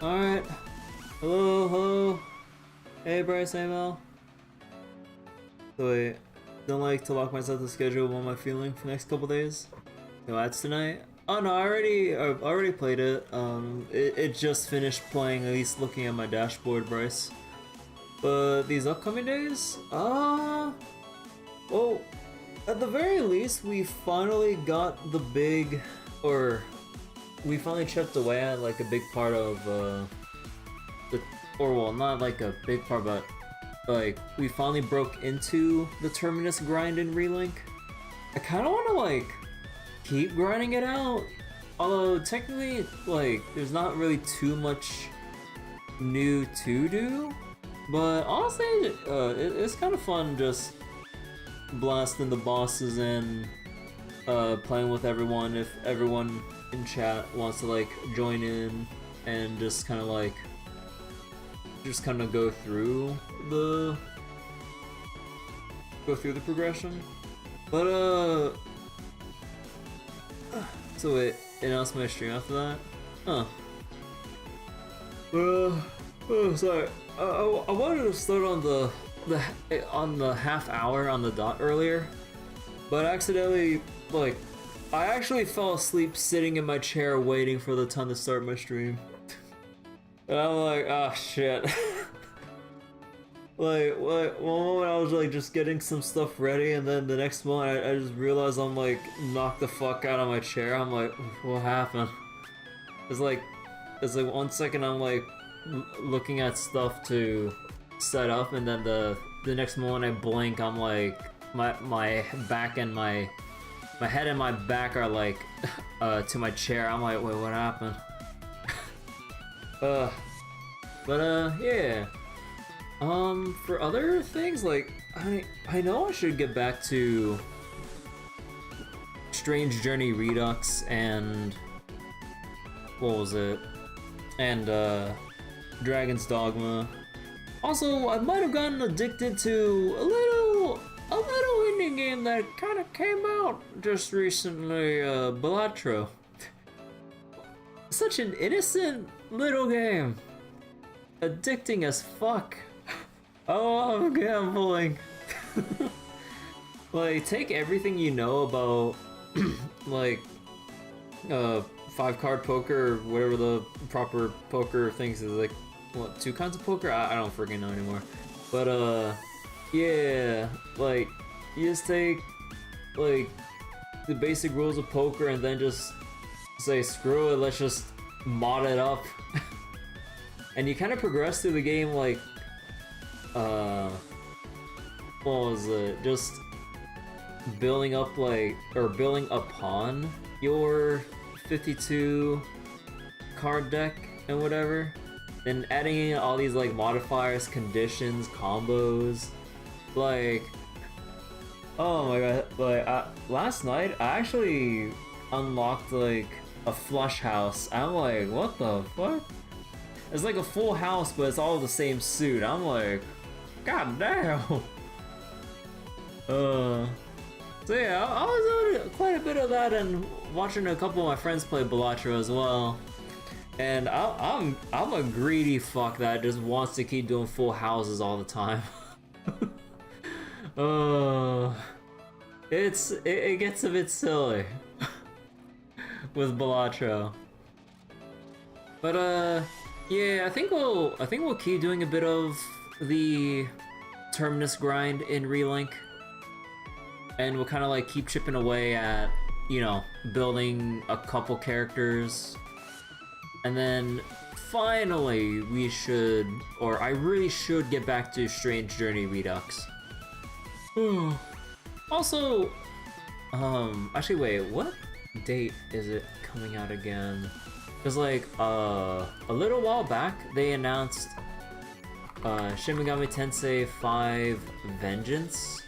Alright. Hello, hello. Hey Bryce, hey Mel. So wait, don't like to lock myself to schedule what am I feeling for the next couple days? No ads tonight? Oh no, I already played it. It just finished playing, at least looking at my dashboard, Bryce. But these upcoming days? Well, at the very least, we finally got the big, or we finally chipped away at like a big part of the, or well, not like a big part, but like we finally broke into the Terminus grind in Relink. I kind of want to like keep grinding it out, although technically like there's not really too much new to do. But honestly, it's kind of fun just blasting the bosses and playing with everyone if everyone in chat wants to like join in and just kind of like go through the progression. But so wait, announce my stream after that? Huh. Oh, sorry. I wanted to start on the half hour on the dot earlier, but accidentally, like, I actually fell asleep sitting in my chair waiting for the time to start my stream. And I'm like, ah, shit. like, one moment I was like just getting some stuff ready, and then the next moment I just realized I'm like knocked the fuck out of my chair. I'm like, what happened? It's like 1 second I'm like looking at stuff to set up, and then the next moment I blink, I'm like my back and my head and my back are like to my chair. I'm like, wait, what happened? Yeah. For other things, like I know I should get back to Strange Journey Redux and what was it? And Dragon's Dogma. Also, I might have gotten addicted to a little indie game that kind of came out just recently, Balatro. Such an innocent little game. Addicting as fuck. Oh, I'm gambling. Like, take everything you know about, like, 5-card poker, or whatever the proper poker things is, like, what, 2 kinds of poker? I don't freaking know anymore. But, yeah, like, you just take, like, the basic rules of poker and then just say, screw it, let's just mod it up. And you kind of progress through the game, like, what was it? Just building up, like, or building upon your 52 card deck and whatever. Then adding in all these, like, modifiers, conditions, combos. Like, oh my god, like, last night I actually unlocked, like, a flush house. I'm like, what the fuck? It's like a full house, but it's all the same suit. I'm like, god damn. So yeah, I was doing quite a bit of that and watching a couple of my friends play Balatro as well. And I'm a greedy fuck that just wants to keep doing full houses all the time. It gets a bit silly with Balatro. But yeah, I think we'll keep doing a bit of the Terminus grind in Relink, and we'll kind of like keep chipping away at, you know, building a couple characters, and then finally we should, or I really should get back to Strange Journey Redux. Also, actually wait, what date is it coming out again? Because like, a little while back, they announced Shin Megami Tensei 5 Vengeance,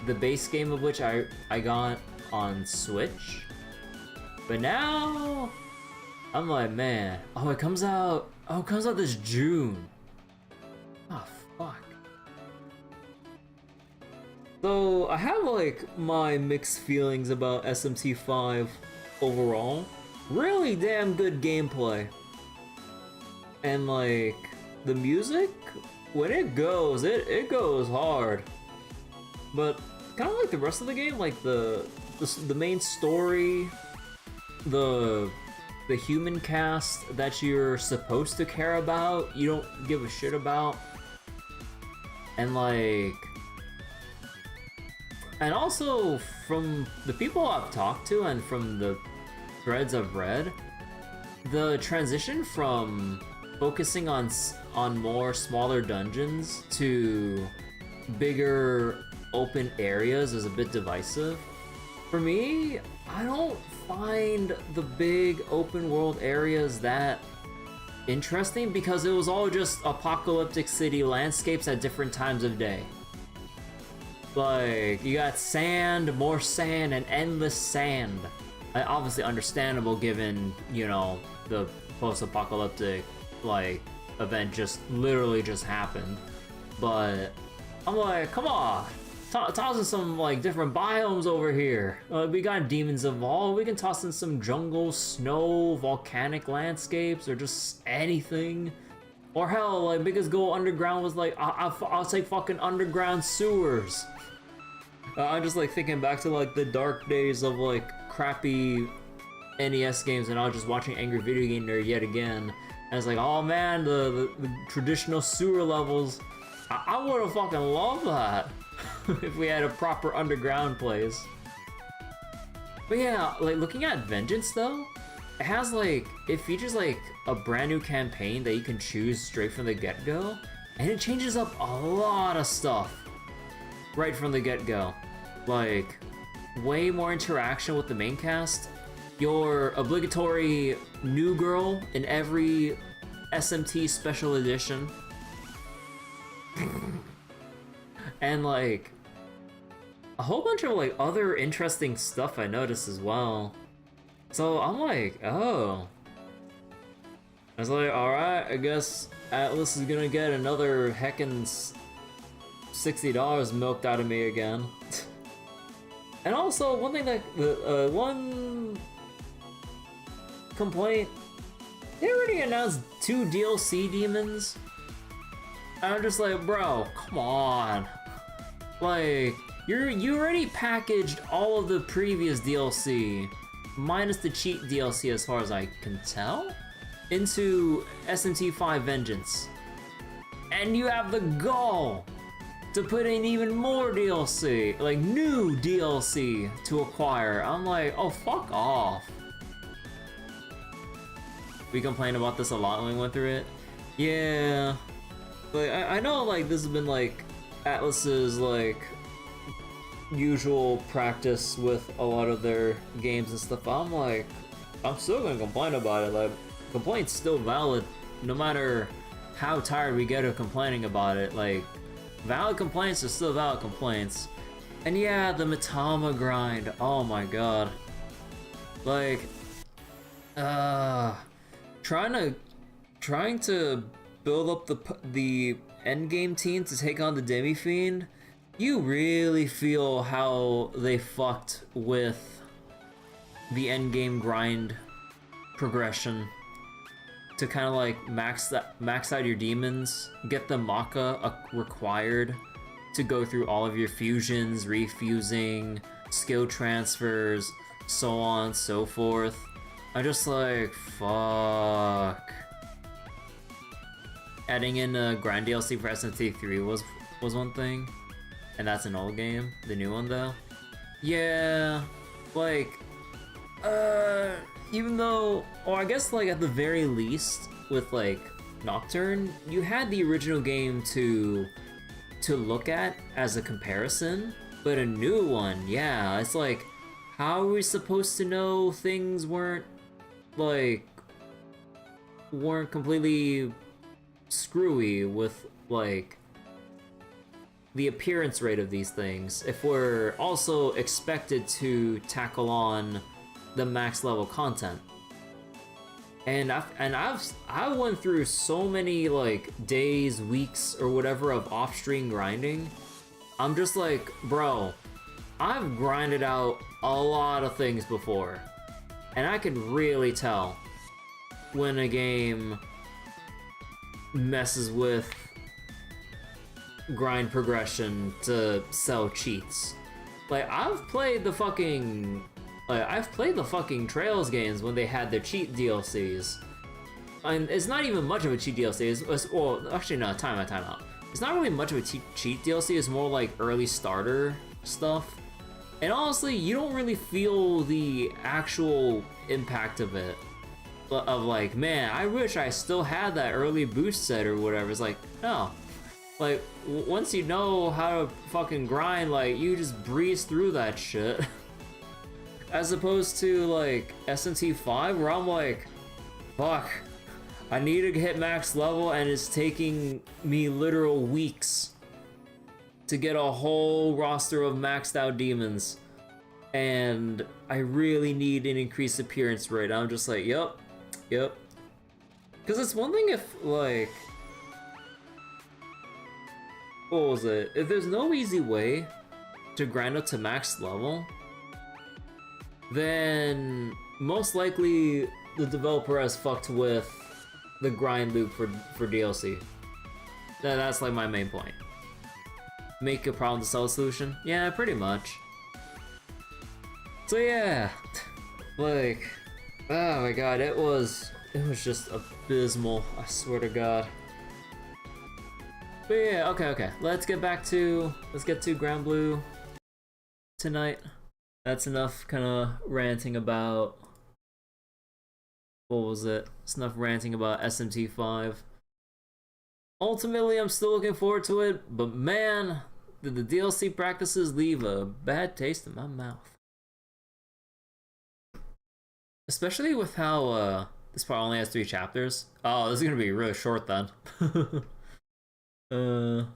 the base game of which I got on Switch. But now, I'm like, man, it comes out this June. Oh, fuck. So, I have like my mixed feelings about SMT5 overall. Really damn good gameplay. And like the music, when it goes hard. But kind of like the rest of the game, like the main story, the human cast that you're supposed to care about, you don't give a shit about. And like, and also from the people I've talked to and from the threads I've read, the transition from focusing on more smaller dungeons to bigger open areas is a bit divisive. For me, I don't find the big open world areas that interesting because it was all just apocalyptic city landscapes at different times of day. Like, you got sand, more sand, and endless sand. Obviously understandable given, you know, the post-apocalyptic, like, event literally just happened. But I'm like, come on! Toss in some, like, different biomes over here. We got Demons Evolved, we can toss in some jungle, snow, volcanic landscapes, or just anything. Or hell, like, Biggest Go Underground was like, I'll take fucking underground sewers. I'm just, like, thinking back to, like, the dark days of, like, crappy NES games, and I was just watching Angry Video Game Nerd yet again. And it's like, oh man, the traditional sewer levels, I would've fucking loved that. If we had a proper underground place. But yeah, like looking at Vengeance though, it has like, it features like a brand new campaign that you can choose straight from the get-go, and it changes up a lot of stuff right from the get-go. Like, way more interaction with the main cast, your obligatory new girl in every SMT special edition. And like a whole bunch of like other interesting stuff I noticed as well. So I'm like, oh. I was like, alright, I guess Atlas is gonna get another heckin' $60 milked out of me again. And also, one thing that, one complaint, they already announced 2 DLC demons. And I'm just like, bro, come on. Like, you already packaged all of the previous DLC, minus the cheat DLC as far as I can tell, into SMT5 Vengeance. And you have the gall to put in even more DLC, like new DLC to acquire. I'm like, oh, fuck off. We complained about this a lot when we went through it. Yeah. Like, I know, like, this has been, like, Atlas's, like, usual practice with a lot of their games and stuff. I'm like, I'm still gonna complain about it. Like, complaint's still valid, no matter how tired we get of complaining about it. Like, valid complaints are still valid complaints. And yeah, the Mitama grind, oh my god. Like, trying to build up the endgame team to take on the Demi-Fiend, you really feel how they fucked with the endgame grind progression to kind of like max out your demons, get the Maka required to go through all of your fusions, refusing, skill transfers, so on and so forth. I'm just like, fuck. Adding in a grind DLC for SMT3 was one thing, and that's an old game. The new one though, yeah, like, even though, or I guess like at the very least with like Nocturne, you had the original game to look at as a comparison, but a new one, yeah, it's like, how are we supposed to know things weren't completely screwy with like the appearance rate of these things if we're also expected to tackle on the max level content? And I went through so many like days, weeks, or whatever of off-stream grinding. I'm just like, bro, I've grinded out a lot of things before, and I can really tell when a game messes with grind progression to sell cheats. Like, I've played the fucking Trails games when they had their cheat DLCs. And it's not even much of a cheat DLC. Well, actually, no, time out. It's not really much of a cheat DLC, it's more like early starter stuff. And honestly, you don't really feel the actual impact of it. Of like, man, I wish I still had that early boost set or whatever. It's like, no. Like, once you know how to fucking grind, like, you just breeze through that shit. As opposed to, like, SMT5, where I'm like, fuck, I need to hit max level and it's taking me literal weeks to get a whole roster of maxed out demons. And I really need an increased appearance rate. I'm just like, yep. Because it's one thing if, like, what was it? If there's no easy way to grind up to max level, then most likely the developer has fucked with the grind loop for DLC. That's like my main point. Make a problem to solve a solution? Yeah, pretty much. So yeah, like, oh my god, it was just abysmal, I swear to god. But yeah, okay, let's get to Granblue tonight. That's enough kind of ranting about, what was it? It's enough ranting about SMT5. Ultimately, I'm still looking forward to it, but man, did the DLC practices leave a bad taste in my mouth. Especially with how this part only has 3 chapters. Oh, this is gonna be really short then. The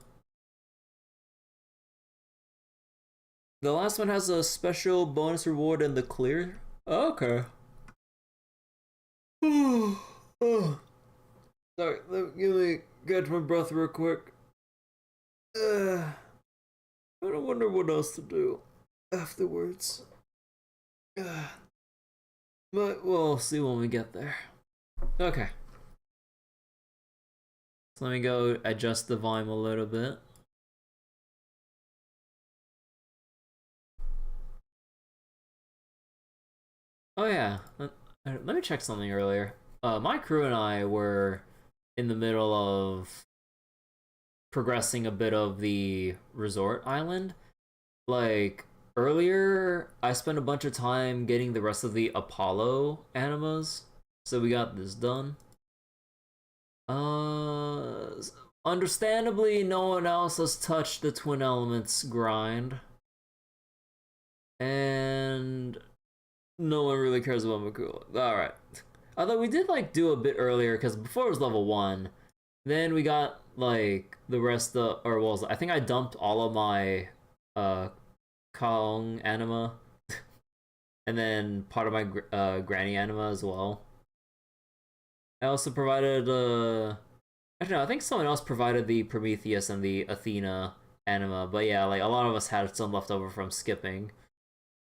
last one has a special bonus reward in the clear. Okay. Sorry, let me get my breath real quick. I don't wonder what else to do afterwards. But we'll see when we get there. Okay. So let me go adjust the volume a little bit. Oh yeah, let me check something earlier. My crew and I were in the middle of progressing a bit of the resort island. Like, earlier, I spent a bunch of time getting the rest of the Apollo animas, so we got this done. Understandably, no one else has touched the Twin Elements grind. And no one really cares about Makula. Alright. Although we did, like, do a bit earlier, because before it was level 1, then we got, like, the rest of, or well, I think I dumped all of my, Kong anima, and then part of my Granny anima as well. I also provided, actually no, I think someone else provided the Prometheus and the Athena anima, but yeah, like, a lot of us had some left over from skipping.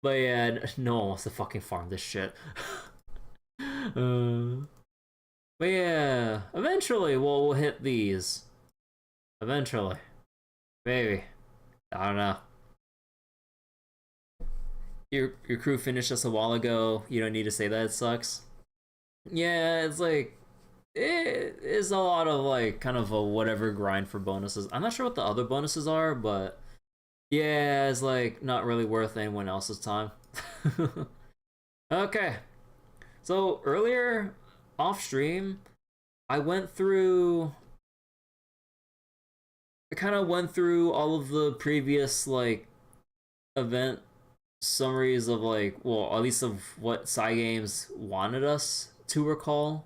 But yeah, no one wants to fucking farm this shit. But yeah, eventually we'll hit these. Eventually. Maybe. I don't know. Your crew finished us a while ago. You don't need to say that it sucks. Yeah, it's like, it is a lot of like kind of a whatever grind for bonuses. I'm not sure what the other bonuses are, but yeah, it's like not really worth anyone else's time. Okay, so earlier off stream, I kind of went through all of the previous like event summaries of like, well, at least of what Cygames wanted us to recall.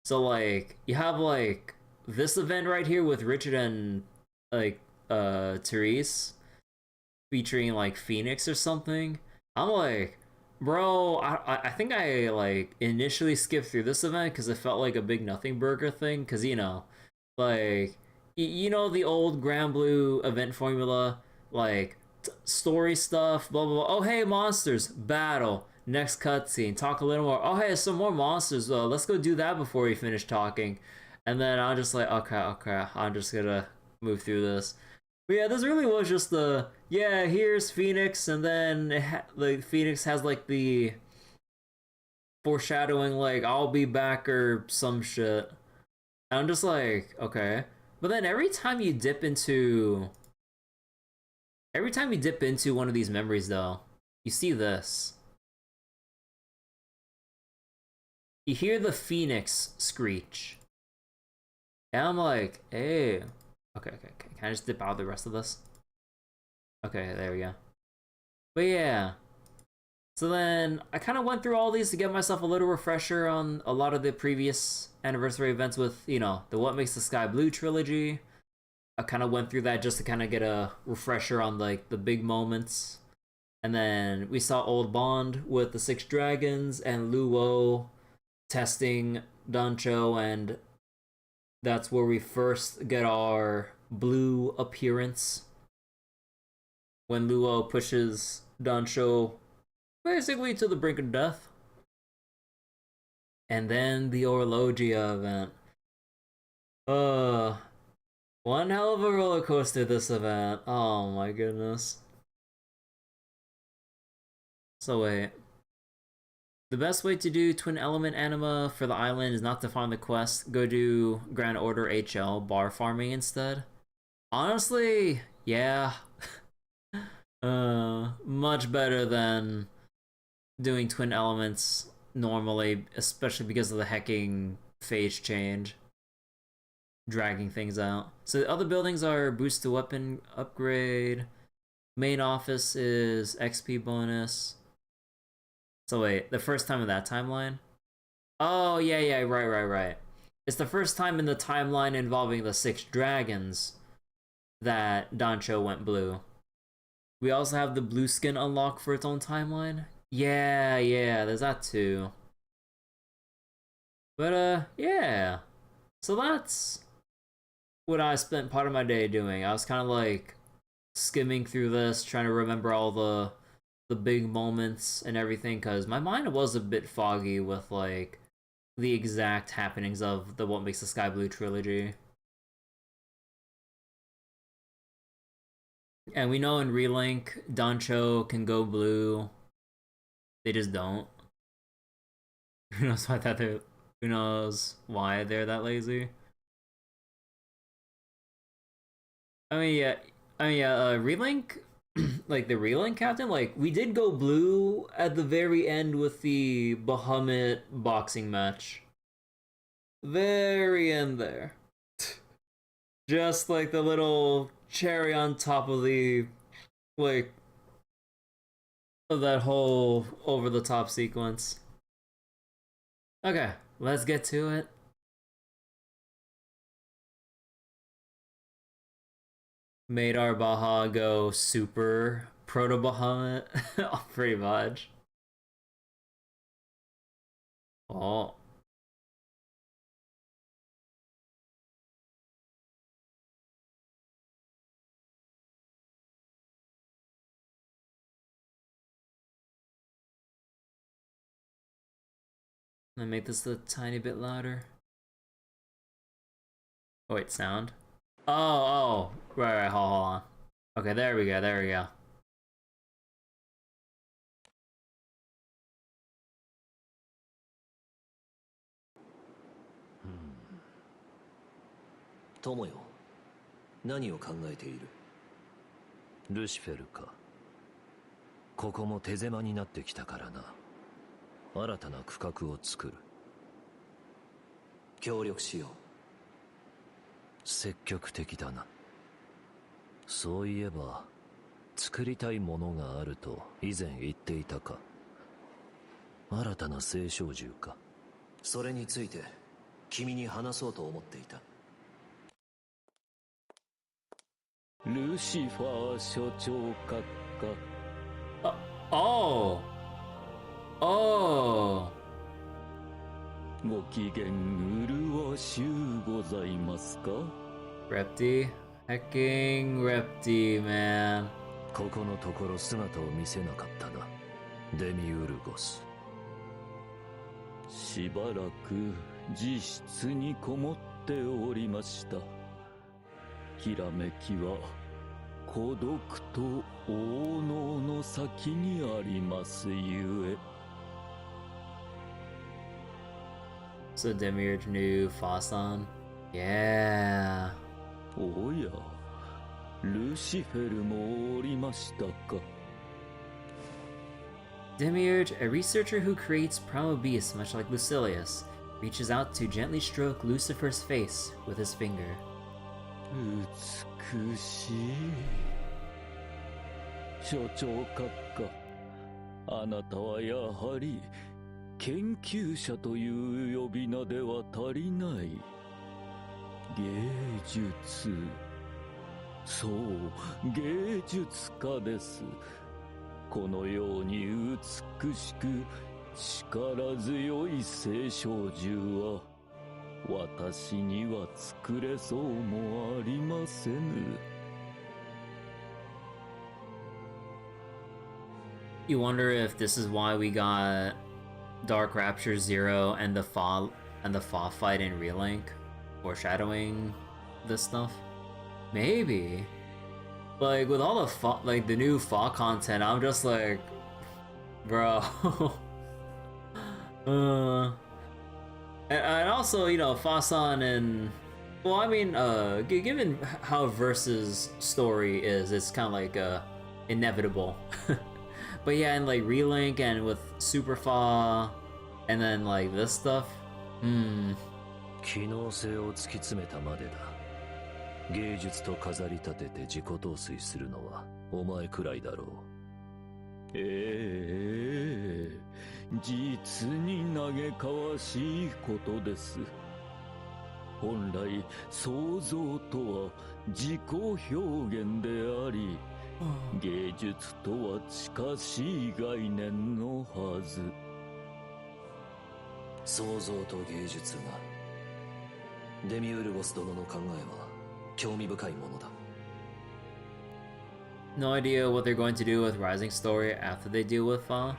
So like, you have like this event right here with Richard and like Therese featuring like Phoenix or something. I'm like, bro, I think I like initially skipped through this event because it felt like a big nothing burger thing, because you know, like, you know, the old Granblue event formula, like story stuff, blah blah blah. Oh hey, monsters, battle, next cutscene, talk a little more. Oh hey, some more monsters. Let's go do that before we finish talking. And then I'm just like, okay, I'm just gonna move through this. But yeah, this really was just the, yeah, here's Phoenix, and then like Phoenix has like the foreshadowing, like, I'll be back or some shit. And I'm just like, okay. But then every time you dip into one of these memories though, you see this. You hear the Phoenix screech. And I'm like, hey. Okay. Can I just dip out the rest of this? Okay, there we go. But yeah. So then I kind of went through all these to get myself a little refresher on a lot of the previous anniversary events with, you know, the What Makes the Sky Blue trilogy. I kind of went through that just to kind of get a refresher on like the big moments. And then we saw Old Bond with the Six Dragons and Luo testing Dancho, and that's where we first get our blue appearance. When Luo pushes Dancho basically to the brink of death. And then the Orlogia event. One hell of a roller coaster this event. Oh my goodness. So wait. The best way to do Twin Element Anima for the island is not to farm the quest. Go do Grand Order HL bar farming instead. Honestly, yeah. Much better than doing Twin Elements normally, especially because of the hecking phase change. Dragging things out. So the other buildings are boost to weapon upgrade. Main office is XP bonus. So wait, the first time in that timeline? Oh, yeah, right. It's the first time in the timeline involving the Six Dragons that Dancho went blue. We also have the blue skin unlock for its own timeline. Yeah, there's that too. But, yeah. So that's what I spent part of my day doing. I was kind of like skimming through this, trying to remember all the big moments and everything, because my mind was a bit foggy with like the exact happenings of the What Makes the Sky Blue trilogy. And we know in Relink, Dancho can go blue. They just don't. Who knows why who knows why they're that lazy? I mean, yeah, Relink, like the Relink captain, like we did go blue at the very end with the Bahamut boxing match. Very end there. Just like the little cherry on top of the, like, of that whole over the top sequence. Okay, let's get to it. Made our Baja go super proto Bahamut, pretty much. Oh. Let me make this a tiny bit louder. Oh wait, sound? Oh, right, hold on. Okay, there we go. 友よ、何を考えている？ルシフェルか。ここも手狭になってきたからな。新たな区画を作る。協力しよう。積極的だな。そういえば作りたいものがあると以前言っていたか。新たな青少獣か。それについて君に話そうと思っていた。ルシファー所長閣下。ご機嫌麗しゅうございますか？ Repti? Hecking Repti, man. ここのところ姿を見せなかったな。デミウルゴス。しばらく自室にこもっっておりました。きらめきは孤独と王能の先にありますゆえ。 So Demiurge knew Fasan? Yeah. おや、ルシフェルもおりましたか。 Demiurge, a researcher who creates primal beasts much like Lucilius, reaches out to gently stroke Lucifer's face with his finger. 美しい。所長閣下、あなたはやはり研究者という呼び名では足りない。芸術、そう、芸術家です。このように美しく力強い聖少獣は私には作れそうもありませぬ。 You wonder if this is why we got Dark Rapture Zero and the Fa fight in Relink, foreshadowing this stuff. Maybe, like with all the the new Fa content, I'm just like, bro. And also, you know, Fasan and well, I mean, given how Versus story is, it's kind of like inevitable. But yeah, and like Relink and with Super Fa, and then like this stuff. 機能性を突き詰めたまでだ。芸術と飾り立てて自己陶酔するのはお前くらいだろう。実に嘆かわしいことです。本来創造とは自己表現であり、芸術とは近しい概念のはず。創造と芸術が、デミウルゴス殿の考えは興味深いものだ。No idea what they're going to do with Rising Story after they deal with Fa.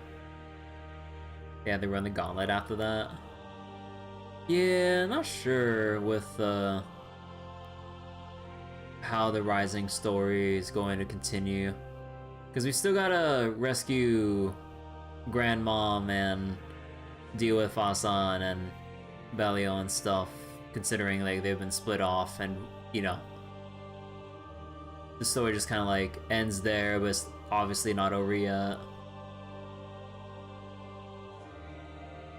Yeah, they run the gauntlet after that. Yeah, not sure with how the Rising Story is going to continue. Because we still gotta rescue Grandmom and deal with Fasan and Belial and stuff, considering like they've been split off and, you know, the story just kind of like ends there, but it's obviously not over yet.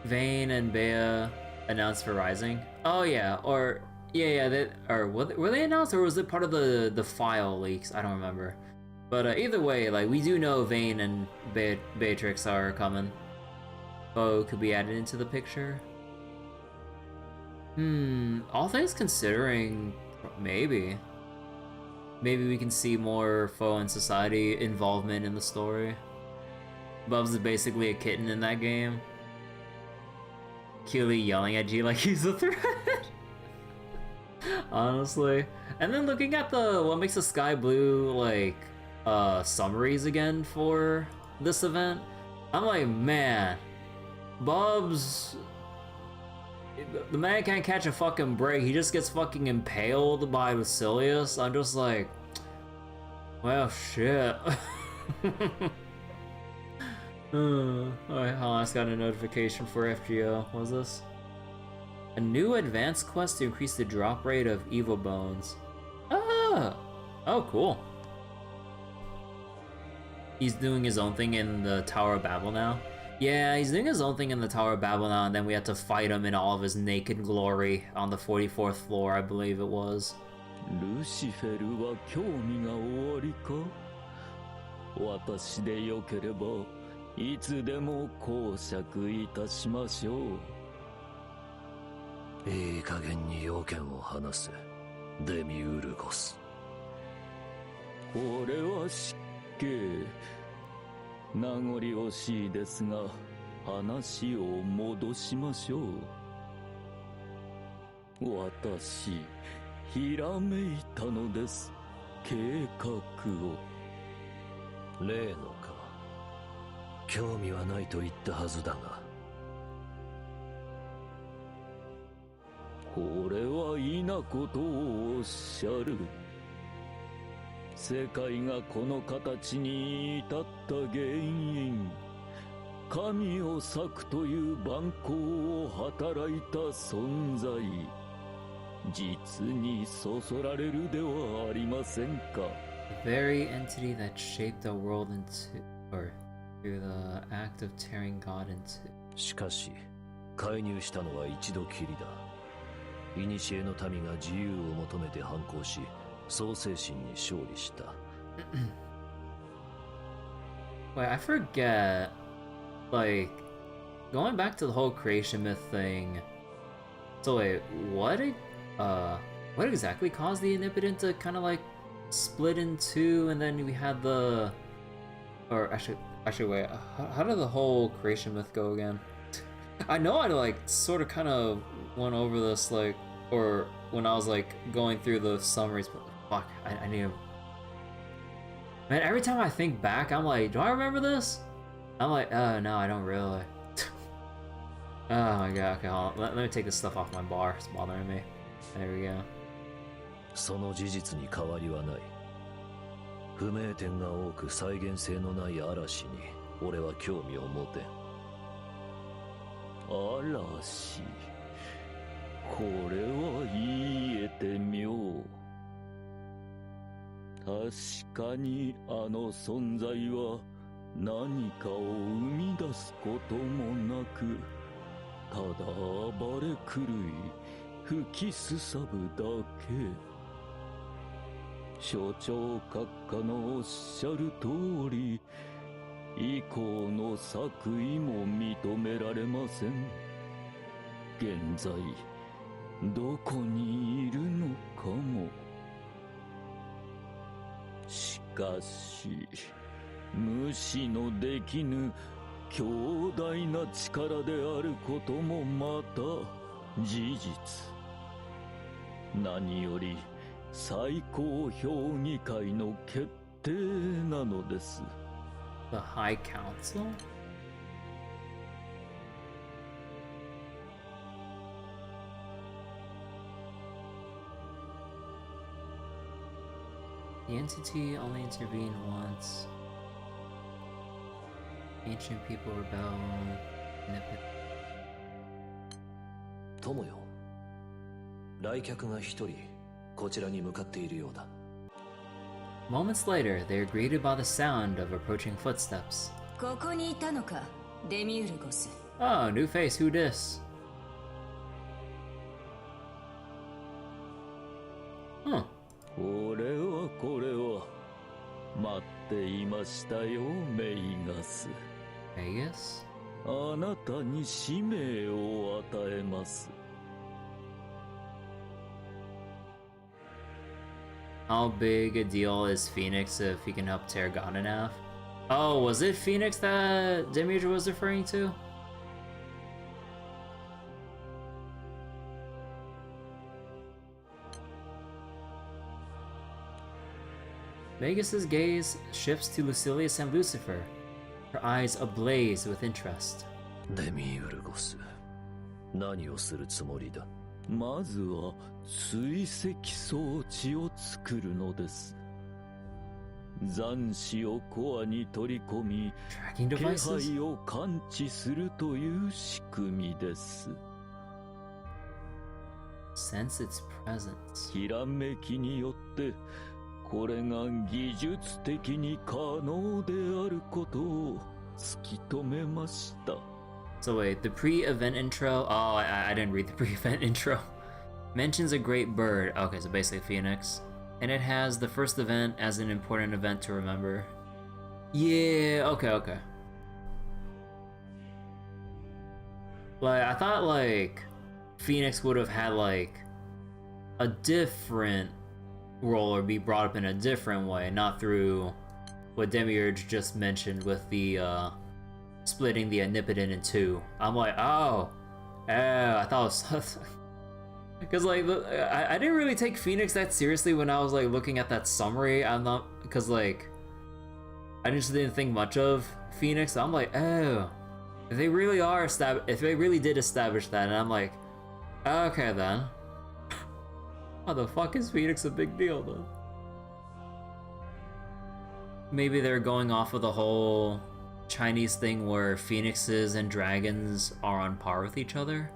Vayne and Bea announced for Rising. Oh yeah, or yeah, they, or were they announced, or was it part of the file leaks? I don't remember. But either way, like we do know Vayne and Beatrix are coming. Bo could be added into the picture. All things considering, maybe. Maybe we can see more Foe and Society involvement in the story. Bubs is basically a kitten in that game. Keely yelling at G like he's a threat. Honestly. And then looking at what makes the Skydwellers like summaries again for this event, I'm like, man, Bubs, the man can't catch a fucking break. He just gets fucking impaled by Lucilius. I'm just like, well, shit. Alright, I just got a notification for FGO. What was this? A new advanced quest to increase the drop rate of Evo Bones. Ah! Oh, cool. He's doing his own thing in the Tower of Babel now. Yeah, he's doing his own thing in the Tower of Babel now, and then we had to fight him in all of his naked glory on the 44th floor, I believe it was. ルシフェルは興味がおありか？私でよければいつでも講釈いたしましょう。いい加減に要件を話せ、デミウルゴス。これは失敬。名残惜しいですが、話を戻しましょう。私、ひらめいたのです。計画を。例のか。興味はないと言ったはずだが。これは異なことをおっしゃる。世界がこの形に至った原因、神を裂くという蛮行を働いた存在、実にそそられるではありませんか。The very entity that shaped the world into, or through the act of tearing God into. しかし介入したのは一度きりだ。古の民が自由を求めて反抗し、創世神に勝利した。Wait, I forget. Like, going back to the whole creation myth thing. So wait, what exactly caused the omnipotent to kind of like split in two, and then we had the, or actually wait, how did the whole creation myth go again? I know I like sort of kind of went over this like, or when I was like going through the summaries, but fuck, I need to. Man, every time I think back, I'm like, do I remember this? I'm like, oh no, I don't really. Oh my god, okay, hold on. Let me take this stuff off my bar, it's bothering me. There we go. その事実に変わりはない。不明点が多く再現性のない嵐に俺は興味を持てん。嵐、これは言えて妙。確かにあの存在は何かを生み出すこともなく、ただ暴れ狂い吹きすさぶだけ。所長閣下のおっしゃる通り、以降の作為も認められません。現在どこにいるのかも。しかし無視のできぬ強大な力であることもまた事実。何より最高評議会の決定なのです。The High Council? The entity only intervened once. Ancient people rebelled. 友よ、来客が一人こちらに向かっているようだ。Moments later, they are greeted by the sound of approaching footsteps. ここにいたのか、デミウルゴス。Oh, new face, who dis? Huh. これは待っていましたよ、メイガス。Vegas? あなたに使命を与えます。How big a deal is Phoenix if he can help tear God in half? Oh, was it Phoenix that Demeter was referring to? Vegas's gaze shifts to Lucilius and Lucifer, her eyes ablaze with interest. デミウルゴス、何をするつもりだ？まずは追跡装置を作るのです。残滓をコアに取り込み、 Tracking 気 devices? 配を感知するという仕組みです。 Sense its presence. ひらめきによってこれが技術的に可能であることを突き止めました。 So wait, the pre-event intro, oh, I didn't read the pre-event intro, mentions a great bird, okay, so basically Phoenix, and it has the first event as an important event to remember. Yeah, okay. Like, I thought, like, Phoenix would have had, like, a different role or be brought up in a different way, not through what Demiurge just mentioned with the, splitting the omnipotent in two. I'm like, oh, I thought it was... Because, like, I didn't really take Phoenix that seriously when I was, like, looking at that summary. I'm not... Because, like, I just didn't think much of Phoenix. So I'm like, oh, if they really are if they really did establish that, and I'm like, okay then. How the fuck is Phoenix a big deal though? Maybe they're going off of the whole Chinese thing where phoenixes and dragons are on par with each other?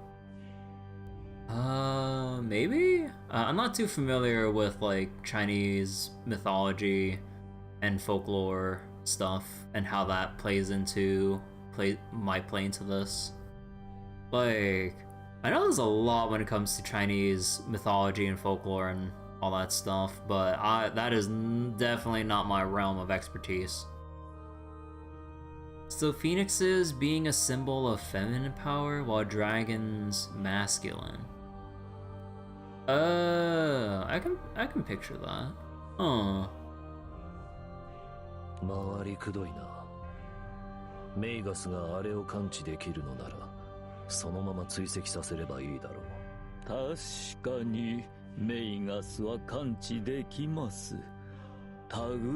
Maybe? I'm not too familiar with like Chinese mythology and folklore stuff and how that might play into this. Like, I know there's a lot when it comes to Chinese mythology and folklore and all that stuff, but that is definitely not my realm of expertise. So phoenixes being a symbol of feminine power, while dragons masculine. I can picture that. Huh. 回りくどいな。メイガスがあれを感知できるのなら、そのまま追跡させればいいだろう。確かにメイガスは感知できます。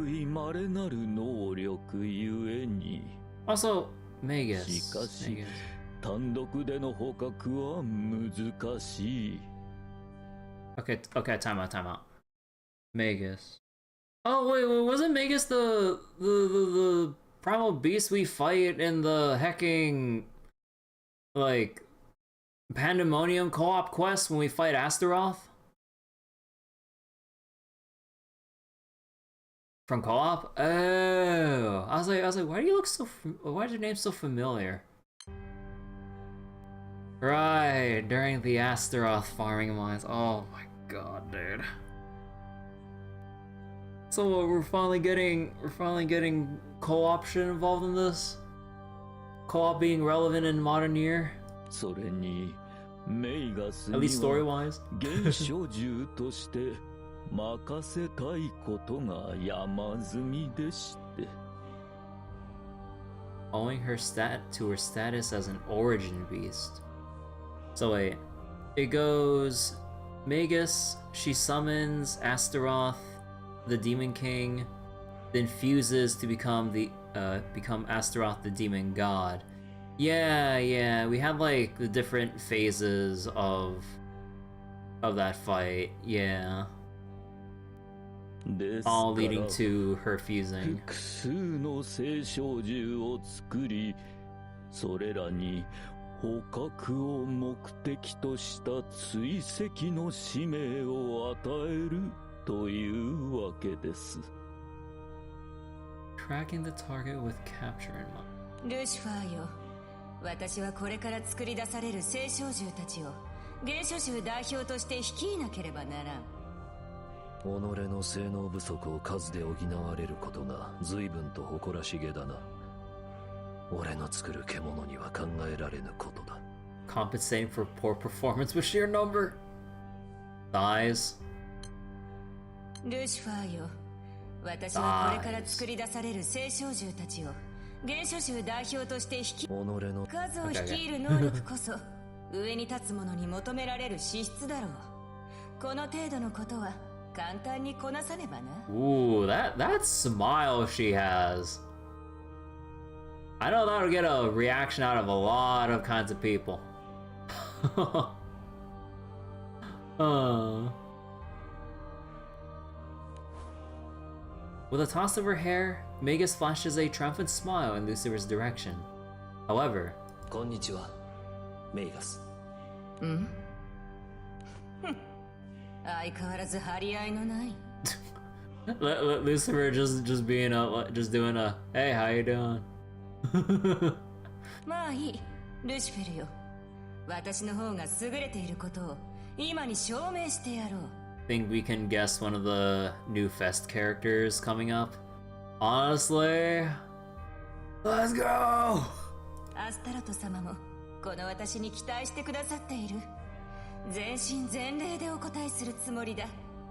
類まれなる能力ゆえに。Also, Magus. しかし、単独での捕獲は難しい。Okay, time out. Magus. Oh wait, wasn't Magus the primal beast we fight in the hecking like Pandemonium co-op quest when we fight Astaroth? From co-op? Oh, I was like, why do you look so? Why is your name so familiar? Right, during the Astaroth farming mines. Oh my god, dude. So we're finally getting co-op shit involved in this? Co-op being relevant in modern year? それにメイガス At に least は story-wise? 現象獣として任せたいことが山積みでして。Owing her to her status as an origin beast. So wait, it goes Magus, she summons Astaroth, the Demon King, then fuses to become Astaroth the Demon God. Yeah, we had like the different phases of that fight, yeah. All leading to her fusing. 複数の聖少獣を作り、それらに捕獲を目的とした追跡の使命を与えるというわけです。Tracking the target with capture in mind. ルシファーよ、私はこれから作り出される聖少獣たちを原初獣代表として率いなければならん。己の性能不足を数で補われることが随分と誇らしげだな。俺の作る獣には考えられぬことだ。Compensating for poor performance with sheer number. Dies. ルシファーよ、私はこれから作り出される聖少獣たちを原初獣代表として数を率いる能力こそ上に立つ者に求められる資質だろう。この程度のことは簡単にこなさねばな。Ooh, that smile she has. I know that'll get a reaction out of a lot of kinds of people. With a toss of her hair, Magus flashes a triumphant smile in Lucifer's direction. However, こんにちは、メイガス。ん？相変わらず張り合いのない。Lucifer just doing a hey, how you doing? まあいい、ルシフェルよ。私の方が優れていることを今に証明してやろう。Think we can guess one of the new Fest characters coming up? Honestly, let's go! アスタロト様もこの私に期待してくださっている。全身全霊でお答えするつもりだ。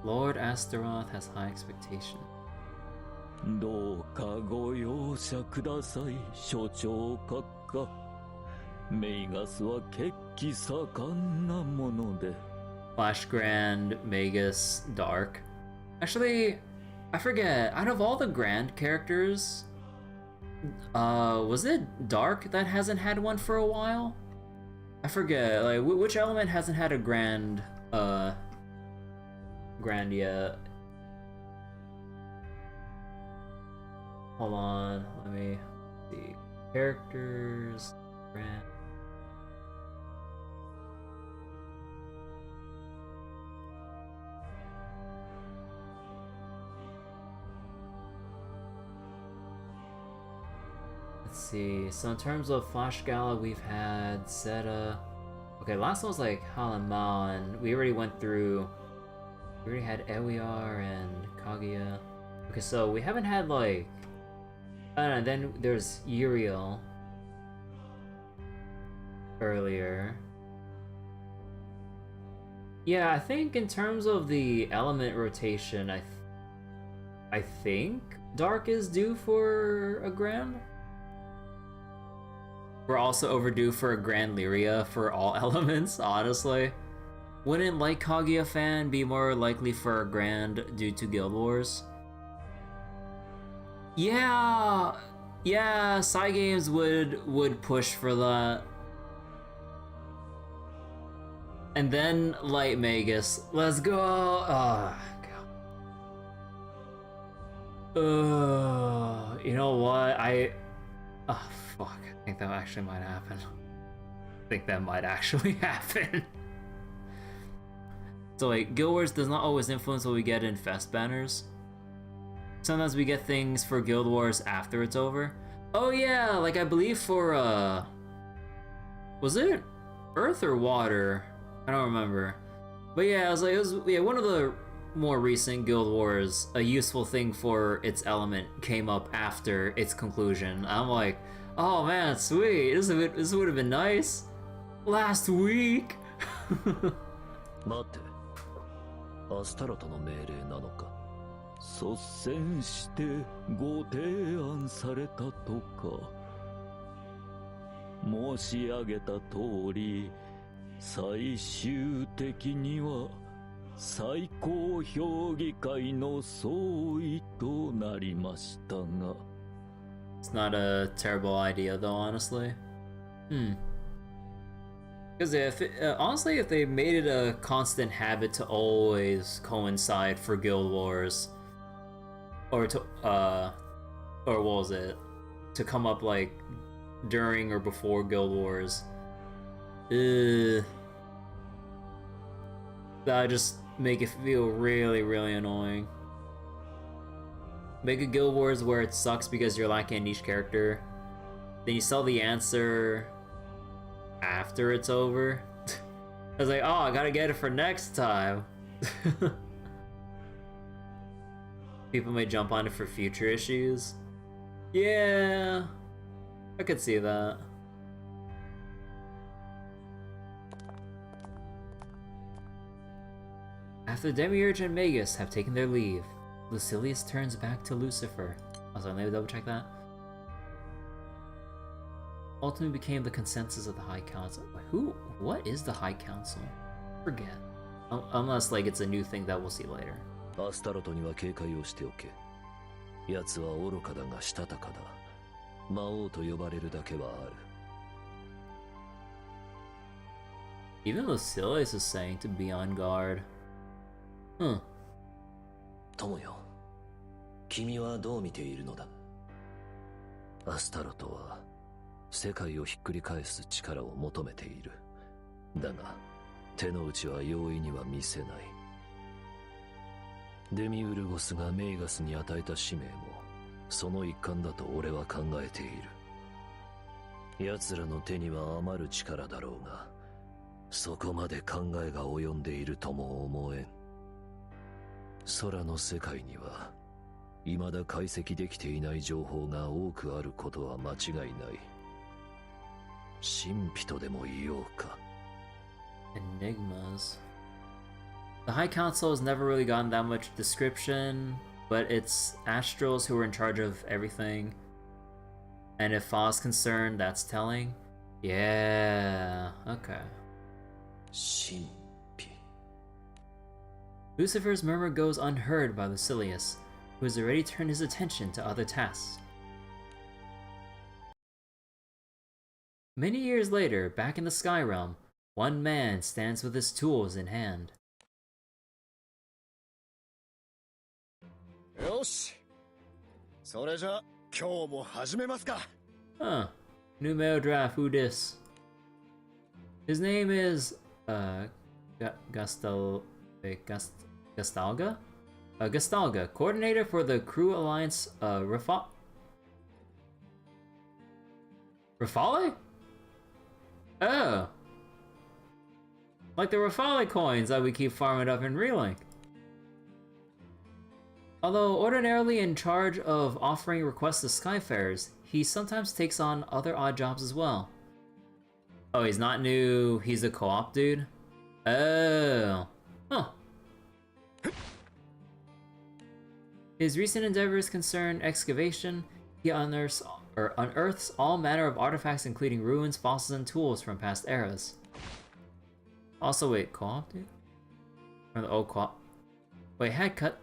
Lord Astaroth has high expectation. どうかご容赦ください、所長閣下。メイガスは血気盛んなもので。Flash Grand, Magus, Dark. Actually, I forget. Out of all the Grand characters, was it Dark that hasn't had one for a while? I forget. Like, which element hasn't had a Grand grand yet. Hold on, let me see. Characters, grand. Let's see. So in terms of Flash Gala, we've had Zeta. Okay, last one was like Halama, and we already went through. We already had Ewiar and Kaguya. Okay, so we haven't had like. And then there's Uriel earlier. Yeah, I think in terms of the element rotation, I think Dark is due for a Grand. We're also overdue for a Grand Lyria for all elements, honestly. Wouldn't like Kaguya fan be more likely for a Grand due to Guild Wars? Yeah, Cygames would push for that. And then Light Magus. Let's go. Oh, God. You know what? Oh, fuck. I think that actually might happen. I think that might actually happen. So, like, Guild Wars does not always influence what we get in Fest banners. Sometimes we get things for Guild Wars after it's over. Oh yeah, like I believe for was it Earth or Water? I don't remember. But yeah, it was one of the more recent Guild Wars. A useful thing for its element came up after its conclusion. I'm like, oh man, sweet. This would have been nice last week. 待って、アスタロトの命令なのか。率先してご提案されたとか。申し上げた通り、最終的には最高評議会の総意となりましたが。It's not a terrible idea though, honestly. Because honestly, if they made it a constant habit to always coincide for Guild Wars, or what was it? To come up like during or before Guild Wars. That would just make it feel really, really annoying. Make a Guild Wars where it sucks because you're lacking a niche character. Then you sell the answer after it's over. I was like, oh, I gotta get it for next time. People may jump on it for future issues. Yeah, I could see that. After Demiurge and Magus have taken their leave, Lucilius turns back to Lucifer. Also, let me double check that. Ultimately became the consensus of the High Council. What is the High Council? Forget. Unless like it's a new thing that we'll see later. アスタロトには警戒をしておけ。奴は愚かだがしたたかだ。魔王と呼ばれるだけはある。Even Lucilius is saying to be on guard. 友よ、君はどう見ているのだ。アスタロトは世界をひっくり返す力を求めている。だが手の内は容易には見せない。デミウルゴスがメイガスに与えた使命もその一環だと俺は考えている。奴らの手には余る力だろうが、そこまで考えが及んでいるとも思えん。空の世界には未だ解析できていない情報が多くあることは間違いない。神秘とでも言おうか。Enigmas. The High Council has never really gotten that much description, but it's Astrals who are in charge of everything. And if Fa's concerned, that's telling. Yeah, okay. 神秘。Lucifer's murmur goes unheard by Lucilius, who has already turned his attention to other tasks. Many years later, back in the Sky Realm, one man stands with his tools in hand. よし。それじゃ今日も始めますか。 Huh. New male draft, who dis? His name is, Gastalga? Gastalga, coordinator for the Crew Alliance, Rafale? Oh. Like the Rafale coins that we keep farming up in Relink. Although ordinarily in charge of offering requests to Skyfarers, he sometimes takes on other odd jobs as well. Oh, he's not new, he's a co-op dude? Oh. Huh. His recent endeavors concern excavation. He unearths all manner of artifacts including ruins, fossils, and tools from past eras. Also, wait, co-op dude? Or the old co-op? Wait, head cut.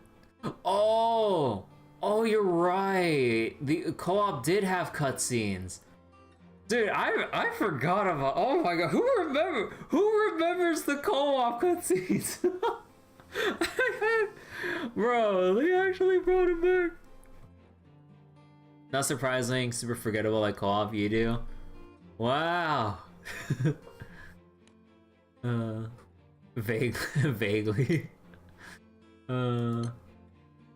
Oh! Oh, you're right! The co-op did have cutscenes. Dude, I forgot about. Oh my god, who remembers the co-op cutscenes? Bro, they actually brought it back. Not surprising, super forgettable like co-op you do. Wow. Vaguely.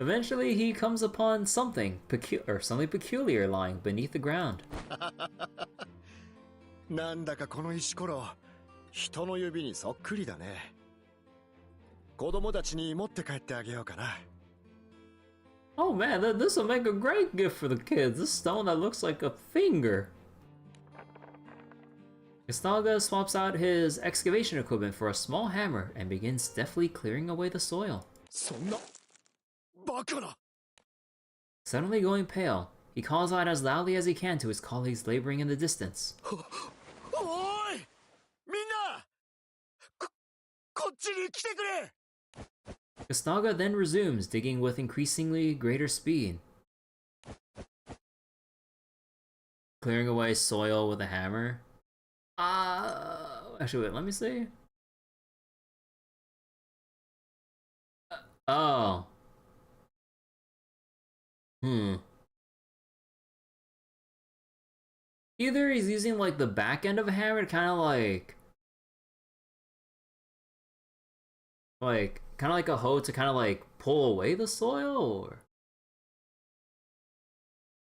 Eventually, he comes upon something peculiar lying beneath the ground. なんだかこの石ころ、人の指にそっくりだね。子供たちに持って帰ってあげようかな。Oh man, this will make a great gift for the kids. This stone that looks like a finger. Gastalga swaps out his excavation equipment for a small hammer and begins deftly clearing away the soil. そんなバカな。 Suddenly going pale, he calls out as loudly as he can to his colleagues laboring in the distance. おい、みんな、こっちに来てくれ。 Gastalga then resumes digging with increasingly greater speed, clearing away soil with a hammer. Actually, wait, let me see. Oh. Either he's using like the back end of a hammer to kind of like a hoe to kind of like pull away the soil, or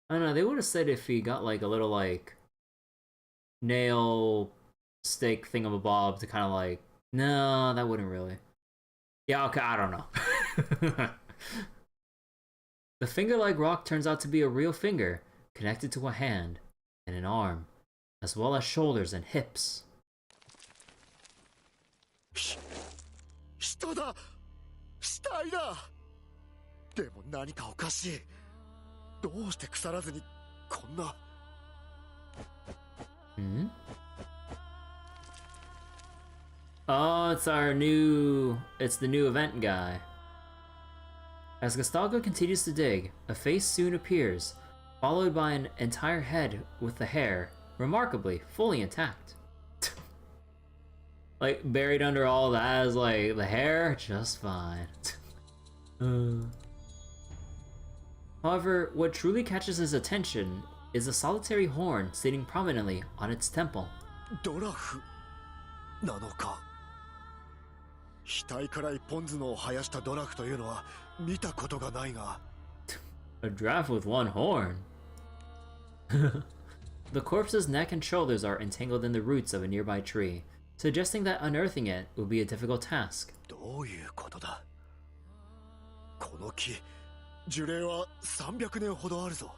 I don't know. They would have said if he got like a little like nail stake thingamabob to kind of like. No, that wouldn't really. Yeah, okay, I don't know. The finger-like rock turns out to be a real finger, connected to a hand and an arm, as well as shoulders and hips. 人だ、死体だ。でも何かおかしい。どうして腐らずにこんな。Hmm? Oh, it's the new event guy. As Gastalga continues to dig, a face soon appears, followed by an entire head with the hair, remarkably, fully intact. Like, buried under all that is like, the hair, just fine. However, what truly catches his attention is a solitary horn sitting prominently on its temple. ドラフなのか。額から一本角を生やしたドラフというのは見たことがないが。A draft with one horn. The corpse's neck and shoulders are entangled in the roots of a nearby tree, suggesting that unearthing it would be a difficult task. どういうことだ。この木、樹齢は300年ほどあるぞ。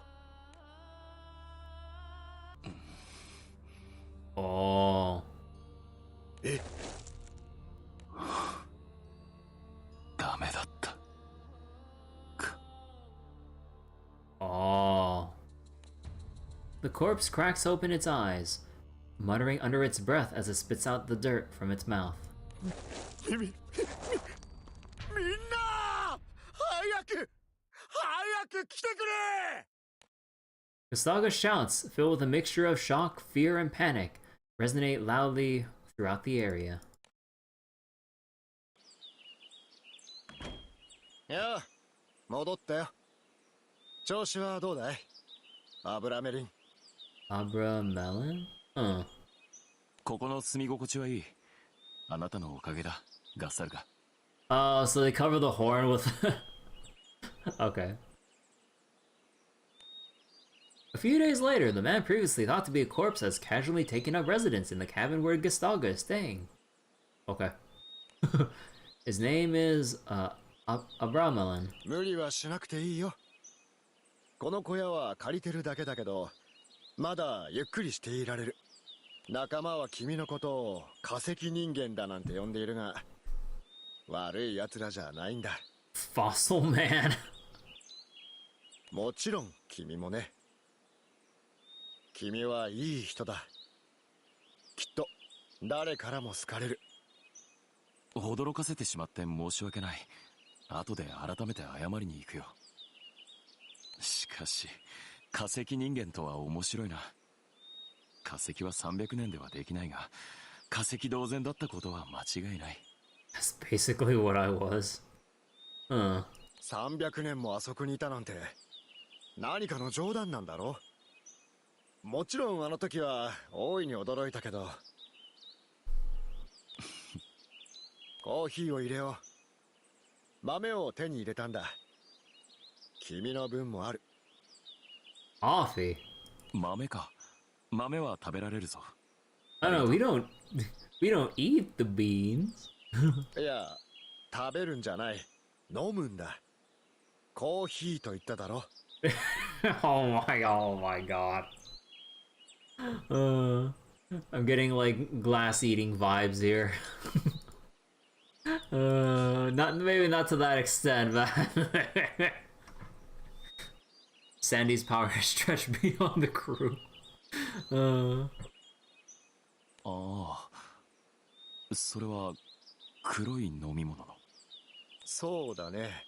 Oh. え。ダメだった。Oh. The corpse cracks open its eyes, muttering under its breath as it spits out the dirt from its mouth. みんな早く来てくれ。 Gastaga's shouts, filled with a mixture of shock, fear, and panic, resonate loudly throughout the area. やあ、戻ったよ。調子はどうだい油メリン。Abra Melon? Huh. ここの住み心地はいい。あなたのおかげだ、ガッサルが。Oh, so they cover the horn with... Okay. A few days later, the man previously thought to be a corpse has casually taken up residence in the cabin where Gestalga is staying. Okay. His name is, Abramelin. 無理はしなくていいよ。この小屋は借りてるだけだけど、まだゆっくりしていられる。仲間は君のことを化石人間だなんて呼んでいるが、悪い奴らじゃないんだ。Fossil man. もちろん君もね。君はいい人だ。きっと誰からも好かれる。驚かせてしまって申し訳ない。後で改めて謝りに行くよ。しかし、化石人間とは面白いな。化石は300年ではできないが、化石同然だったことは間違いない。That's basically what I was. 300年もあそこにいたなんて、何かの冗談なんだろう。もちろんあの時は大いに驚いたけど。コーヒーを入れよう。豆を手に入れたんだ。君の分もある。Coffee? 豆か。豆は食べられるぞ。I don't know, we don't eat the beans. いや、食べるんじゃない。飲むんだ。コーヒーと言っただろ。oh my god. I'm getting like glass eating vibes here. Maybe not to that extent, but Sandy's power has stretched beyond the crew. ああ、それは黒い飲み物の。そうだね。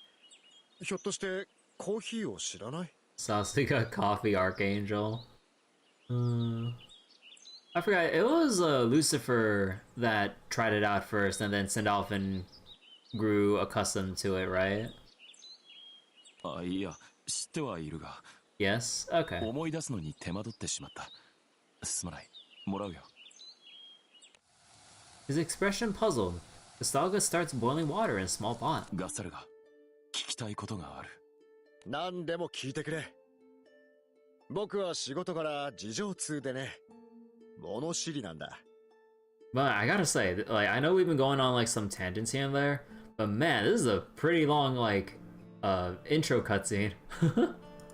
ひょっとしてコーヒーを知らない？ Sasuga Coffee Archangel. I forgot, it was Lucifer that tried it out first and then Sindalphin grew accustomed to it, right? あ、いや、知ってはいるが。Yes? Okay. 思い出すのに手間取ってしまった。すまない。もらうよ。His expression puzzled. Gestalga starts boiling water in a small pot. ガッサルが聞きたいことがある。何でも聞いてくれ。僕は仕事から事情通でね。物知りなんだ。 But I gotta say, like, I know we've been going on like some tangents here and there, but man, this is a pretty long like intro cutscene.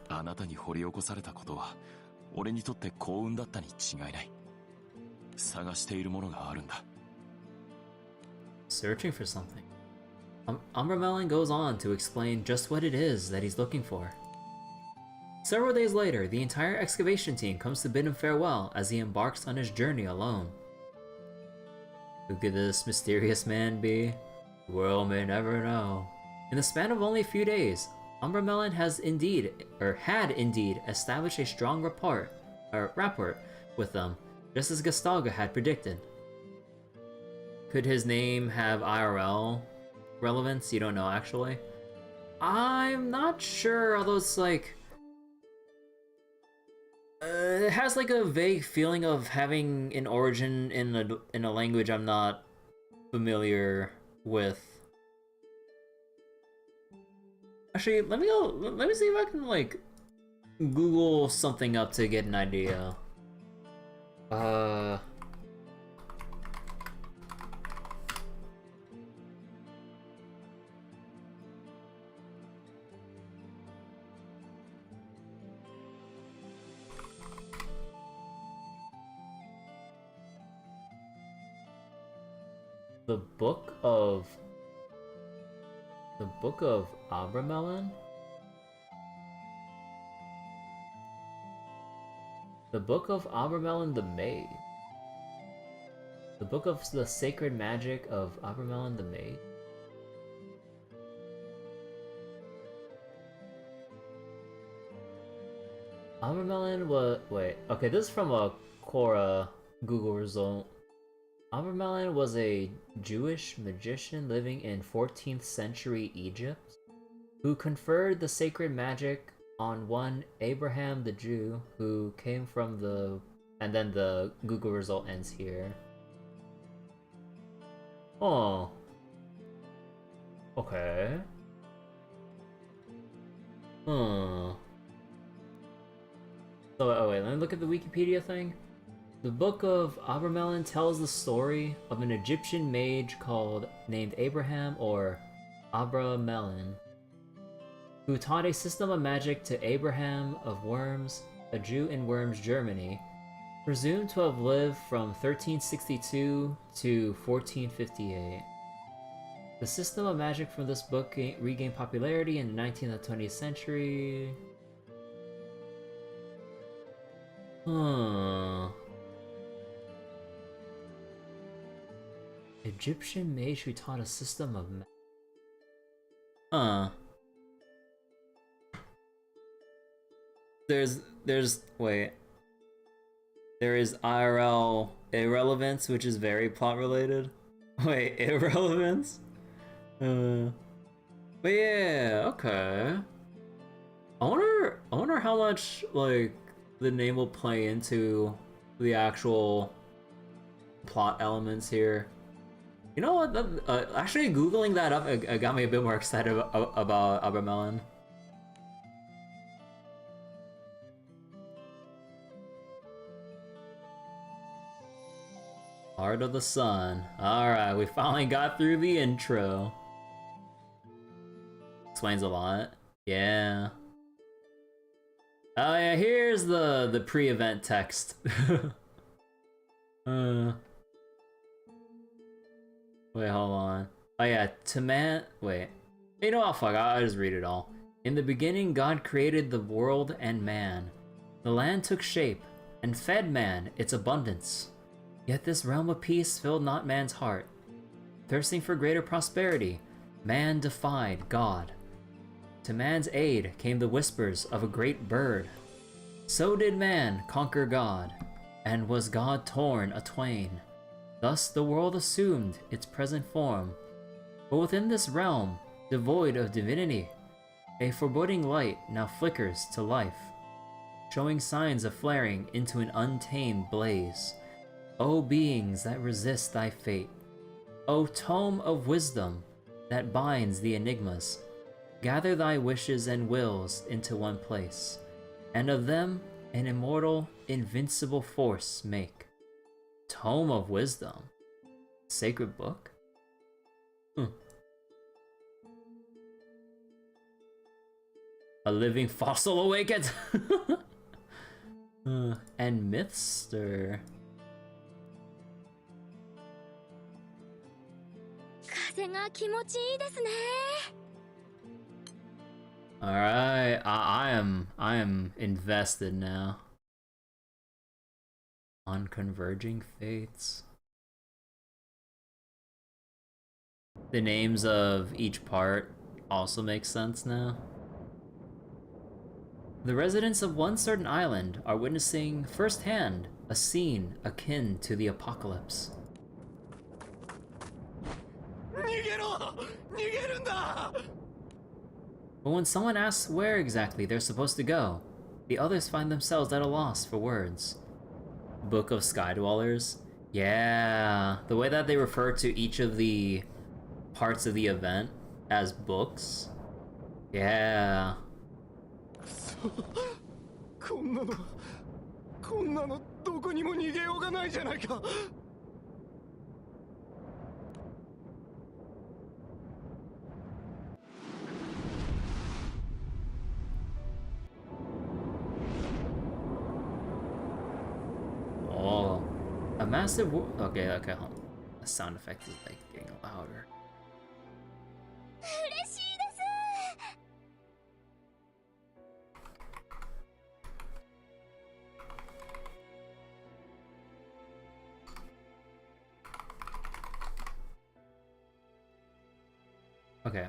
あなたに掘り起こされたことは俺にとって幸運だったに違いない。探しているものがあるんだ。Searching for something. Umbramelon goes on to explain just what it is that he's looking for. Several days later, the entire excavation team comes to bid him farewell as he embarks on his journey alone. Who could this mysterious man be? The world may never know. In the span of only a few days, Umbramelon had indeed established a strong rapport with them, just as Gestalga had predicted. Could his name have IRL relevance? You don't know, actually. I'm not sure, although it's like... it has like a vague feeling of having an origin in a language I'm not familiar with. Actually, let me see if I can like Google something up to get an idea. The Book of Abramelin? The Book of Abramelin the Maid. The Book of the Sacred Magic of Abramelin the Maid. Abramelin was... wait, okay, this is from a Quora Google result. Abramelin was a Jewish magician living in 14th century Egypt who conferred the sacred magic on one Abraham the Jew who came from the... And then the Google result ends here. Oh. Okay. Hmm. So, oh wait, let me look at the Wikipedia thing. The Book of Abramelin tells the story of an Egyptian mage named Abraham or Abramelin, who taught a system of magic to Abraham of Worms, a Jew in Worms, Germany, presumed to have lived from 1362 to 1458. The system of magic from this book regained popularity in the 19th and 20th century. Egyptian mage who taught a system of wait. There is IRL irrelevance, which is very plot related. Wait, irrelevance? But yeah, okay. I wonder how much, like, the name will play into the actual plot elements here. You know what? Actually, Googling that up got me a bit more excited about Abramelin. Heart of the Sun. Alright, we finally got through the intro. Explains a lot. Yeah. Oh yeah, here's the pre-event text. Wait, hold on. Oh yeah, wait. You know what, fuck, I'll just read it all. In the beginning, God created the world and man. The land took shape, and fed man its abundance. Yet this realm of peace filled not man's heart. Thirsting for greater prosperity, man defied God. To man's aid came the whispers of a great bird. So did man conquer God, and was God torn atwain. Thus the world assumed its present form. But within this realm, devoid of divinity, a foreboding light now flickers to life, showing signs of flaring into an untamed blaze. O beings that resist thy fate, O tome of wisdom that binds the enigmas, gather thy wishes and wills into one place, and of them an immortal, invincible force make. Tome of Wisdom. Sacred book? A living fossil awakens! And Mythster. Alright, I am invested now. On Converging Fates. The names of each part also make sense now. The residents of one certain island are witnessing firsthand a scene akin to the apocalypse. But when someone asks where exactly they're supposed to go, the others find themselves at a loss for words. Book of Skydwellers? Yeah, the way that they refer to each of the parts of the event as books? Yeah. こんなのどこにも逃げようがないじゃないか。Oh, a massive. Okay, hold on. The sound effect is like getting louder. Okay.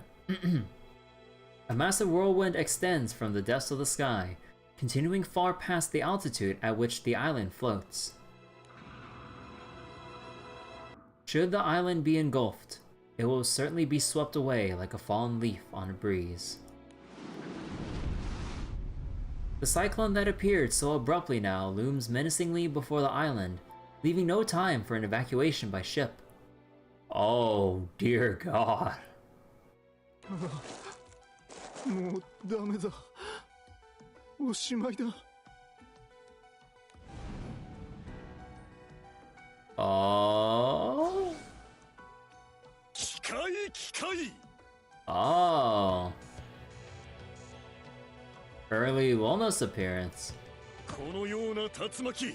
A massive whirlwind extends from the depths of the sky, continuing far past the altitude at which the island floats. Should the island be engulfed, it will certainly be swept away like a fallen leaf on a breeze. The cyclone that appeared so abruptly now looms menacingly before the island, leaving no time for an evacuation by ship. Oh, dear God. もうダメだ。おしまいだ。Oh. 機械 Oh. Early wellness appearance. このような竜巻、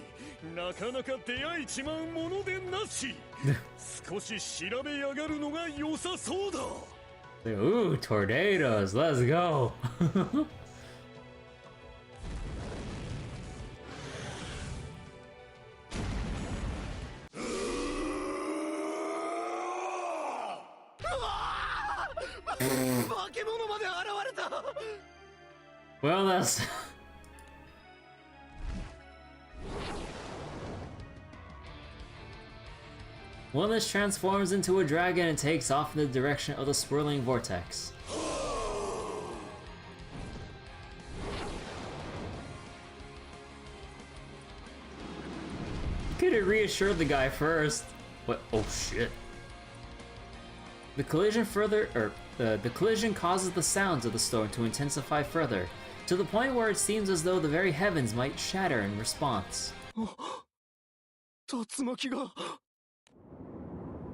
なかなか出会いちまうものでなし。少し調べ上がるのが良さそうだ。Ooh, tornadoes, let's go. 化け物まで現れた。 Wellness. Wellness transforms into a dragon and takes off in the direction of the swirling vortex. Could have reassured the guy first. What? Oh shit. The collision the collision causes the sounds of the storm to intensify further, to the point where it seems as though the very heavens might shatter in response. 竜巻が。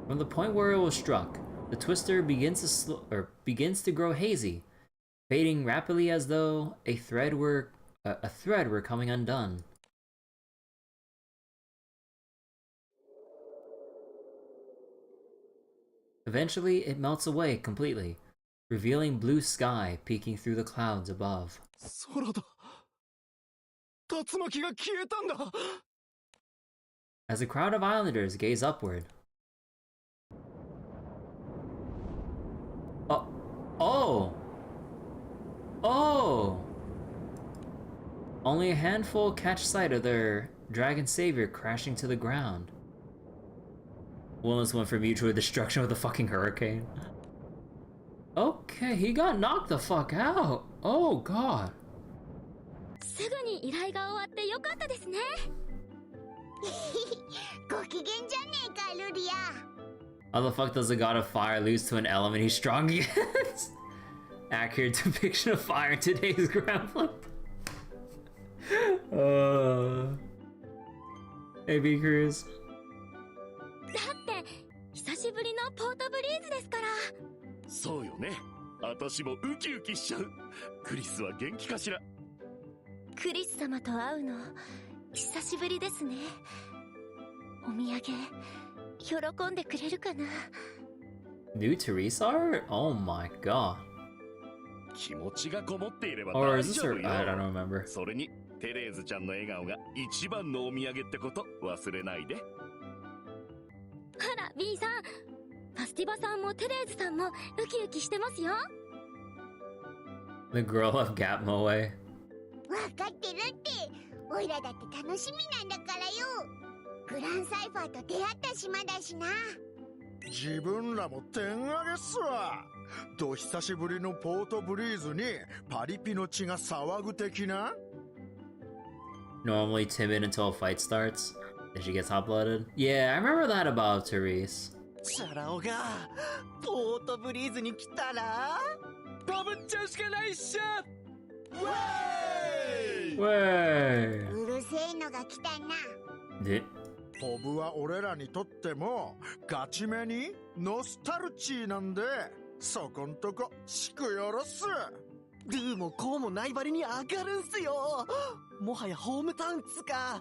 From the point where it was struck, the twister begins to grow hazy, fading rapidly as though a thread were coming undone. Eventually, it melts away completely, revealing blue sky peeking through the clouds above. 空だ。竜巻が消えたんだ。 As a crowd of islanders gaze upward. Oh! Only a handful catch sight of their dragon savior crashing to the ground. Wellness went for mutual destruction with a fucking hurricane. Okay, he got knocked the fuck out. Oh god. すぐに依頼が終わってよかったですね。ご機嫌じゃねえか、ルリア。 How the fuck does the god of fire lose to an element he's strong against? Accurate depiction of fire in today's Granblue. AB Cruz. だって久しぶりのポートブリーズですから。そうよね。私もウキウキしちゃう。クリスは元気かしら。クリス様と会うの久しぶりですね。お土産喜んでくれるかな。 New Teresa art? Oh my god. 気持ちがこもっていれば Or 大 is this 丈夫 her? よ。 I don't remember. それにテレーズちゃんの笑顔が一番のお土産ってこと忘れないで。あら B さん、ファスティバさんもテレーズさんもウキウキしてますよ。 The girl of Gap Moe. わかってるって。おいらだって楽しみなんだからよ。グランサイファーと出会った島だしな。自分らも点上げっすわ。ど久しぶりのポートブリーズにパリピの血が騒ぐ的な。 Normally timid until a fight starts. Then she gets hot-blooded. Yeah, I remember that about Therese. チャラ男がポートブリーズに来たらバブっちゃうしかないっしょ。ウェイ Way. うるせえのが来たな。 ポブは俺らにとってもガチめにノスタルチーなんで、そこんとこしくよろっす。ドゥもこうもないばりに上がるんすよ。もはやホームタウンつうか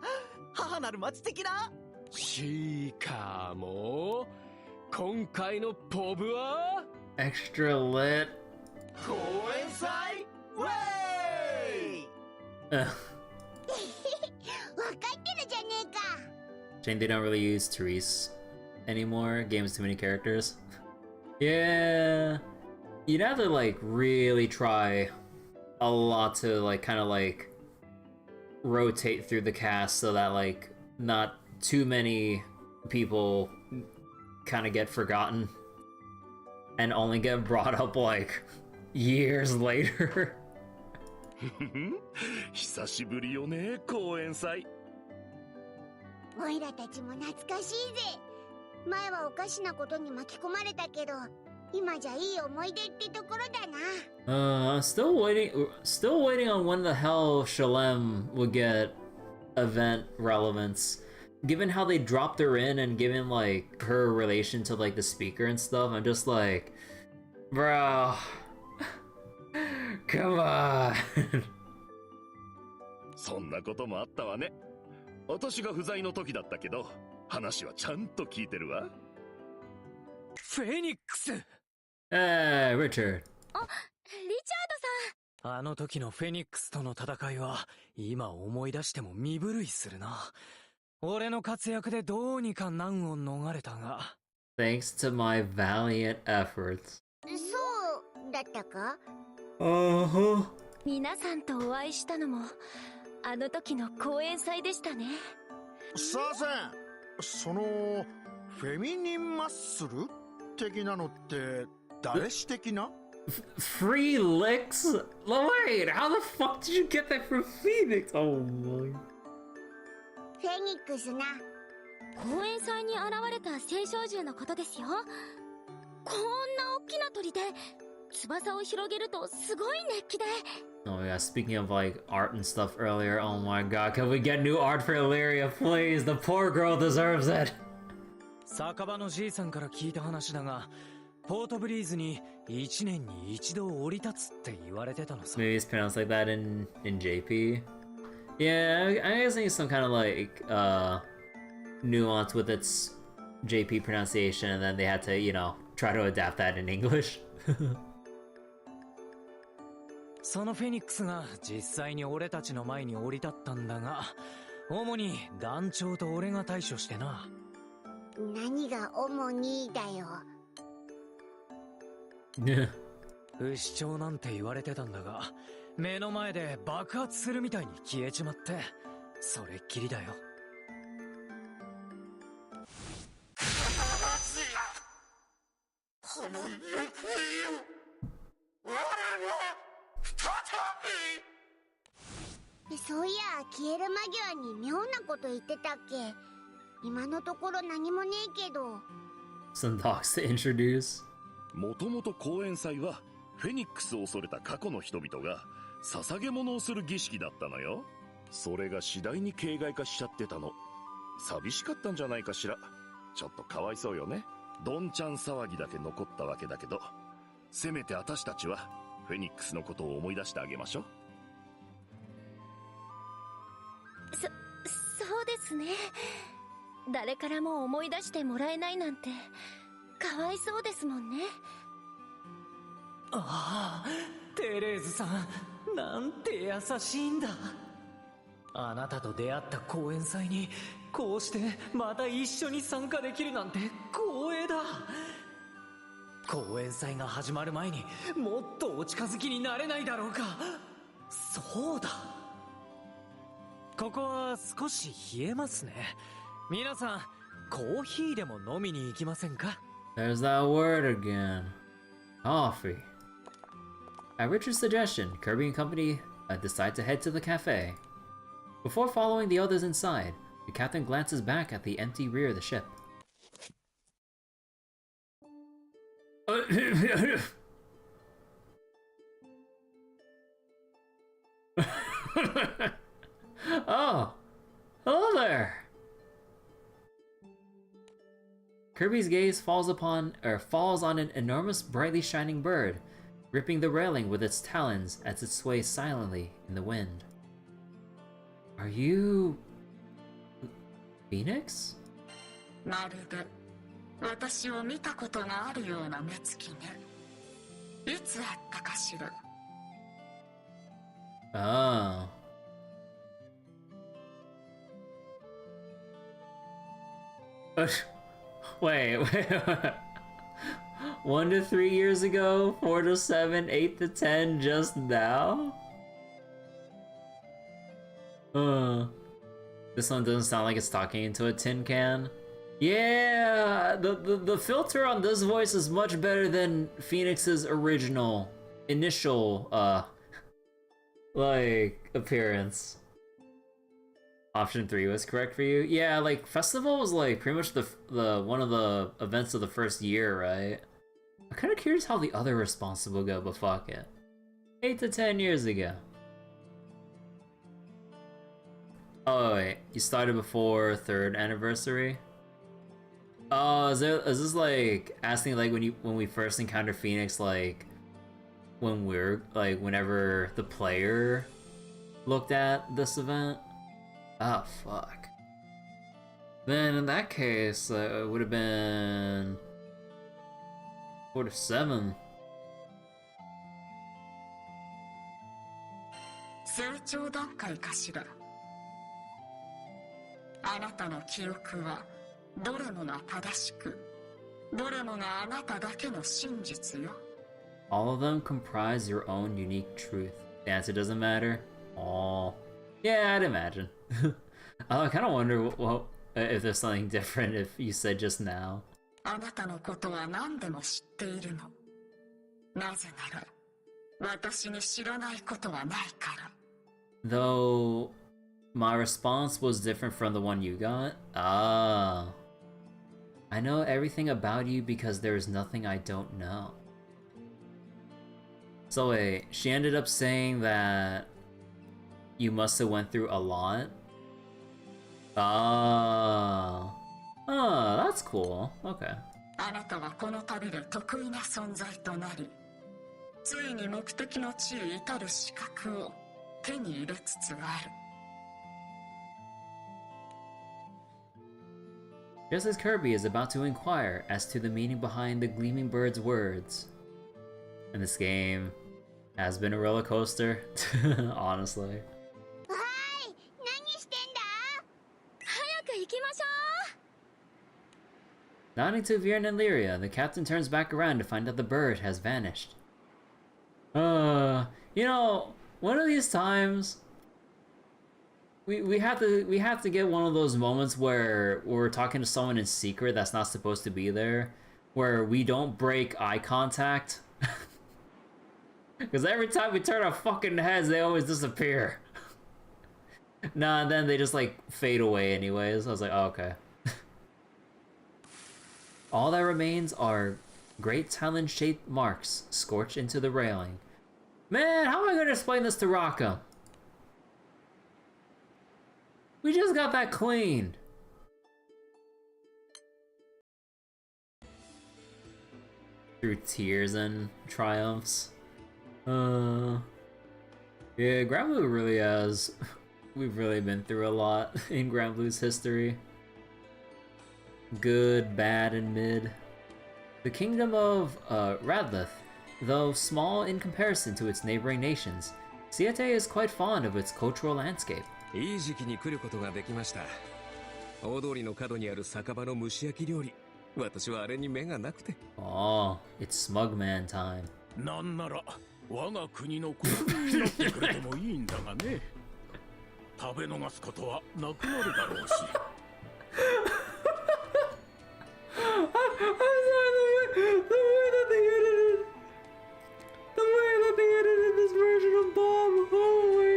母なる町的な。しかも今回のポブは Extra lit. 公園祭ウェイ Ugh. わかってるじゃねえか。 Shame they don't really use Therese anymore. Game's too many characters. Yeah. You'd have to like really try a lot to like kind of like rotate through the cast so that like not too many people kind of get forgotten and only get brought up like years later. 久しぶりよね、公演祭。おいらたちも懐かしいぜ。前はおかしなことに巻き込まれたけど、今じゃいい思い出ってところだな。I'm still waiting on when the hell Shalem would get event relevance. Given how they dropped her in and given like her relation to like the speaker and stuff, I'm just like, bro, come on. そんなこともあったわね。私が不在の時だったけど、話はちゃんと聞いてるわ。フェニックス。Hey, Richard. あ、リチャードさん。あの時のフェニックスとの戦いは今思い出しても身震いするな。俺の活躍でどうにか難を逃れたが。Thanks to my valiant efforts. そうだったか？皆さんとお会いしたのもあの時の講演祭でしたね。さあさん、そのフェミニンマッスル的なのって誰し的な？Free licks? Wait, how the fuck did you get that from Phoenix? Oh my. フェニックスな。講演祭に現れた聖少獣のことですよ。こんな大きな鳥で翼を広げるとすごい熱気で。Oh yeah, speaking of like art and stuff earlier, oh my god, can we get new art for Illyria, please? The poor girl deserves it. 酒場のじいさんから聞いた話だが、ポートブリーズに1年に一度降り立つって言われてたのさ。Maybe it's pronounced like that in JP. Yeah, I guess I need some kind of like nuance with its JP pronunciation, and then they had to, you know, try to adapt that in English. そのフェニックスが実際に俺たちの前に降り立ったんだが、主に団長と俺が対処してな。何が主にだよ。不死鳥なんて言われてたんだが、目の前で爆発するみたいに消えちまって、それっきりだよ。そういや、消える間際に妙なこと言ってたっけ。今のところ何もねえけど。Some docs to introduce. もともと講演祭はフェニックスを恐れた過去の人々が捧げ物をする儀式だったのよ。それが次第に形骸化しちゃってたの。寂しかったんじゃないかしら。ちょっとかわいそうよね。どんちゃん騒ぎだけ残ったわけだけど、せめて私たちはフェニックスのことを思い出してあげましょう。そうですね。誰からも思い出してもらえないなんてかわいそうですもんね。ああ、テレーズさん、なんて優しいんだ。あなたと出会った講演祭にこうしてまた一緒に参加できるなんて光栄だ。講演祭が始まる前にもっとお近づきになれないだろうか。そうだ、ここは少し冷えますね。皆さん、コーヒーでも飲みに行きませんか？ There's that word again. Coffee. At Richard's suggestion, Kirby and company decide to head to the cafe. Before following the others inside, the captain glances back at the empty rear of the ship. Oh, hello there. Kirby's gaze falls on an enormous, brightly shining bird, gripping the railing with its talons as it sways silently in the wind. Are you... Phoenix? まるで私を見たことがあるような目つきね。いつあったかしら。Oh. Wait. 1 to 3 years ago, 4 to 7, 8 to 10 just now? This one doesn't sound like it's talking into a tin can. Yeah, the filter on this voice is much better than Phoenix's initial like, appearance. Option 3 was correct for you? Yeah, like, Festival was, like, pretty much the one of the events of the first year, right? I'm kind of curious how the other response will go, but fuck it. 8 to 10 years ago. Oh, wait. You started before 3rd anniversary? Oh, is this, like, asking, like, when we first encountered Phoenix, like, when we're, like, whenever the player looked at this event? Oh, fuck. Then in that case, it would have been 4 to 7. 成長段階かしら。あなたの記憶はどれもが正しく、どれもがあなただけの真実よ。All of them comprise your own unique truth. The answer doesn't matter. Oh, yeah, I'd imagine. I kind of wonder what if there's something different if you said just now. あなたのことは何でも知っているの。なぜなら、私に知らないことはないから。Though my response was different from the one you got. Ah. I know everything about you because there is nothing I don't know. So wait, she ended up saying that you must have went through a lot? Ah. Oh, that's cool. Okay. あなたはこの旅で得意な存在となり、ついに目的の地へ至る資格を手に入れつつある。Just as Kirby is about to inquire as to the meaning behind the Gleaming Bird's words. And this game has been a roller coaster, honestly. はい、何してんだ？早く行きましょう。 Nodding to Viren and Lyria, the captain turns back around to find that the bird has vanished. You know, one of these times we have to get one of those moments where we're talking to someone in secret that's not supposed to be there, where we don't break eye contact. Because every time we turn our fucking heads, they always disappear. Nah, then they just like fade away anyways. I was like, oh, okay. All that remains are great talon-shaped marks scorched into the railing. Man, how am I gonna explain this to Rocco? We just got that cleaned. Through tears and triumphs. Yeah, Granblue really has. We've really been through a lot in Granblue's history. Good, bad, and mid. The kingdom of Radlith, though small in comparison to its neighboring nations, Siete is quite fond of its cultural landscape. いい時期に来ることができました。大通りの角にある酒場の蒸し焼き料理。私はあれに目がなくて。Oh, it's Smugman time. なんなら我が国の国民になってくれてもいいんだがね。食べ逃すことはなくなるだろうし。The way that they edited this version of Bob, oh my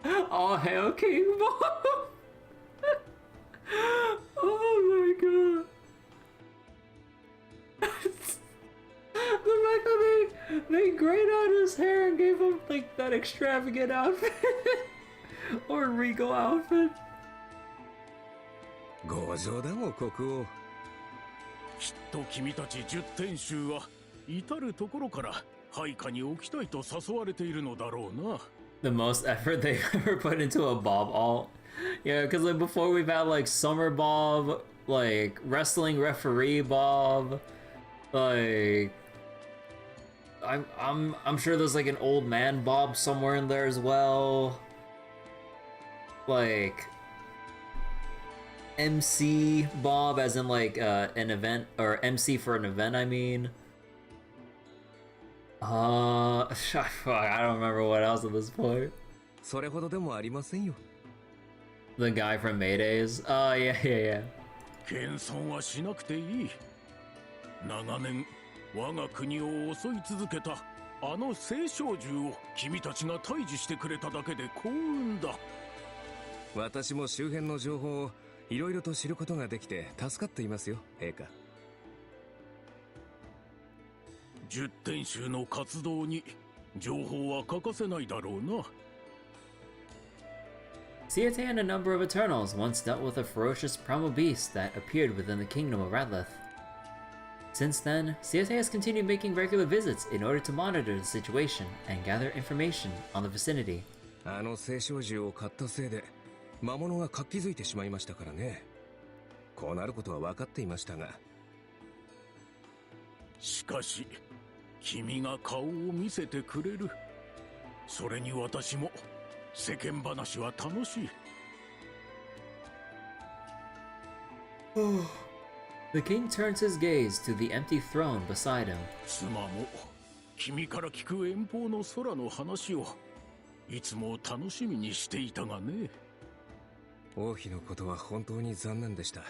god. Oh, hell, King Bob. Oh my god. The fact that they grayed out his hair and gave him like that extravagant outfit. Or Regal outfit. ご冗談を国王。きっと君たち10点衆は至るところから配下に置きたいと誘われているのだろうな。The most effort they've ever put into a Bob alt. Yeah, because like before we've had like Summer Bob, like wrestling referee Bob, like I'm sure there's like an old man Bob somewhere in there as well. Like MC Bob, as in like an event, or MC for an event, I mean. I don't remember what else at this point. それほどでもありませんよ。The guy from Maydays? Yeah. 謙遜はしなくていい。長年我が国を襲い続けたあの青少獣を君たちが退治してくれただけで幸運だ。私も周辺の情報をいろいろと知ることができて助かっていますよ、陛下。十天衆の活動に情報は欠かせないだろうな。Siete and a number of Eternals once dealt with a ferocious primal beast that appeared within the kingdom of Radleth. Since then, Siete has continued making regular visits in order to monitor the situation and gather information on the vicinity. あの青少獣を買ったせいで魔物が活気づいてしまいましたからね。こうなることは分かっていましたが。しかし君が顔を見せてくれる。それに私も世間話は楽しい。The king turns his gaze to the empty throne beside him. 妻も君から聞く遠方の空の話をいつも楽しみにしていたがね。王妃のことは本当に残念でした。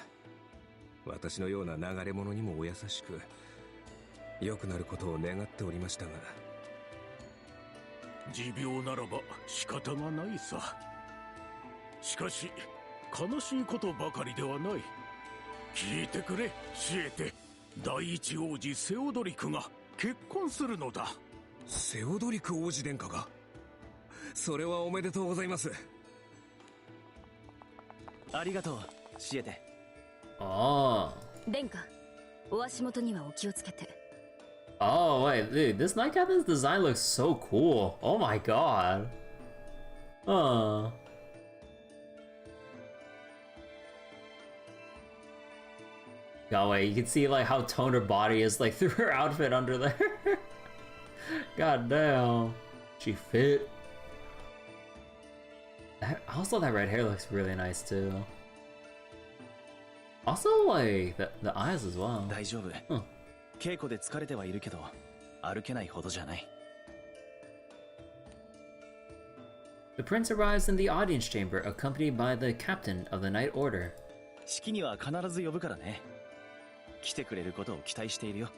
私のような流れ者にもお優しく、良くなることを願っておりましたが。持病ならば仕方がないさ。しかし悲しいことばかりではない。聞いてくれ、シエテ。第一王子セオドリクが結婚するのだ。セオドリク王子殿下が？それはおめでとうございます。ありがとう、シエテ。Oh. 殿下、お足元にはお気をつけて。Oh, wait, dude, this night captain's design looks so cool. Oh my god. Oh, wait, you can see like how toned her body is like through her outfit under there. God damn. She fit. Also, that red hair looks really nice too. Also, like, the eyes as well. 大丈夫。稽古で疲れてはいるけど、歩けないほどじゃない。The prince arrives in the audience chamber accompanied by the captain of the Night Order. 式には必ず呼ぶからね。来てくれることを期待しているよ。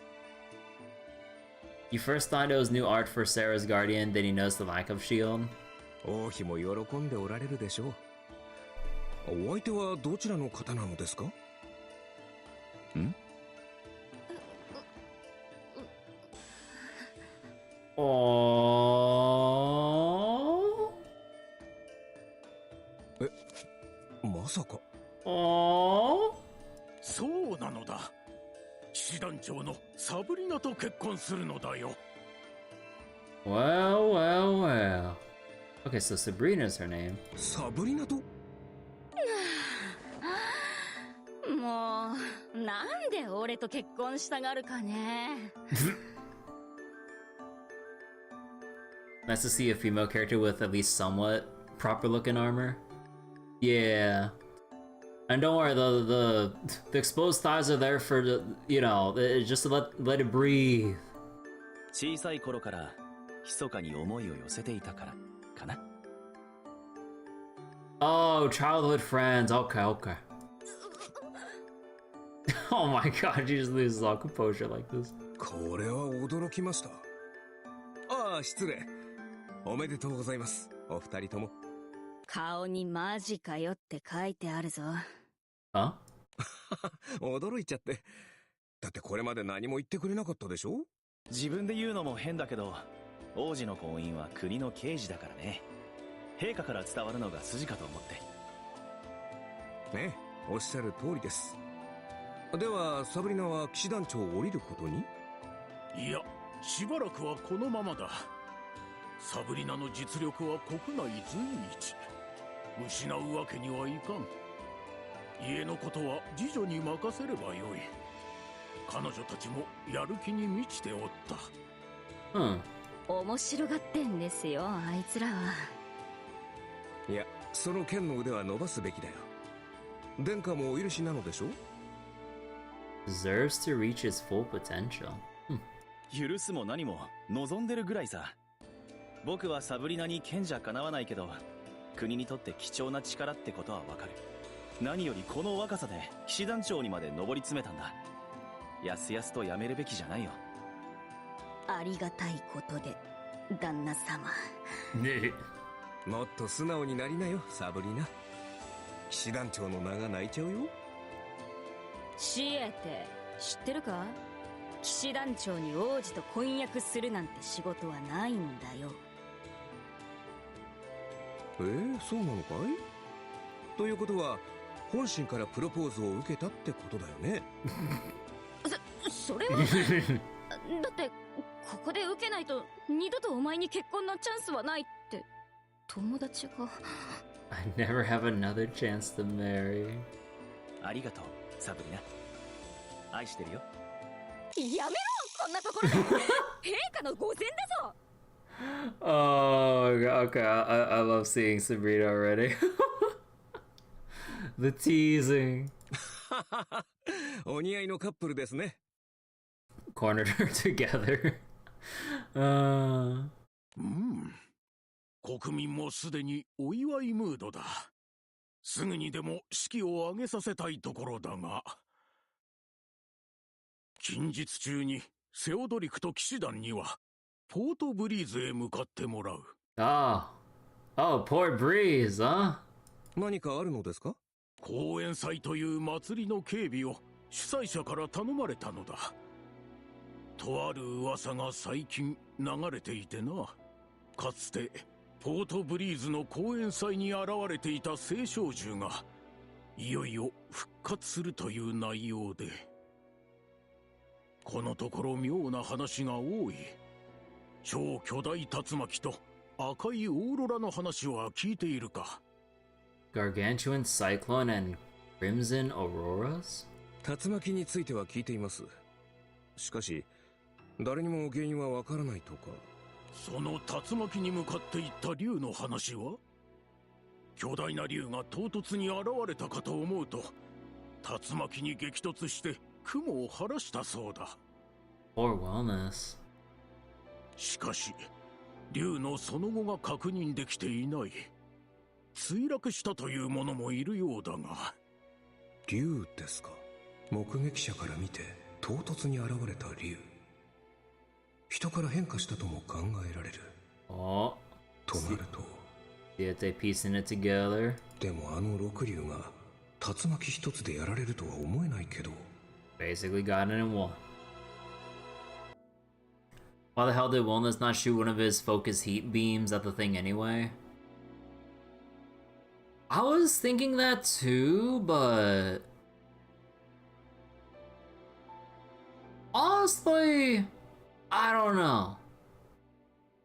You first thought it was new art for Sarah's Guardian, then he noticed the lack of shield. 王妃も喜んでおられるでしょう。お相手はどちらの方なのですか？ん？Oh. え、まさか。Oh. そうなのだ。騎士団長のサブリナと結婚するのだよ。Well, well, well. Okay, so Sabrina's her name. サブリナと？もう、なんで俺と結婚したがるかね。Nice to see a female character with at least somewhat proper looking armor. Yeah. And don't worry, the exposed thighs are there for the, you know, just to let it breathe. 小さい頃から密かに思いを寄せていたからかな。Oh, childhood friends. Okay, okay. Oh my god, she just loses all composure like this. これは驚きました。ああ、失礼。おめでとうございます、お二人とも。顔にマジかよって書いてあるぞ。あ？驚いちゃって。だってこれまで何も言ってくれなかったでしょ？自分で言うのも変だけど、王子の婚姻は国の刑事だからね。陛下から伝わるのが筋かと思って。ねえ、おっしゃる通りです。ではサブリナは騎士団長を降りることに？いや、しばらくはこのままだ。サブリナの実力は国内随一。失うわけにはいかん。家のことは次女に任せればよい。彼女たちもやる気に満ちておった。面白がってんですよ、あいつらは。いや、その剣の腕は伸ばすべきだよ。殿下もお許しなのでしょ？ Deserves to reach his full potential. 許すも何も望んでるぐらいさ。僕はサブリナに賢者かなわないけど、国にとって貴重な力ってことはわかる。何よりこの若さで騎士団長にまで上り詰めたんだ。やすやすとやめるべきじゃないよ。ありがたいことで、旦那様。ねもっと素直になりなよ、サブリナ。騎士団長の名が泣いちゃうよ。シエテ、知ってるか？騎士団長に王子と婚約するなんて仕事はないんだよ。そうなのかい？ということは本心からプロポーズを受けたってことだよね。それはだってここで受けないと二度とお前に結婚のチャンスはないって友達が。I never have another chance to marry. ありがとう、サブリナ。愛してるよ。やめろ、こんなところで。陛下の御前だぞ。Oh, okay. I love seeing Sabrina already. The teasing. お似合いのカップルですね。Cornered her together. 国民もすでにお祝いムードだ。すぐにでも式を挙げさせたいところだが、近日中にセオドリクと騎士団にはポートブリーズへ向かってもらう。Oh, Port Breeze, huh? 何かあるのですか？公演祭という祭りの警備を主催者から頼まれたのだ。とある噂が最近流れていてな。かつてポートブリーズの公演祭に現れていた聖少獣がいよいよ復活するという内容で、このところ妙な話が多い。超巨大竜巻と赤いオーロラの話は聞いているか？ Gargantuan Cyclone and Crimson Auroras? 竜巻については聞いています。しかし誰にも原因はわからないとか。その竜巻に向かっていった竜の話は？巨大な竜が唐突に現れたかと思うと、竜巻に激突して雲を晴らしたそうだ。 Or wellness. しかし竜のその後が確認できていない。墜落したという者もいるようだが。竜ですか？目撃者から見て唐突に現れた竜。人から変化したとも考えられる。Oh. となると、 See if they piecing it together. でもあの六竜が竜巻一つでやられるとは思えないけど。 Basically got it in one. Why the hell did Wellness not shoot one of his focus heat beams at the thing anyway? I was thinking that too, but honestly, I don't know.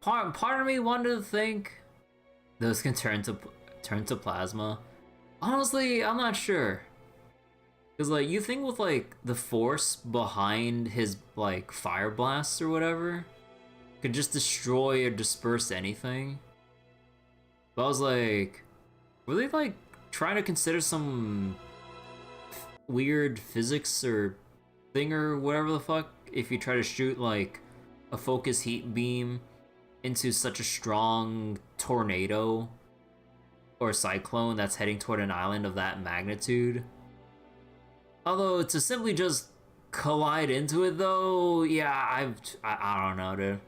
Part of me wanted to think those can turn to plasma. Honestly, I'm not sure. Cause like you think with like the force behind his like fire blasts or whatever could just destroy or disperse anything. But I was like, were they like trying to consider some weird physics or thing or whatever the fuck if you try to shoot like a focus heat beam into such a strong tornado or cyclone that's heading toward an island of that magnitude? Although to simply just collide into it though, yeah, I don't know, dude.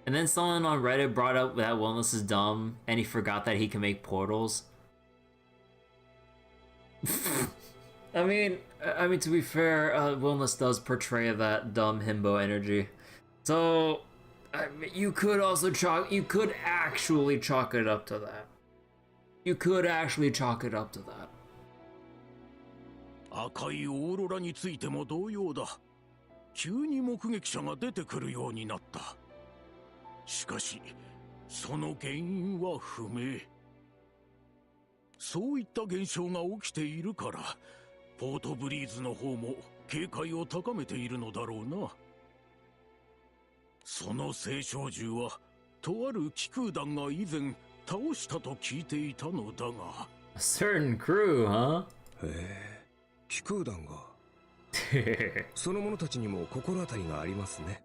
And then someone on Reddit brought up that Wellness is dumb and he forgot that he can make portals. I mean, to be fair, Wellness does portray that dumb himbo energy. So, I mean, you could actually chalk it up to that. You could actually chalk it up to that. 赤いオーロラについても同様だ。急に目撃者が出てくるようになった。しかし、その原因は不明。そういった現象が起きているから、ポートブリーズの方も警戒を高めているのだろうな。その聖少獣は、とある気空団が以前倒したと聞いていたのだが。A certain crew, huh? へえ、気空団が。その者たちにも心当たりがありますね。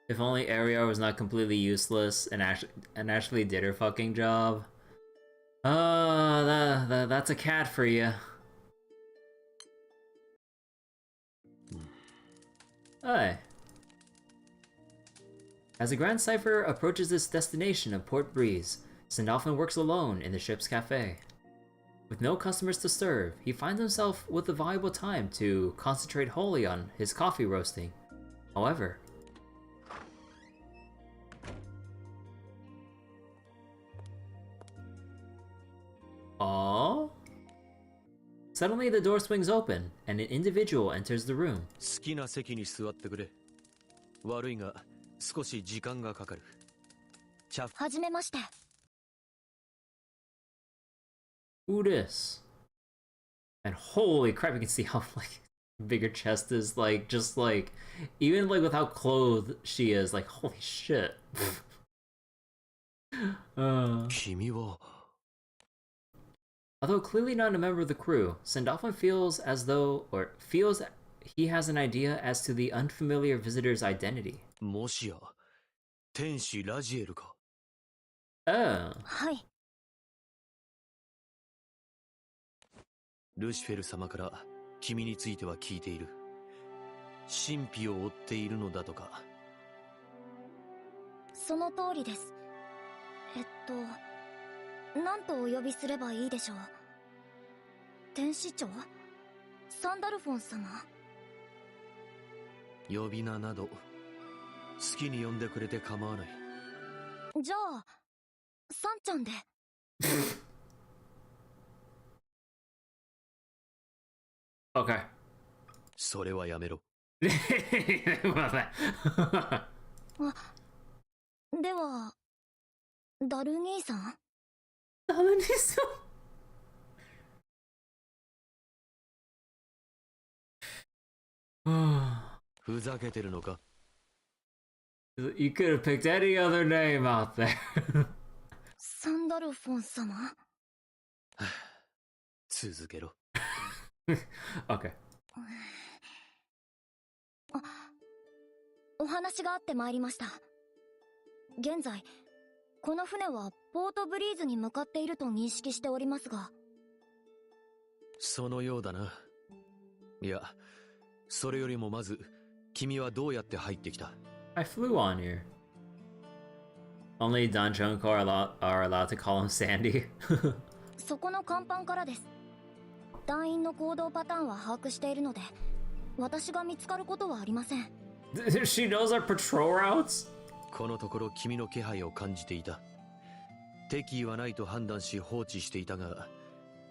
If only Ariel was not completely useless and actually did her fucking job. That's a cat for you. Hi. As the Grand Cipher approaches its destination of Port Breeze, Sindalphon works alone in the ship's cafe. With no customers to serve, he finds himself with a valuable time to concentrate wholly on his coffee roasting. However... Aww? Suddenly the door swings open, and an individual enters the room. 好きな席に座ってくれ。悪いが、少し時間がかかる。はじめまして。Who this? And holy crap, you can see how like big her chest is, like just like even like with how clothed she is, like holy shit. 君は Although clearly not a member of the crew, Sindalphon feels he has an idea as to the unfamiliar visitor's identity. もしや、天使ラジエルか。はい。ルシフェル様から君については聞いている。神秘を追っているのだとか。その通りです。何とお呼びすればいいでしょう。天使長？サンダルフォン様？呼び名など好きに呼んでくれて構わない。じゃあサンちゃんで。Okay. それはやめろ。ではダル兄さん？ダル兄さん。ふざけてるのか？ You could have picked any other name out there. サンダルフォン様？続けろ。Okay. お話があってまいりました。現在この船はポートブリーズに向かっていると認識しておりますが。そのようだな。いや、それよりもまず君はどうやって入ってきた？ I flew on here. Only Don Junko are allowed to call him Sandy. そこの甲板からです。団員の行動パターンは把握しているので、私が見つかることはありません。She knows our patrol routes? このところ君の気配を感じていた。敵意はないと判断し放置していたが、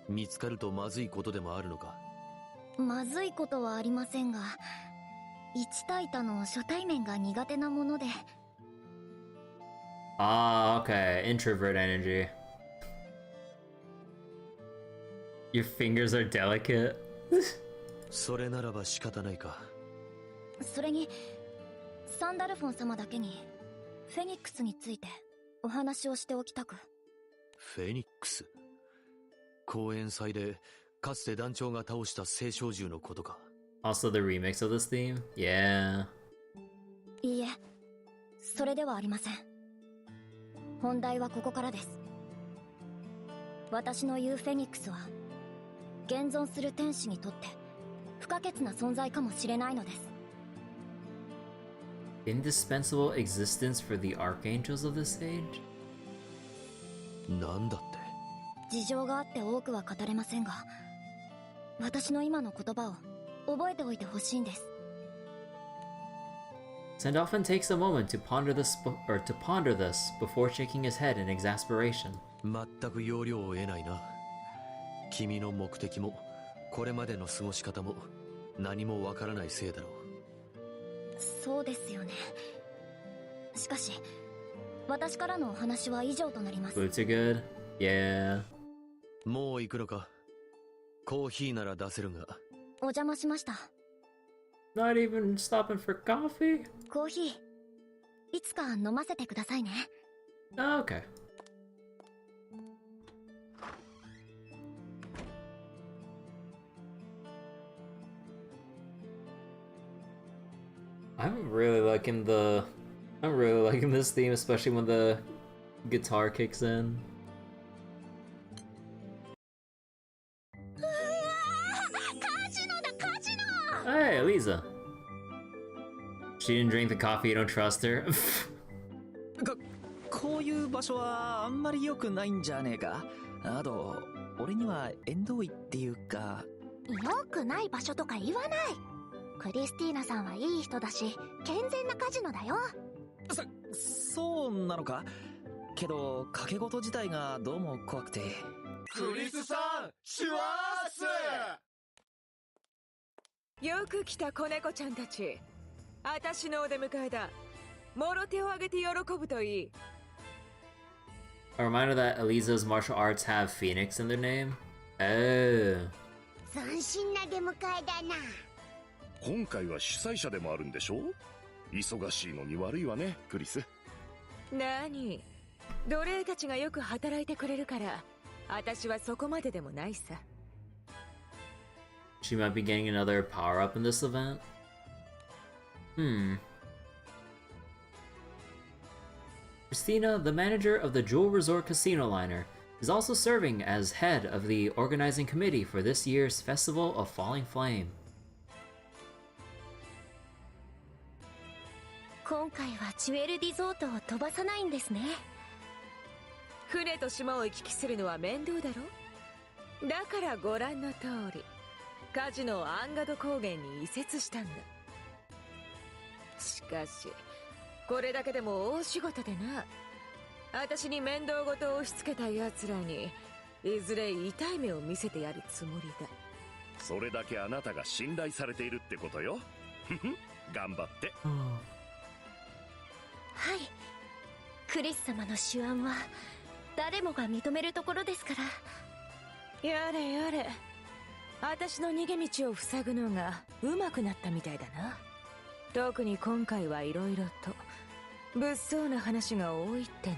見つかるとまずいことでもあるのか？まずいことはありませんが、一対多の初対面が苦手なもので。Okay. Introvert energy. Your fingers are delicate. それならば仕方ないか。それに、サンダルフォン様だけに、フェニックスについてお話をしておきたく。フェニックス？公演祭でかつて団長が倒した聖小獣のことか。Also the remix of this theme? Yeah. いいえ、それではありません。本題はここからです。私の言うフェニックスは、現存する天使にとって不可欠な存在かもしれないのです。Indispensable existence for the archangels of this age? なんだって？事情があって多くは語れませんが、私の今の言葉を覚えておいてほしいんです。Sandalphon takes a moment to ponder this before shaking his head in exasperation. 全く要領を得ないな。君の目的もこれまでの過ごし方も何もわからないせいだろう。そうですよね。しかし私からのお話は以上となります。 Boots are good? Yeah. もう行くのか？コーヒーなら出せるが。お邪魔しました。 Not even stopping for coffee? コーヒーいつか飲ませてくださいね。Okay. I'm really liking this theme, especially when the guitar kicks in. She didn't drink the coffee, you don't trust her. こういう場所はあんまり良くないんじゃねえか。あと俺には縁遠いっていうか。良くない場所とか言わない。クリスティーナさんはいい人だし健全なカジノだよ。そうなのか。けど賭け事自体がどうも怖くて。クリスさん、シュワース。よく来た子猫ちゃんたち。私のお出迎えだ。もろ手を挙げて喜ぶといい。A reminder that Eliza's martial arts have Phoenix in their name. Oh. 斬新な出迎えだな。今回は主催者でもあるんでしょ。忙しいのに悪いわね、クリス。何？奴隷たちがよく働いてくれるから、私はそこまででもないさ。She might be getting another power-up in this event. Christina, the manager of the Jewel Resort Casino Liner, is also serving as head of the organizing committee for this year's Festival of Falling Flame. 今回はジュエルリゾートを飛ばさないんですね。船と島を行き来するのは面倒だろ。だからご覧の通り、カジノをアンガド高原に移設したんだ。しかしこれだけでも大仕事でな。私に面倒ごとを押し付けた奴らにいずれ痛い目を見せてやるつもりだ。それだけあなたが信頼されているってことよ。頑張って。はい、クリス様の手腕は誰もが認めるところですから。やれやれ、私の逃げ道を塞ぐのが上手くなったみたいだな。特に今回はいろいろと物騒な話が多いっての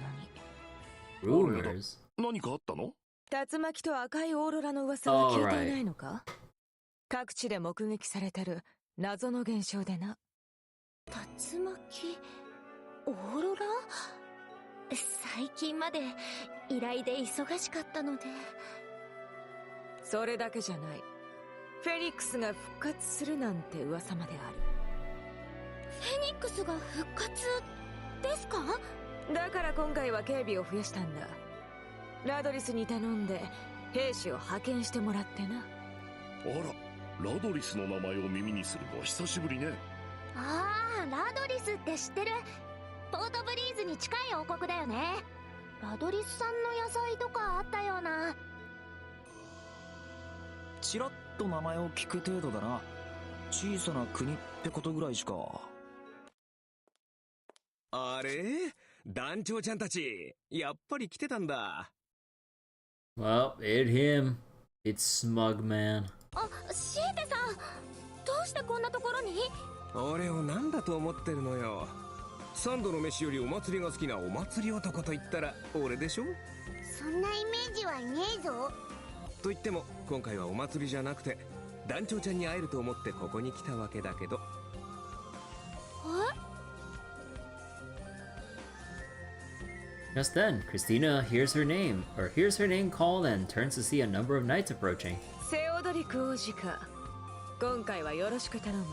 に。Rumors? 何かあったの？竜巻と赤いオーロラの噂は聞いていないのか？各地で目撃されてる謎の現象でな。竜巻、オーロラ？最近まで依頼で忙しかったので。それだけじゃない。フェニックスが復活するなんて噂まである。フェニックスが復活ですか？だから今回は警備を増やしたんだ。ラドリスに頼んで兵士を派遣してもらってな。あら、ラドリスの名前を耳にするのは久しぶりね。ああ、ラドリスって知ってる。ポートブリーズに近い王国だよね。ラドリス産の野菜とかあったような。ちらっと名前を聞く程度だな。小さな国ってことぐらいしか。あれ、団長ちゃんたち、やっぱり来てたんだ。Well, it's him. It's Smugman. あ、シエテさん、どうしてこんなところに？俺を何だと思ってるのよ。三度の飯よりお祭りが好きなお祭り男と言ったら俺でしょ。そんなイメージはねえぞ。と言っても今回はお祭りじゃなくて団長ちゃんに会えると思ってここに来たわけだけど。Just then, Christina hears her name called and turns to see a number of knights approaching. セオドリク王子か。今回はよろしく頼む。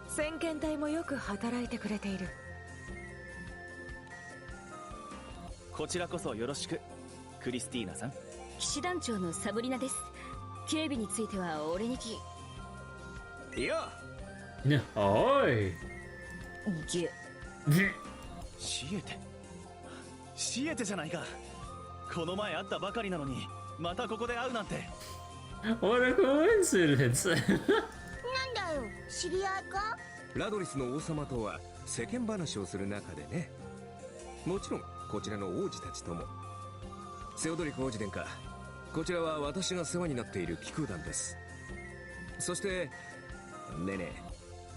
先遣隊もよく働いてくれている。こちらこそよろしく、クリスティーナさん。騎士団長のサブリナです。警備については俺にいや。おい。シエテじゃないか。この前会ったばかりなのにまたここで会うなんて。What a coincidence. なんだよ、知り合いか？ラドリスの王様とは世間話をする中でね。もちろんこちらの王子たちとも。セオドリク王子殿下、こちらは私が世話になっている騎空団です。そしてねえね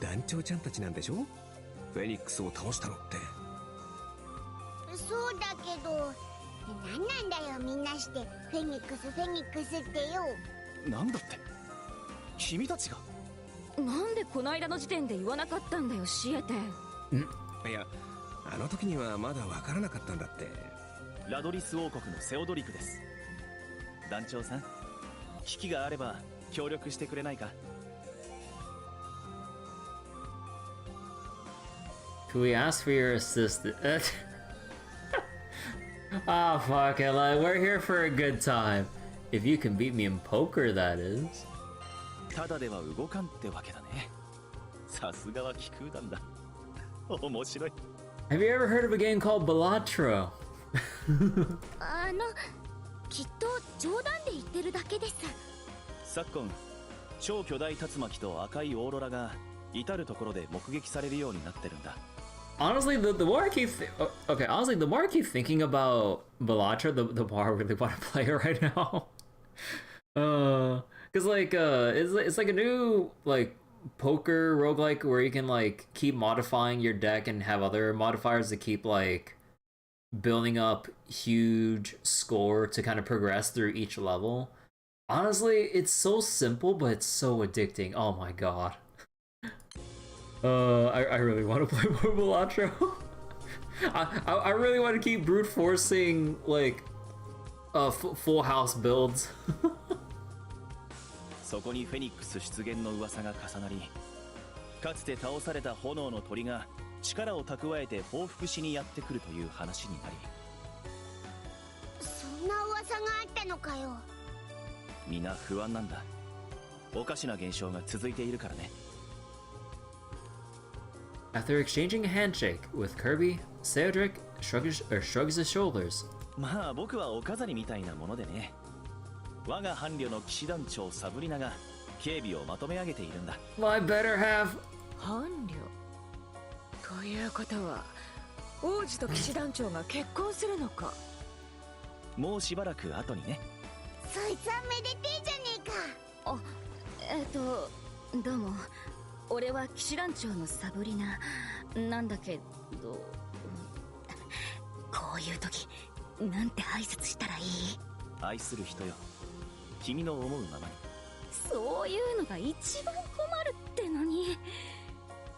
え、団長ちゃんたちなんでしょ？フェニックスを倒したのって。そうだけど、何なんだよみんなしてフェニックスフェニックスってよ。なんだって？君たちが？なんでこの間の時点で言わなかったんだよ、シエテ。いや、あの時にはまだわからなかったんだって。ラドリス王国のセオドリクです。団長さん、危機があれば協力してくれないか？ Could we ask for your assistance? Ah, fuck it, like, we're here for a good time. If you can beat me in poker, that is. ただでは動かんってわけだね。さすがは気空団だ。面白い。Have you ever heard of a game called Balatro? きっと冗談で言ってるだけです。昨今、超巨大竜巻と赤いオーロラが至るところで目撃されるようになってるんだ。Honestly, the more I keep honestly, the more I keep thinking about Balatro, the more I really want to play it right now. Cause like it's like a new like poker roguelike where you can like keep modifying your deck and have other modifiers to keep like building up huge score to kind of progress through each level. Honestly, it's so simple, but it's so addicting. Oh my god. I really want to play more Balatro. I really want to keep brute forcing like full house builds. そこにフェニックス出現の噂が重なり、かつて倒された炎の鳥が力を蓄えて報復しにやってくるという話になり、そんな噂があったのかよ。皆不安なんだ。おかしな現象が続いているからね。After exchanging a handshake with Kirby, Cedric shrugs his shoulders. まあ僕はお飾りみたいなものでね。我が伴侶の騎士団長サブリナが警備をまとめ上げているんだ。My better half. 伴侶ということは王子と騎士団長が結婚するのか。もうしばらく後にね。そいつはめでてえじゃねえか。どうも。俺は騎士団長のサブリナなんだけど、こういう時なんて挨拶したらいい？愛する人よ、君の思うままに。そういうのが一番困るってのに。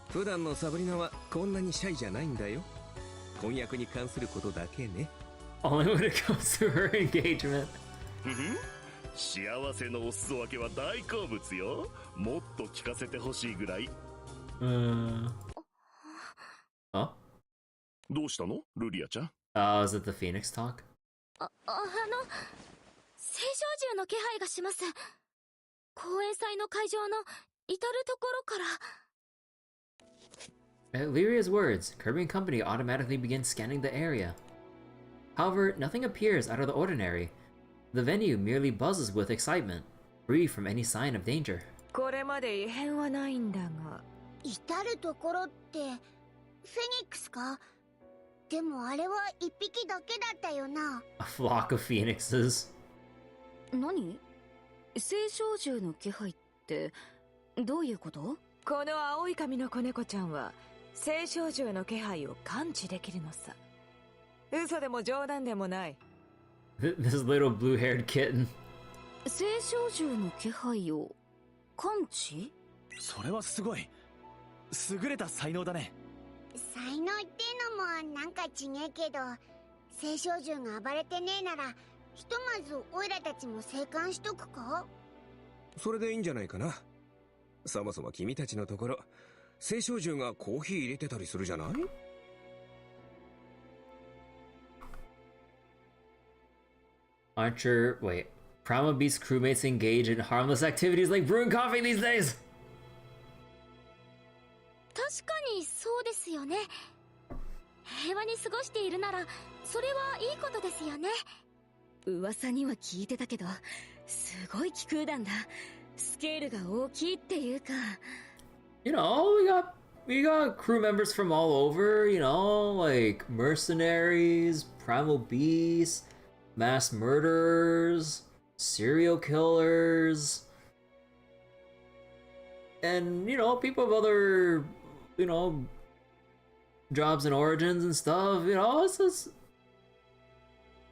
普段のサブリナはこんなにシャイじゃないんだよ。婚約に関することだけね。Only when it comes to her engagement. 幸せのお裾分けは大好物よ。もっと聞かせてほしいぐらい。あ？どうしたの、ルリアちゃん？Is it the Phoenix talk? 聖書獣の気配がします。公演祭の会場の至るところから。At Lyria's words, Kirby and company automatically begin scanning the area. However, nothing appears out of the ordinary. The venue merely buzzes with excitement, free from any sign of danger. これまで異変はないんだが。至るところってフェニックスか？でもあれは一匹だけだったよな。A flock of phoenixes. 何？聖書獣の気配ってどういうこと？この青い髪の子猫ちゃんは聖書獣の気配を感知できるのさ。嘘でも冗談でもない。This little blue-haired kitten. 聖書獣の気配を感知？それはすごい。優れた才能だね。才能ってのもなんかちげえけど、聖書獣が暴れてねえならひとまずオイラたちも生還しとくか？それでいいんじゃないかな。そもそも君たちのところ聖書獣がコーヒー入れてたりするじゃない？Wait. Primal Beast crewmates engage in harmless activities like brewing coffee these days! 確かにそうですよね。平和に過ごしているならそれはいいことですよね。噂には聞いてたけど、すごい気空団だ。スケールが大きいっていうか。You know, we got crew members from all over, you know, like mercenaries, primal beasts, mass murderers, serial killers, and, you know, people of other, you know, jobs and origins and stuff, you know, it's just...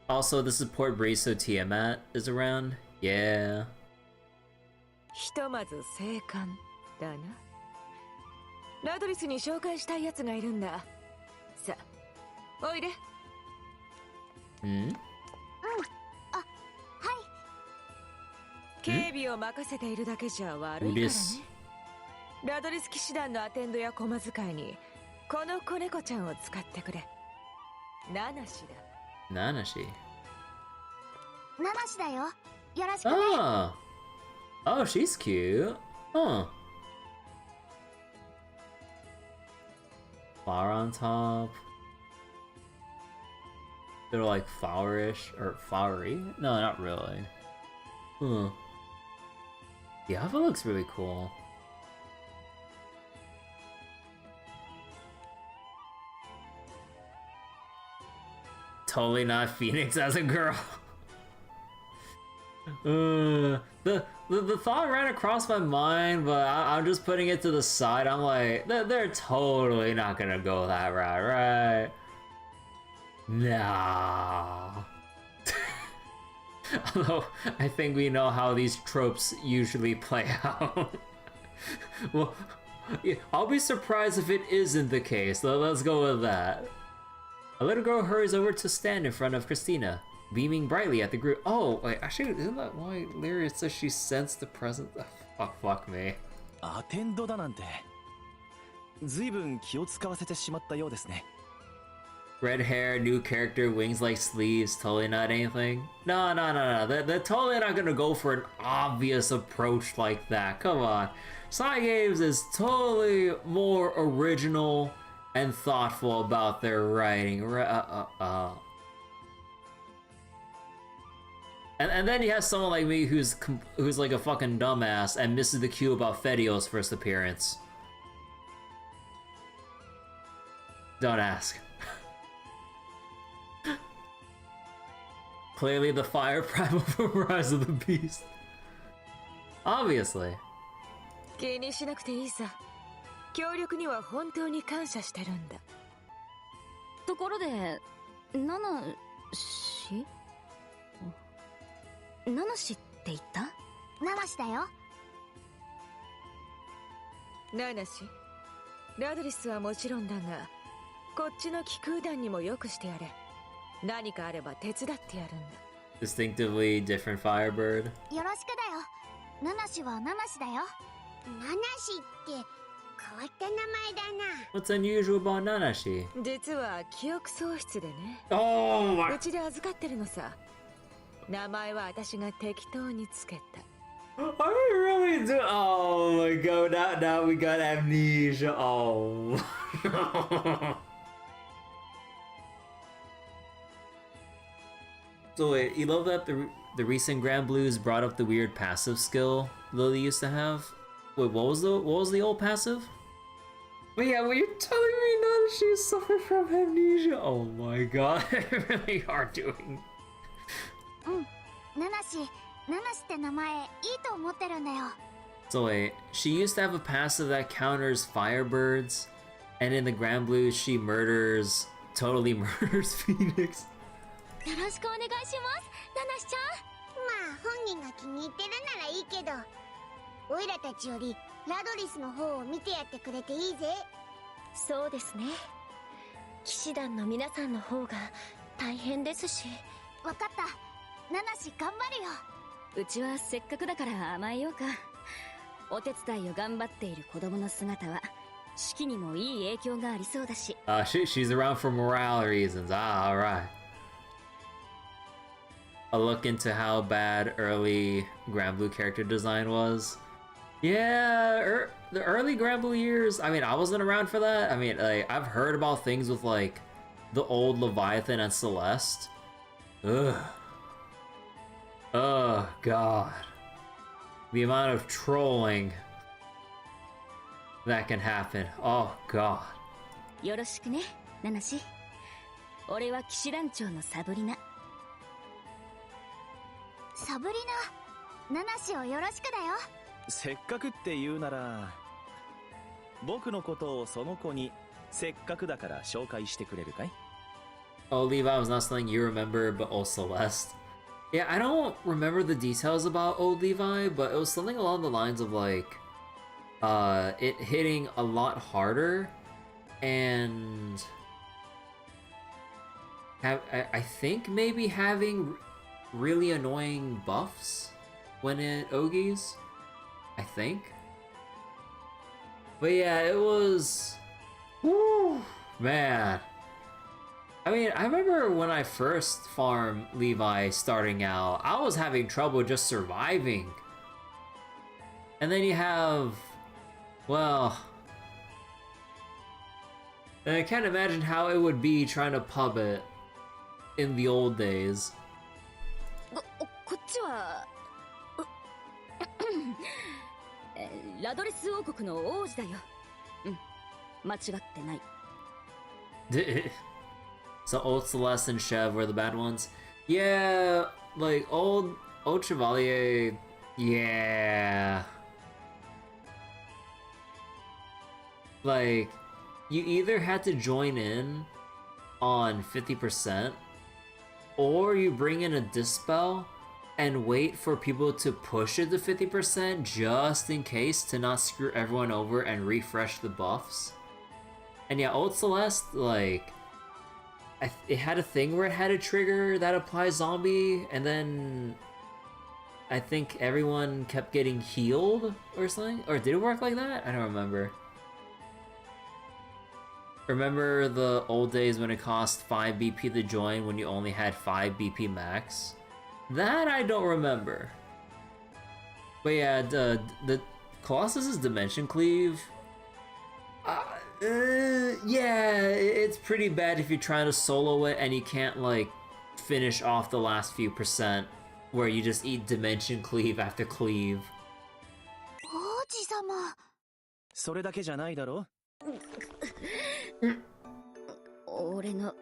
Also, this is Port Breeze, so Tiamat is around. Yeah. ひとまず生還だな。ラドリスに紹介したいやつがいるんだ。さあ、おいで。警備を任せているだけじゃ悪いからね。ラドリス騎士団のアテンドや駒使いにこの子猫ちゃんを使ってくれ。ナナシだ。Nanashi. ナナシだよ。よろしくね。Oh. Oh, she's cute. Huh. Flower on top. They're like flowerish or flowery? No, not really. Huh. The outfit looks really cool. Totally not Phoenix as a girl. The thought ran across my mind, but I'm just putting it to the side. I'm like, they're totally not gonna go that route, right? Nah. Although, I think we know how these tropes usually play out. Well, yeah, I'll be surprised if it isn't the case. Let's go with that. A little girl hurries over to stand in front of Christina, beaming brightly at the group. Oh, wait, actually, isn't that why Lyria says she sensed the presence? Oh, fuck me. アテンドだなんて。随分気を使わせてしまったようですね。Red hair, new character, wings like sleeves, totally not anything. No. They're totally not gonna go for an obvious approach like that. Come on. Cygames is totally more original and thoughtful about their writing. And then you have someone like me who's like a fucking dumbass and misses the cue about Fedio's first appearance. Don't ask. Clearly the fire primal from Rise of the Beast. Obviously. 気にしなくていいさ。協力には本当に感謝してるんだ。ところで、ナナシって言った？ナナシだよ。ナナシ、ラドリスはもちろんだが、こっちの気空団にもよくしてやれ。何かあれば手伝ってやるんだ。Distinctively different Firebird. よろしくだよ。ナナシはナナシだよ。ナナシって変わった名前だな。What's unusual about Nanashi? 実は記憶喪失でね。Oh my... うちで預かってるのさ。名前は私が適当につけた。Are we really do? Oh my god! Now we got amnesia. Oh. So wait, you love that the recent Granblues brought up the weird passive skill Lily used to have? Wait, what was the old passive? But yeah, well, you're telling me now that she suffered from amnesia. Oh my god, they really are doing. ナナシって名前いいと思ってるんだよ。 So wait, she used to have a passive that counters Firebirds, and in the Granblue she totally murders Phoenix. よろしくお願いします、ナナシちゃん。まあ本人が気に入ってるならいいけど、オイラたちよりラドリスの方を見てやってくれていいぜ。そうですね。騎士団の皆さんの方が大変ですし。わかった。ナナシ頑張るよ。うちはせっかくだから甘えようか。お手伝いを頑張っている子供の姿は式にもいい影響がありそうだし。She's around for morale reasons. Alright. A look into how bad early Granblue character design was. Yeah, the early Granblue years, I mean, I wasn't around for that. I mean, like, I've heard about things with, like, the old Leviathan and Celeste. Ugh. Oh, God. The amount of trolling that can happen. Oh, God. よろしくね、ナナシ。俺は騎士団長のサブリナ。サブリナ、ナナシをよろしくだよ。せっかくって言うなら、僕のことをその子にせっかくだから紹介してくれるかい? Oh, Levi was not something you remember, but oh, Celeste. Yeah, I don't remember the details about old Levi, but it was something along the lines of like, it hitting a lot harder, and I think maybe having really annoying buffs when it Ogies, I think. But yeah, it was... Woo! Man. I mean, I remember when I first farmed Levi starting out, I was having trouble just surviving. And then you have, well, I can't imagine how it would be trying to pub it in the old days. こっちはラドレス王国の王子だよ。うん、間違ってない。So old Celeste and Chev were the bad ones? Yeah, like old Chevalier, yeah. Like, you either had to join in on 50%, or you bring in a Dispel and wait for people to push it to 50% just in case to not screw everyone over and refresh the buffs. And yeah, old Celeste, like, it had a thing where it had a trigger that applies zombie, and then I think everyone kept getting healed or something? Or did it work like that? I don't remember. Remember the old days when it cost 5 BP to join when you only had 5 BP max? That I don't remember. But yeah, the Colossus's Dimension Cleave, yeah, it's pretty bad if you're trying to solo it and you can't like finish off the last few percent where you just eat Dimension Cleave after cleave. 王子様。それだけじゃないだろ。俺の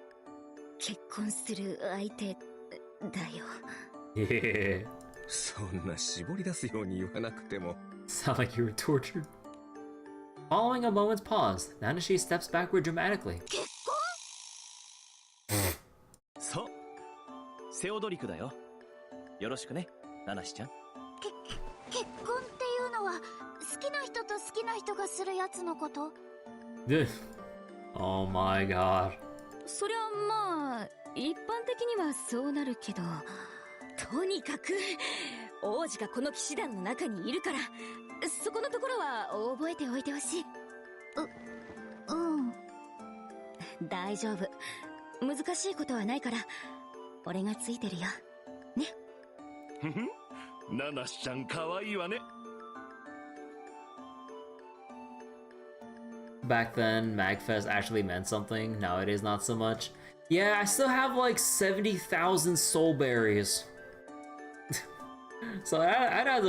結婚する相手だよ。Yeah. そんな絞り出すように言わなくても。Sound like you were tortured. Following a moment's pause, Nanashi steps backward dramatically. そう。セオドリクだよ。よろしくね、ナナシちゃん。結婚っていうのは好きな人と好きな人がするやつのこと？ Oh my god. そりゃまあ一般的にはそうなるけど、とにかく王子がこの騎士団の中にいるから、そこのところは覚えておいてほしい。大丈夫。難しいことはないから、俺がついてるよ。ね。ナナシちゃん可愛いわね。Back then, MagFest actually meant something. Nowadays, not so much. Yeah, I still have like 70,000 soul berries. So I'd have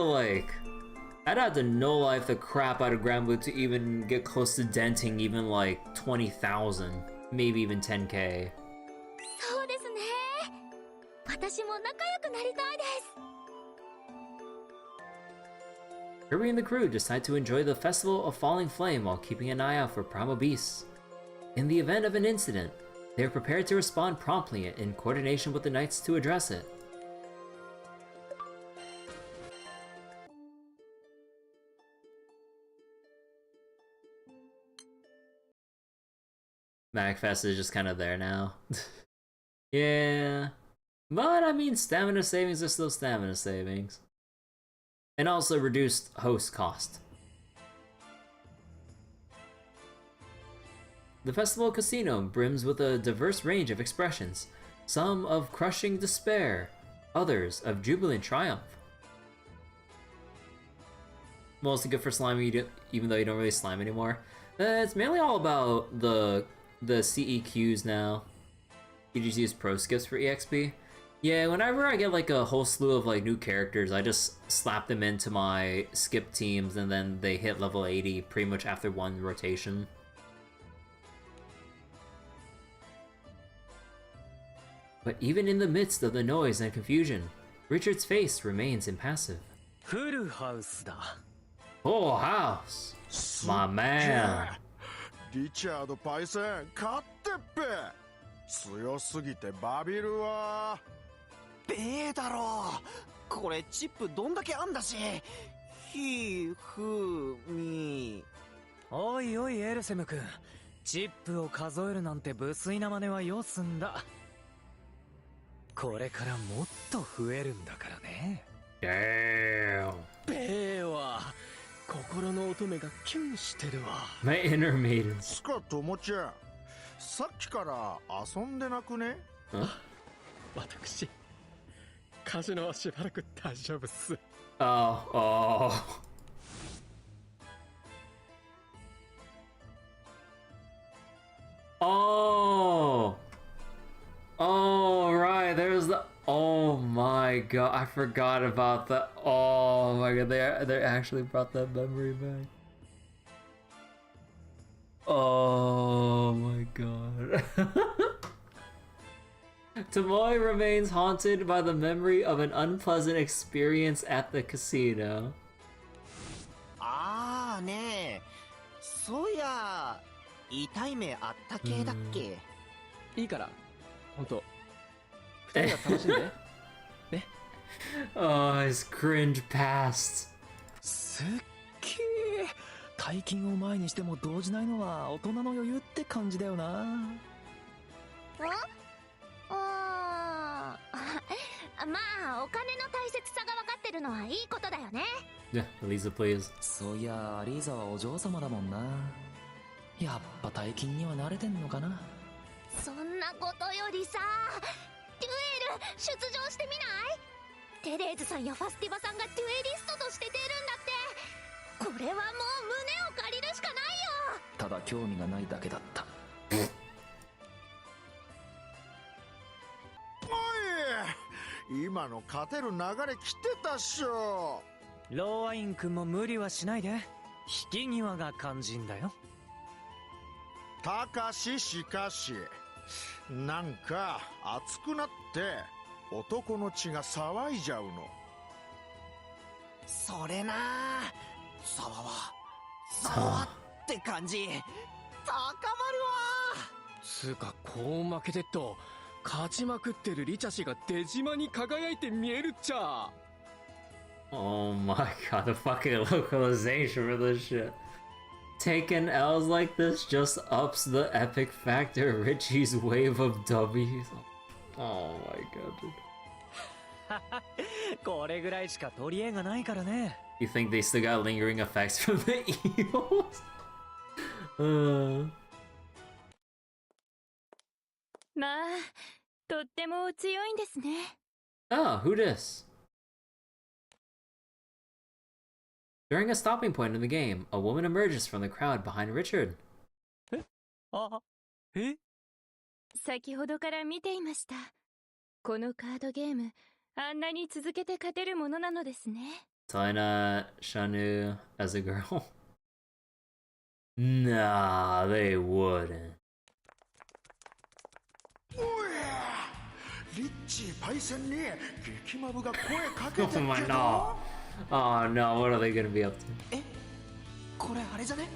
to no-life the crap out of Granblue to even get close to denting even like 20,000, maybe even 10k. そうですね。私も仲良くなりたいです。Kirby and the crew decide to enjoy the Festival of Falling Flame while keeping an eye out for primal beasts. In the event of an incident, they are prepared to respond promptly in coordination with the knights to address it. MagFest is just kind of there now. Yeah. But I mean, stamina savings are still stamina savings. And also reduced host cost. The festival casino brims with a diverse range of expressions, some of crushing despair, others of jubilant triumph. Mostly good for slime, even though you don't really slime anymore. It's mainly all about the CEQs now. You just use pro skips for EXP. Yeah, whenever I get like a whole slew of like new characters, I just slap them into my skip teams and then they hit level 80 pretty much after one rotation. But even in the midst of the noise and confusion, Richard's face remains impassive. Full house だ。Full house! My man! リチャードパイセン、勝ってっぺ。強すぎてバビるわ。べえだろ。これチップどんだけあんだし。ひふみ。おいおいエルセム君、チップを数えるなんて無粋な真似はよすんだ。これからもっと増えるんだからね。Damn. べえは心の乙女がキュンしてるわ。My inner maidens. スカともちゃん、さっきから遊んでなくね？私カジノはしばらく大丈夫っす。Oh. Oh. Oh, right. There's the. Oh my god, I forgot about that. Oh my god, they actually brought that memory back. Oh my god. Tomoe remains haunted by the memory of an unpleasant experience at the casino. ああねえ、そういや痛い目あった系だっけ？いいから、本当。二人が楽しんで。ね。Oh, his cringe past. すっげえ。大金を前にしても動じないのは大人の余裕って感じだよな。まあお金の大切さが分かってるのはいいことだよね。Yeah, Elisa, please. そういやアリーザはお嬢様だもんな。やっぱ大金には慣れてんのかな。そんなことよりさ、デュエル出場してみない？テレーズさんやファスティバさんがデュエリストとして出るんだって。これはもう胸を借りるしかないよ。ただ興味がないだけだった。今の勝てる流れ来てたっしょ。ローアイン君も無理はしないで。引き際が肝心だよ。たかし、しかしなんか熱くなって男の血が騒いじゃうの。それなざわわざわって感じ高まるわ。つうかこう負けてっと勝ちまくってるリチャ氏が出島に輝いて見えるっちゃ。 Oh my god, the fucking localization for this shit. Taking L's like this just ups the epic factor. Richie's wave of W's. Oh my god, dude. これぐらいしか取り柄がないからね。 You think they still got lingering effects from the eels? まあとっても強いんですね。Oh, who dis? During a stopping point in the game, a woman emerges from the crowd behind Richard. 先ほどから見ていました。このカードゲーム、あんなに続けて勝てるものなのですね。Selena Shanu as a girl? Nah, they wouldn't. リッチーパイセンに激マブが声かけてるけど。 Oh my no. Oh no, what are they gonna be up to? これあれじゃね？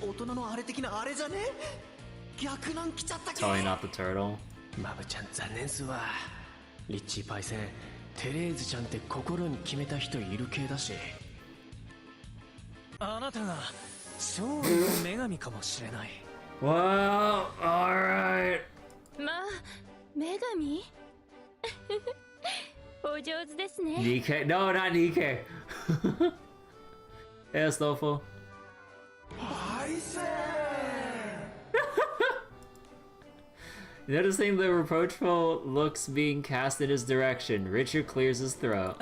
大人のあれ的なあれじゃね？逆難来ちゃったっけ？ Totally not the turtle. マブちゃん残念すわ。リッチーパイセン、テレーズちゃんって心に決めた人いる系だし。あなたが勝利の女神かもしれない。 Well, alright. まあ女神お上手ですね。 DK? No, not DK. Yeah, Stofo. Noticing the reproachful looks being cast in his direction, Richard clears his throat.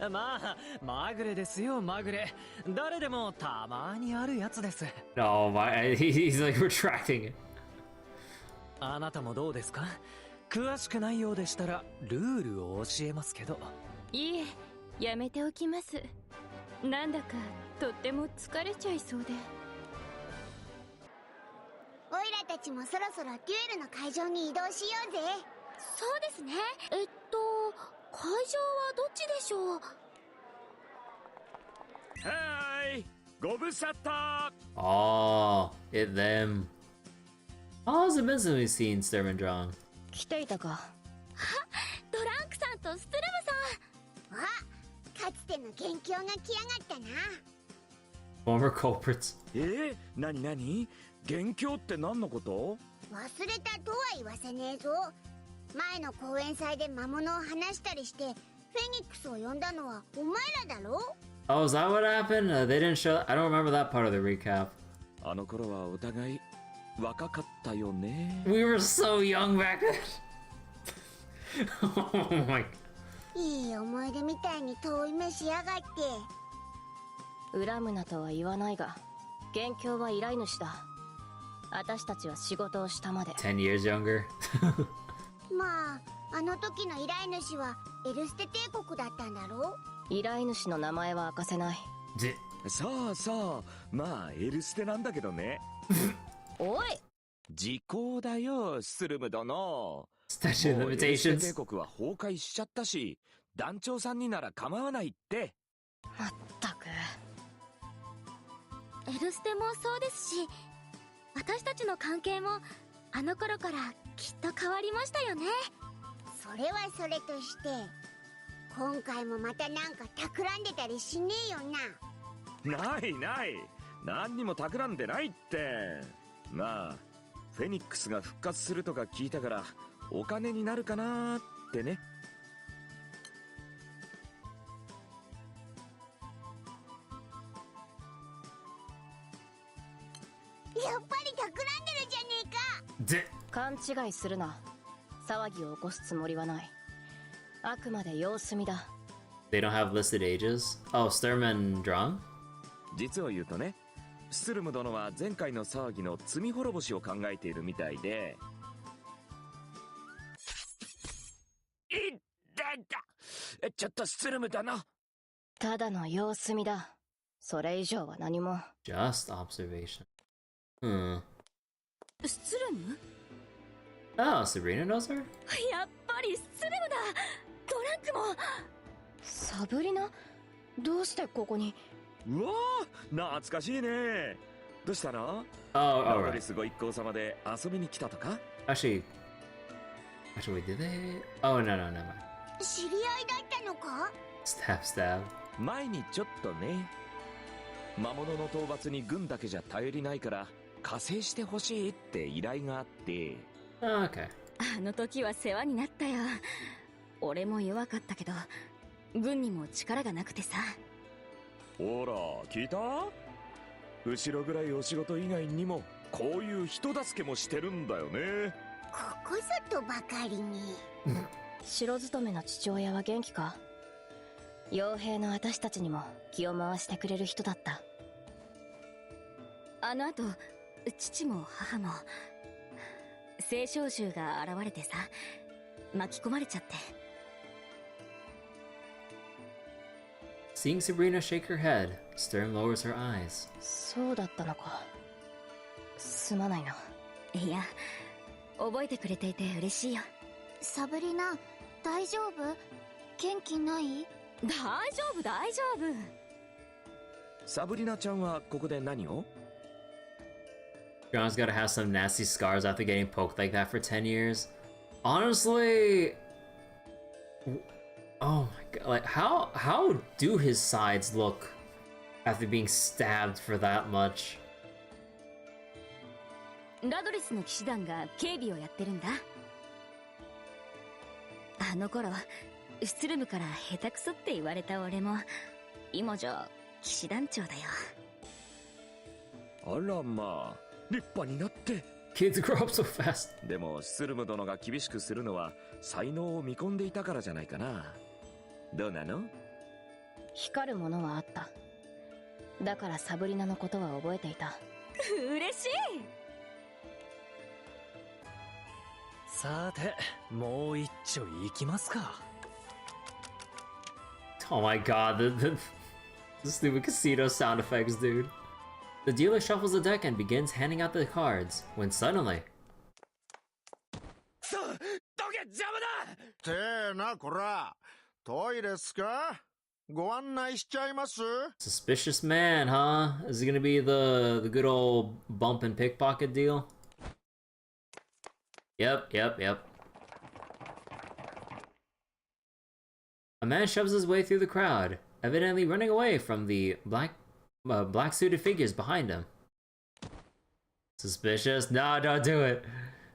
まあまぐれですよまぐれ。誰でもたまにあるやつです。 No, he's like retracting it. あなたもどうですか？詳しくないようでしたらルールを教えますけど。いいえ、やめておきます。なんだかとっても疲れちゃいそうで。オイラたちもそろそろデュエルの会場に移動しようぜ。そうですね。会場はどっちでしょう？はい、ご無沙汰。 Oh, it them. How has it been since we've seen Sturman Drong? 来ていたか。ドランクさんとストゥルムさん。あ、かつての元凶が来やがったな。 Former culprits. なになに？元凶って何のこと？忘れたとは言わせねえぞ。前の公演祭で魔物を話したりしてフェニックスを呼んだのはお前らだろ？ Oh, is that what happened? They didn't show. I don't remember that part of the recap. あの頃はお互い若かったよね。 We were so young back then. Oh my. いい思い出みたいに遠い目しやがって。恨むなとは言わないが、元凶は依頼主だ。私たちは仕事をしたまで。10 years younger. まあ、あの時の依頼主はエルステ帝国だったんだろう。依頼主の名前は明かせない。そうそう、まあエルステなんだけどね。おい、時効だよ、スルム殿。Statute of エルス limitations. テ帝国は崩壊しちゃったし、団長さんになら構わないって。まったく。エルステもそうですし、私たちの関係もあの頃からきっと変わりましたよね。それはそれとして、今回もまたなんか企んでたりしねえよな。ないない、何にも企んでないって。まあフェニックスが復活するとか聞いたからお金になるかなーってね。やっぱり企んでるじゃねえか。勘違いするな。騒ぎを起こすつもりはない。あくまで様子見だ。 They don't have listed ages. Oh, Sturm and Drung? 実を言うとね、スルム殿は前回の騒ぎの罪滅ぼしを考えているみたいで。いったいた、ちょっとスルム殿。ただの様子見だ。それ以上は何も。 Just observation. Hmm. スルム？ Oh, Sabrina knows her? やっぱりスルムだ。トランクも。サブリナ？どうしてここに？うわー、懐かしいね。どうしたの？ Oh, ロ alright. ドリスご一行様で遊びに来たとか？ Actually, wait, did they? Oh, no, no, never mind. 知り合いだったのか？ Stab, stab. 前にちょっとね、魔物の討伐に軍だけじゃ頼りないから加勢してほしいって依頼があって。Oh, okay. あの時は世話になったよ。俺も弱かったけど、軍にも力がなくてさ。ほら聞いた？後ろぐらいお仕事以外にもこういう人助けもしてるんだよね。ここぞとばかりに。城勤めの父親は元気か？傭兵の私たちにも気を回してくれる人だった。あの後、父も母も聖少獣が現れてさ、巻き込まれちゃって。Seeing Sabrina shake her head, Sturm lowers her eyes. そうだったのか。すまないな。いや、覚えてくれていて嬉しいよ。サブリナ、大丈夫？元気ない？大丈夫大丈夫。サブリナちゃんはここで何を？ John's gotta have some nasty scars after getting poked like that for 10 years. Honestly, oh my god, like how do his sides look after being stabbed for that much? ラドレスの騎士団が警備をやってるんだ。あの頃、スツルムから下手くそって言われた俺も、今じゃ騎士団長だよ。あらまあ、立派になって。Kids grow up so fast. でもスルム殿が厳しくするのは才能を見込んでいたからじゃないかな。どうなの？光るものはあった。だからサブリナのことは覚えていた。嬉しい。さて、もう一丁行きますか。Oh my god, the stupid casino sound effects, dude. The dealer shuffles the deck and begins handing out the cards, when suddenly... どけ邪魔だ！てえなこら、トイレっすか？ご案内しちゃいます？ Suspicious man, huh? Is it gonna be the good old bump and pickpocket deal? Yep. A man shoves his way through the crowd, evidently running away from the black-suited figures behind him. Suspicious? No, don't do it.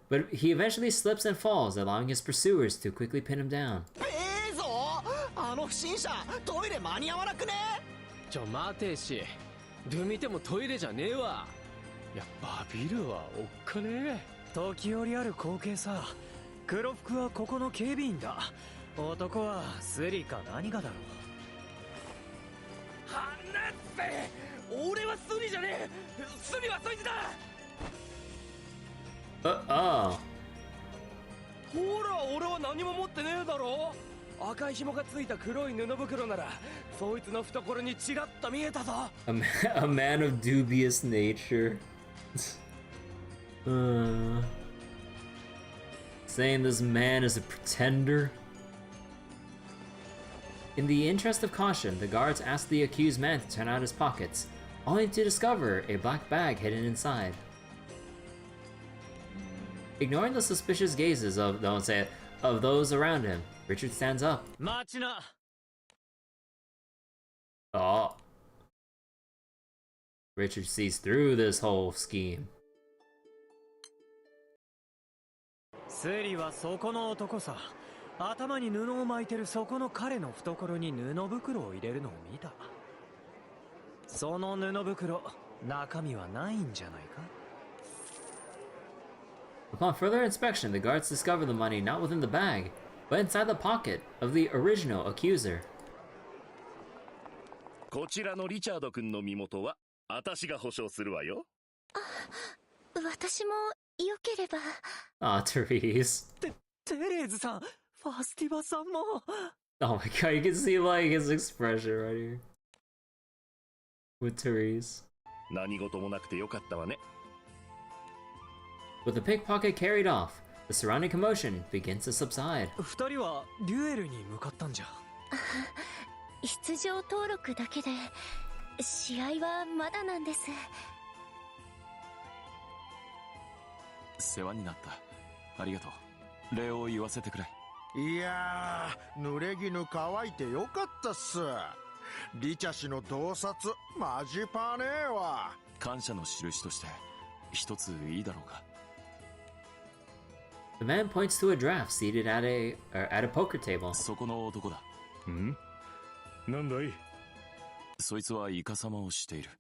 But he eventually slips and falls, allowing his pursuers to quickly pin him down. あの不審者、トイレ間に合わなくね？待てし、どう見てもトイレじゃねえわ。やっぱビルはおっかねえ。時折ある光景さ。黒服はここの警備員だ。男はスリか何かだろう。はなせ、俺はスリじゃねえ。スリはそいつだ。ほら、俺は何も持ってねえだろ。赤い紐がついた黒い布袋ならそいつの懐にチラッと見えたぞ。A man of dubious nature. Saying this man is a pretender. In the interest of caution, the guards ask the accused man to turn out his pockets, only to discover a black bag hidden inside. Ignoring the suspicious gazes of, don't say it, of those around him, Richard stands up. Oh. Richard sees through this whole scheme. スリはそこの男さ。頭に布を巻いてるそこの彼の懐に布袋を入れるのを見た。その布袋、中身はないんじゃないか。Upon further inspection, the guards discover the money not within the bag, but inside the pocket of the original accuser. こちらのリチャード君の身元は私が保証するわよ。私もよければ。Ah, Therese. テレーズさん、ファスティバさんも。Oh my god, you can see like his expression right here. With Therese. 何事もなくてよかったわね。With the pickpocket carried off, the surrounding commotion begins to subside. 二人はデュエルに向かったんじゃ。出場登録だけで試合はまだなんです。世話になった。ありがとう。礼を言わせてくれ。いやー、濡れ衣乾いてよかったっす。リチャ氏の洞察マジパネーわ。感謝の印として一ついいだろうか。The man points to a draft seated at a poker table. そこの男だ。ん？なんだい？そいつはイカサマをしている。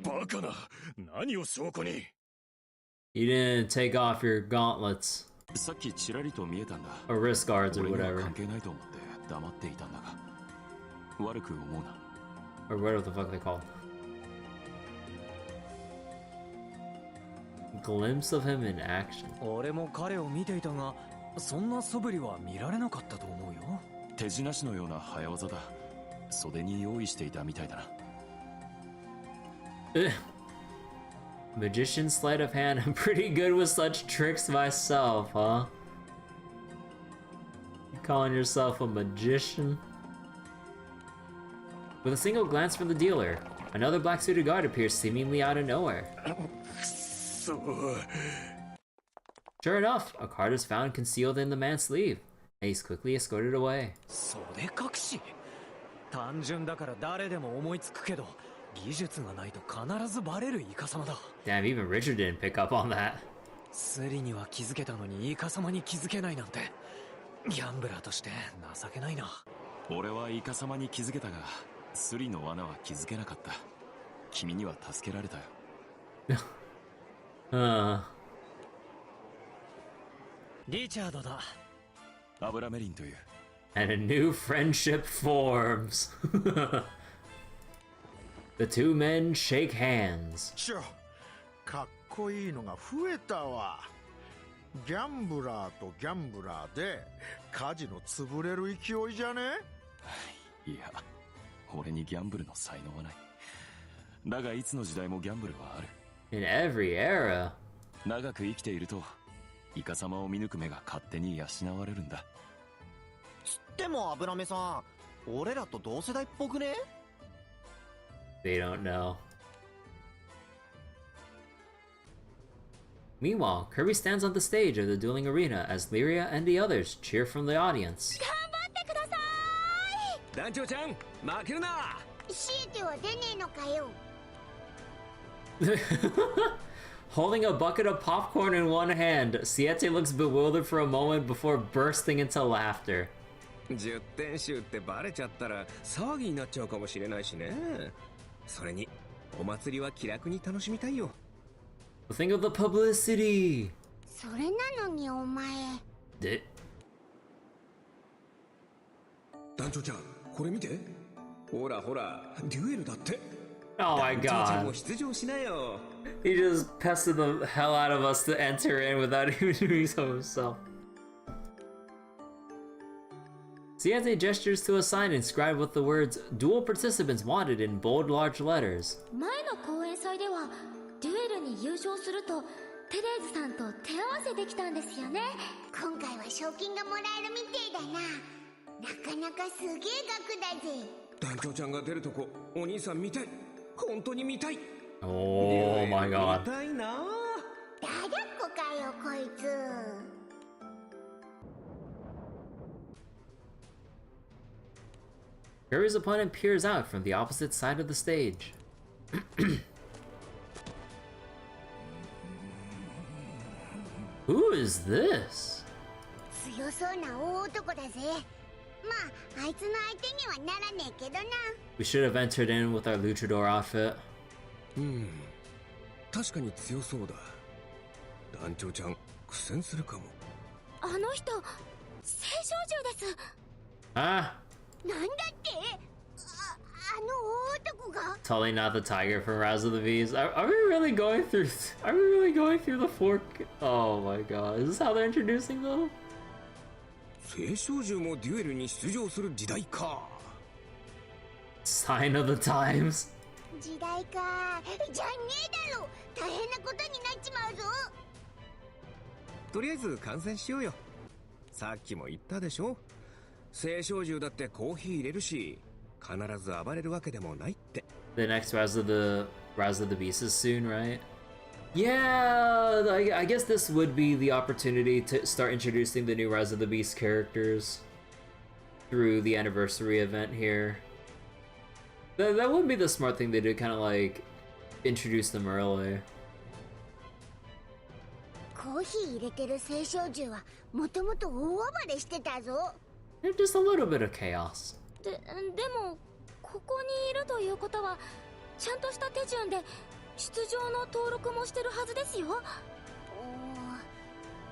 バカな。何を証拠に。You didn't take off your gauntlets. さっきちらりと見えたんだ。Or wrist guards or 俺には whatever. 関係ないと思って黙っていたんだが。悪く思うな。Or whatever the fuck they call. Glimpse of him in action. 俺も彼を見ていたが、そんな素振りは見られなかったと思うよ。手品師のような早技だ。袖に用意していたみたいだな。Magician sleight of hand. I'm pretty good with such tricks myself, huh? You calling yourself a magician? With a single glance from the dealer, another black-suited guard appears seemingly out of nowhere. Sure enough, a card is found concealed in the man's sleeve, and he's quickly escorted away. 袖隠し？単純だから誰でも思いつくけど、技術がないと必ずバレるイカサマだ。Damn, even Richard didn't pick up on that. スリには気づけたのにイカサマに気づけないなんて、ギャンブラーとして情けないな。俺はイカサマに気づけたが、スリの罠は気づけなかった。君には助けられたよ。リチャードだ。アブラメリンという。And a new friendship forms. The two men shake hands. かっこいいのが増えたわ。ギャンブラーとギャンブラーでカジノ潰れる勢いじゃね？いや、俺にギャンブルの才能はない。だがいつの時代もギャンブルはある。In every era. 長く生きているとイカサマを見抜く目が勝手に養われるんだ。つっても油目さん、俺らと同世代っぽくね？ They don't know. Meanwhile, Kirby stands on the stage of the dueling arena as Lyria and the others cheer from the audience. 団長ちゃん、負けるな。強いては出ねえのかよ。Holding a bucket of popcorn in one hand, Siete looks bewildered for a moment before bursting into laughter. 10点集ってバレちゃったら騒ぎになっちゃうかもしれないしね。それにお祭りは気楽に楽しみたいよ。 Think of the publicity. それなのにお前で団長ちゃんこれ見て。ほらほらデュエルだって。 Oh my 団長ちゃん god. も出場しなよ。 He just pestered the hell out of us to enter in without even doing so himself. Siete gestures to a sign inscribed with the words "Dual participants wanted" in bold, large letters. 前の公演祭ではデュエルに優勝するとテレーズさんと手合わせできたんですよね。今回は賞金がもらえるみてえだな。なかなかすげえ額だぜ。団長ちゃんが出るとこお兄さん見たい。本当に見たい。 Oh my god. 見たいな。だだっこかよこいつ。Kirby's opponent peers out from the opposite side of the stage. Who is this? 強そうな大男だぜ。まああいつの相手にはならねえけどな。 We should have entered in with our luchador outfit. 確かに強そうだ。団長ちゃん苦戦するかも。あの人青少獣です。Ah, なんだって？あの大男が？ totally not the tiger from Rise of the Bees. Are we really going through? Are we really going through the fork? Oh my god, is this how they're introducing them? 青少獣もデュエルに出場する時代か。 Sign of the times. 時代か。じゃねえだろ。大変なことになっちまうぞ。とりあえず観戦しようよ。さっきも言ったでしょ。青少獣だってコーヒー入れるし、必ず暴れるわけでもないって。 The next Rise of the Beast is soon, right? Yeah, I guess this would be the opportunity to start introducing the new Rise of the Beast characters through the anniversary event here. That would be the smart thing to do, kind of like introduce them early. コーヒー入れてる青少獣はもともと大暴れしてたぞ。Just a little bit of chaos. でもここにいるということはちゃんとした手順で出場の登録もしてるはずですよ。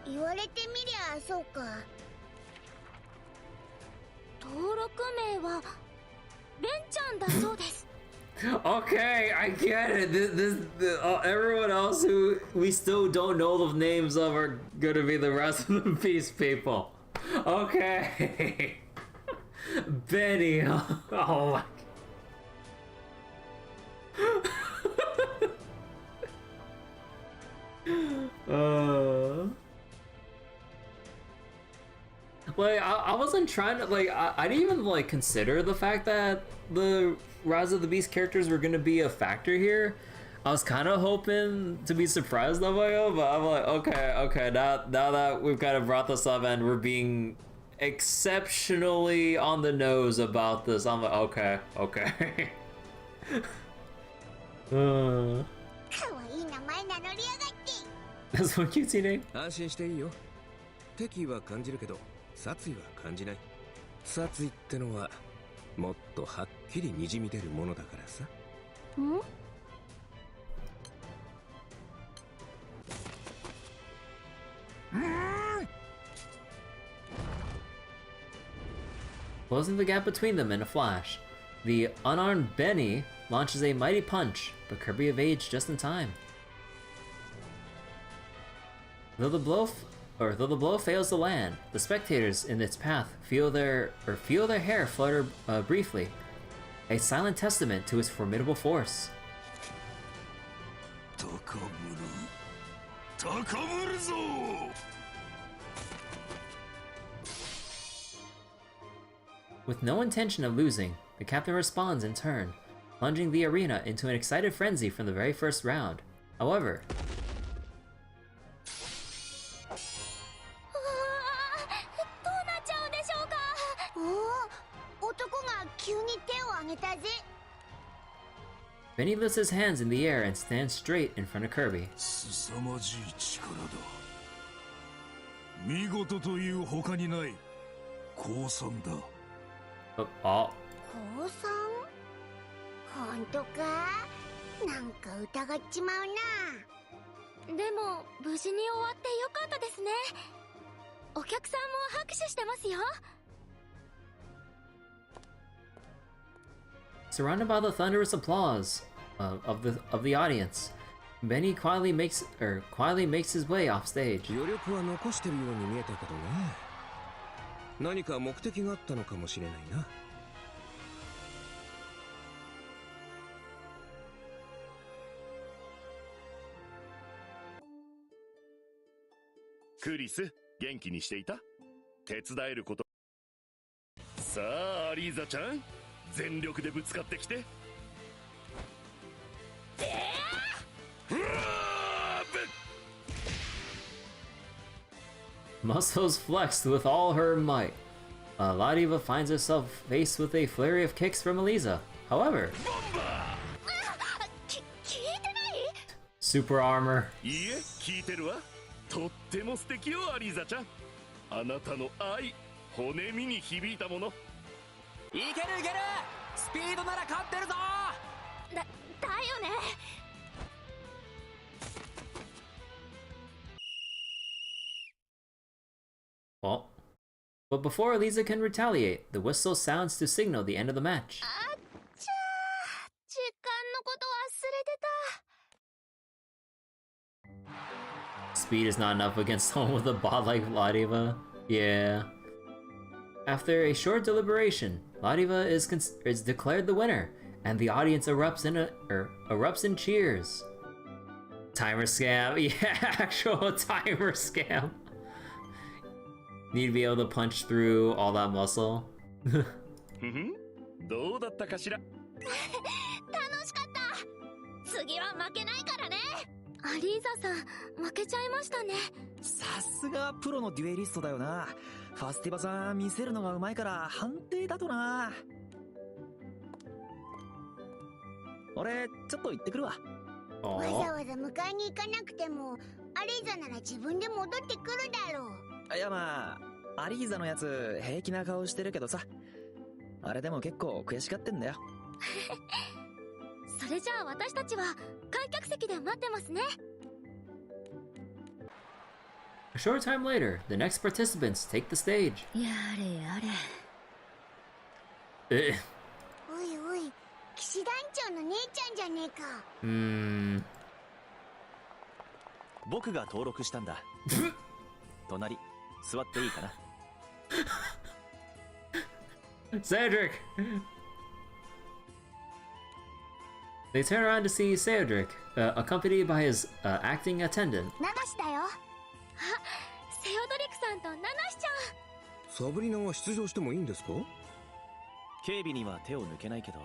言われてみりゃそうか。登録名はベンちゃんだそうです。Okay, I get it. Everyone else who we still don't know the names of are gonna be the rest of the Beast people. Okay. Benny. Oh my. Like, I wasn't trying to, like, I didn't even, like, consider the fact that the Rise of the Beast characters were gonna be a factor here. I was kind of hoping to be surprised by it, but I'm like, okay, now that we've kind of brought this up and we're being exceptionally on the nose about this, I'm like, okay. かわいい名前名乗りやがって。That's one cutesy name. 安心していいよ。敵意は感じるけど殺意は感じない。殺意ってのはもっとはっきりにじみ出るものだからさ。んClosing the gap between them in a flash, the unarmed Benny launches a mighty punch, but Kirby evades just in time. Though the blow fails to land, the spectators in its path feel their hair flutter briefly, a silent testament to its formidable force. With no intention of losing, the captain responds in turn, plunging the arena into an excited frenzy from the very first round. However, どうなっちゃうんでしょうか。おお、男が急に手を挙げたぜ。 Benny lifts his hands in the air and stands straight in front of Kirby. 凄まじい力だ。見事という他にない。降参だ。あ、降参？本当か？なんか疑っちまうな。でも無事に終わってよかったですね。お客さんも拍手してますよ。Surrounded by the thunderous applause of the audience, Benny quietly makes his way off stage. 余力は残してるように見えたけどね。何か目的があったのかもしれないな。クリス、元気にしていた？手伝えること。さあ、アリーザちゃん、全力でぶつかってきて。Muscles flexed with all her might. Ladiva finds herself faced with a flurry of kicks from Eliza. However, super armor. いいえ、聞いてるわ。とっても素敵よ、アリーザちゃん。あなたの愛、骨身に響いたもの。いけるいける、スピードなら勝ってるぞ。だよね。Well, but before Eliza can retaliate, the whistle sounds to signal the end of the match. あっちゃー、時間のこと忘れてた。 Speed is not enough against someone with a bot like Ladiva. Yeah. After a short deliberation, Ladiva is declared the winner, and the audience erupts in cheers. Timer scam. Yeah, actual timer scam. Need to be able to punch through all that muscle. どうだったかしら？楽しかった。次は負けないからね。アリーザさん、負けちゃいましたね。さすがプロのデュエリストだよな。ファスティバさん見せるのがうまいから判定だとな。俺ちょっと行ってくるわ。わざわざ迎えに行かなくてもアリーザなら自分で戻ってくるだろう。いやまあ、アリーザのやつ平気な顔してるけどさ、あれでも結構悔しがってんだよ。それじゃあ私たちは観客席で待ってますね。A short time later, the next participants take the stage. やれやれ。おいおい、騎士団長の姉ちゃんじゃねえか。僕が登録したんだ。隣座っていいかな。Cedric! They turn around to see Cedric, accompanied by his acting attendant. ナナシだよ。あ、セオドリクさんとナナシちゃん。サブリナは出場してもいいんですか？警備には手を抜けないけど、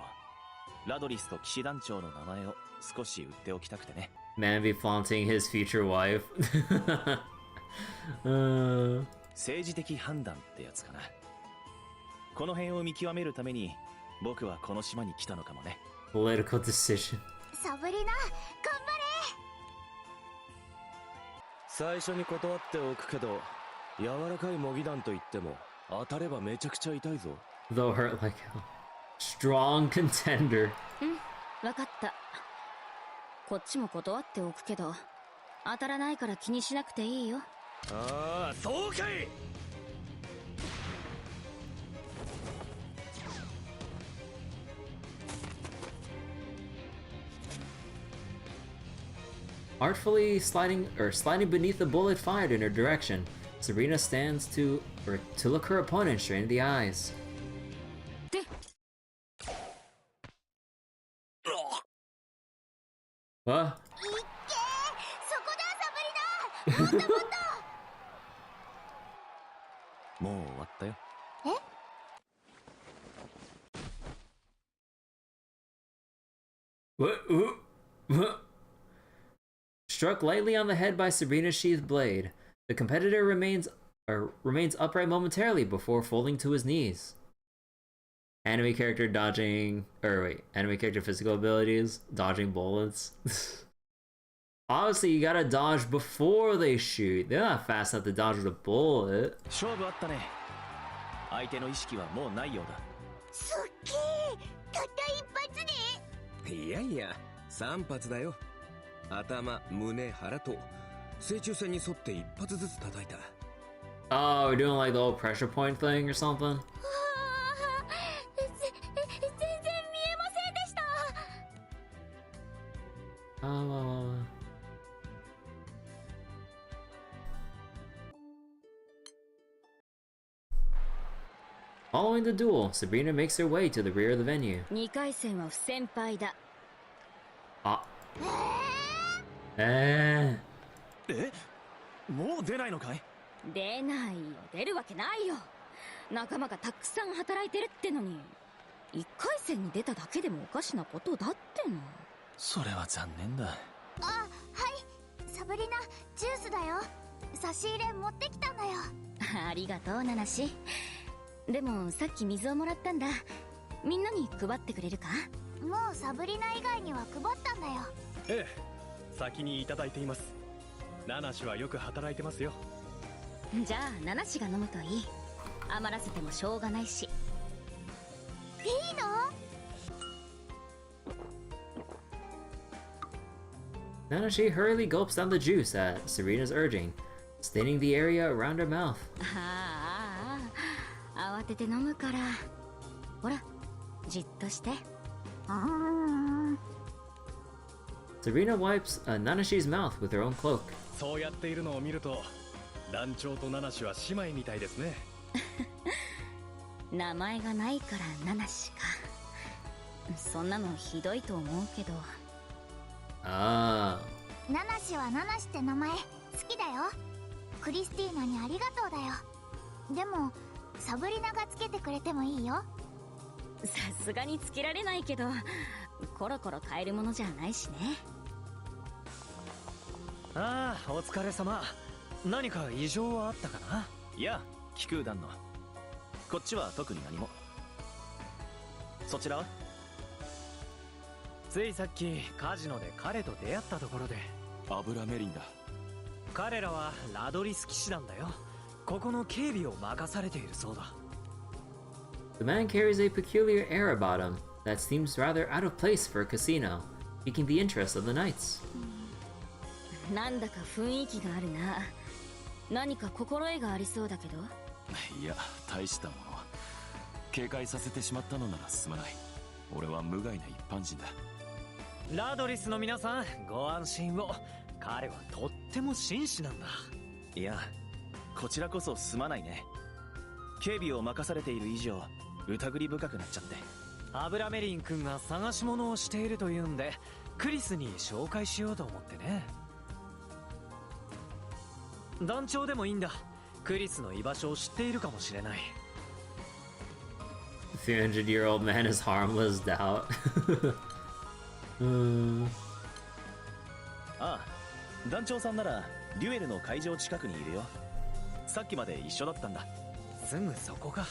ラドリスと騎士団長の名前を少し売っておきたくてね。Man be flaunting his future wife. 政治的判断ってやつかな。この辺を見極めるために僕はこの島に来たのかもね。Political decision. サブリナ、頑張れ。最初に断っておくけど、柔らかい模擬弾といっても当たればめちゃくちゃ痛いぞ。Though hurt like hell. Strong contender. わかった。こっちも断っておくけど、当たらないから気にしなくていいよ。ああ、そうかい。Artfully sliding beneath the bullet fired in her direction, Sabrina stands to look her opponent straight in the eyes. What? もう終わったよ。What? Struck lightly on the head by Sabrina's sheathed blade, the competitor remains upright momentarily before falling to his knees. Anime character physical abilities, dodging bullets. Obviously, you gotta dodge before they shoot. They're not fast enough to dodge with a bullet. 勝負あったね。相手の意識はもうないようだ。すっげえ、たった一発で。いやいや、3発だよ。頭、胸、腹と正中線に沿って1発ずつ叩いた。 Oh, we're doing like the old pressure point thing or something? 全然見えませんでした。Following the duel, Sabrina makes her way to the rear of the venue. 2回戦は不戦敗だ。あ。もう出ないのかい？出ないよ、出るわけないよ。仲間がたくさん働いてるってのに、1回戦に出ただけでもおかしなことだっての。それは残念だ。あ、はい、サブリナ、ジュースだよ。差し入れ持ってきたんだよ。ありがとう、ナナシ。でもさっき水をもらったんだ。みんなに配ってくれるか？もうサブリナ以外には配ったんだよ。ええ、先にいただいています。ナナシはよく働いてますよ。じゃあナナシが飲むといい。余らせてもしょうがないし。いいのNanashi hurriedly gulps down the juice at Serena's urging, staining the area around her mouth. 慌てて飲むから。ほら、じっとして。Serena wipes Nanashi's mouth with her own cloak. そうやっているのを見ると、団長とナナシは姉妹みたいですね。名前がないからナナシか。そんなのひどいと思うけど。ああ。ナナシはナナシって名前好きだよ。クリスティーナにありがとうだよ。でもサブリナがつけてくれてもいいよ。さすがにつけられないけど、コロコロ買えるものじゃないしね。ああ、お疲れ様。何か異常はあったかな？いや、気空団の。こっちは特に何も。そちらは？ついさっきカジノで彼と出会ったところで。油メリンだ。彼らはラドリス騎士団だよ。ここの警備を任されているそうだ。The man carries a peculiar air about him that seems rather out of place for a casino, piquing the interest of the knights. なんだか雰囲気があるな。何か心得がありそうだけど。いや、大したもの。警戒させてしまったのならすまない。俺は無害な一般人だ。ラドリスの皆さん、ご安心を。彼はとっても紳士なんだ。いや、こちらこそすまないね。警備を任されている以上、疑り深くなっちゃって。油メリン君が探し物をしているというんで、クリスに紹介しようと思ってね。団長でもいいんだ。クリスの居場所を知っているかもしれない。300-year-old man is harmless, doubt. ああ、団長さんならデュエルの会場近くにいるよ。さっきまで一緒だったんだ。すぐそこか。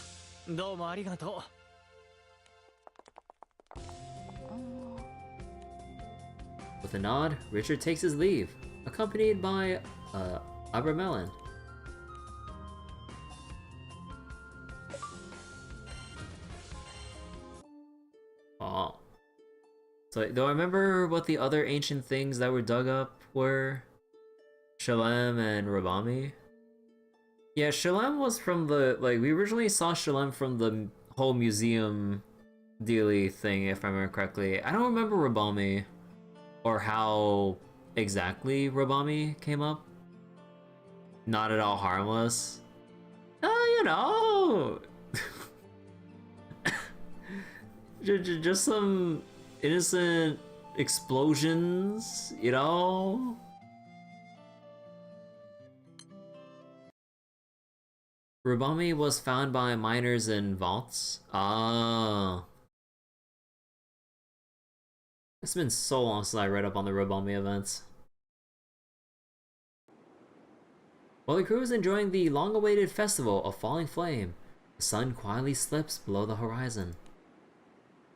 どうもありがとう。With a nod, Richard takes his leave, accompanied by Abramelin. Oh. So, do I remember what the other ancient things that were dug up were? Shalem and Rabami? Yeah, Shalem was from the, like, we originally saw Shalem from the whole museum dealy thing, if I remember correctly. I don't remember Rabami, or how exactly Rabami came up. Not at all harmless. You know! Just some innocent explosions, you know? Rubami was found by miners in vaults. Ah. It's been so long since I read up on the Rubami events. While the crew is enjoying the long-awaited festival of Falling Flame, the sun quietly slips below the horizon.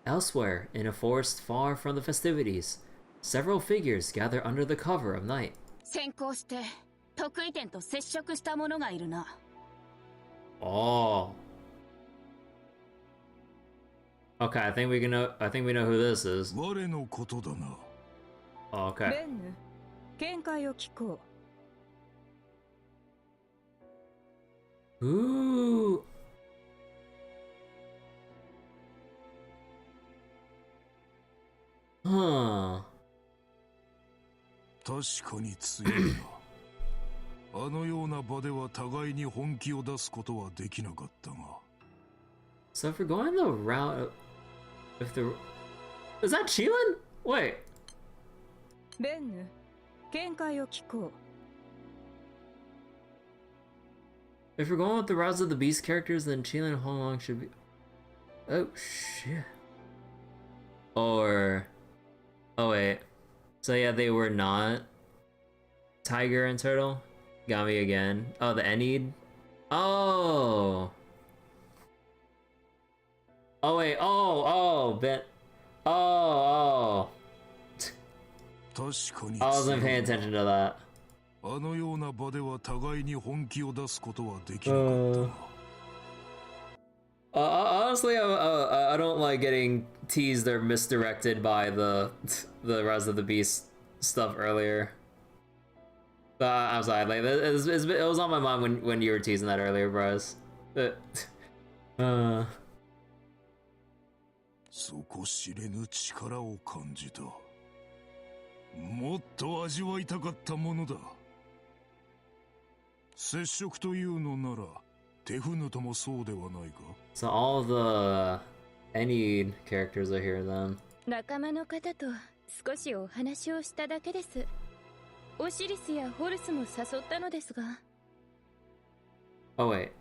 Elsewhere, in a forest far from the festivities, several figures gather under the cover of night. 先行して得意点と接触した者がいるな。Oh. Okay, I think we can know. I think we know who this is. 我のことだな。 Okay. ベンヌ、見解を聞こう。Ooh. Huh. 確かに強いな。あのような場では互いに本気を出すことはできなかったが。So if we're going the route of, if the is that Chilin? Wait. ベンヌ、見解を聞こう。 If we're going with the routes of the beast characters, then Chilin and Honglong should be. Oh shit. Or. Oh wait. So yeah, they were not. Tiger and Turtle. Got me again. Oh, the Enid. Oh. Oh wait. Oh. Ben. Oh. I wasn't paying attention to that. あのような場では互いに本気を出すことはできなかったが。 Honestly, I don't like getting teased or misdirected by the Rise of the Beast stuff earlier. I'm sorry, like it was on my mind when you were teasing that earlier, Bryce. 底知れぬ力を感じた。もっと味わいたかったものだ。接触というのなら手船ともそうではないか。 So all the Enid characters are here then. 仲間の方と少しお話をしただけです。オシリスやホルスも誘ったのですが。 Oh wait.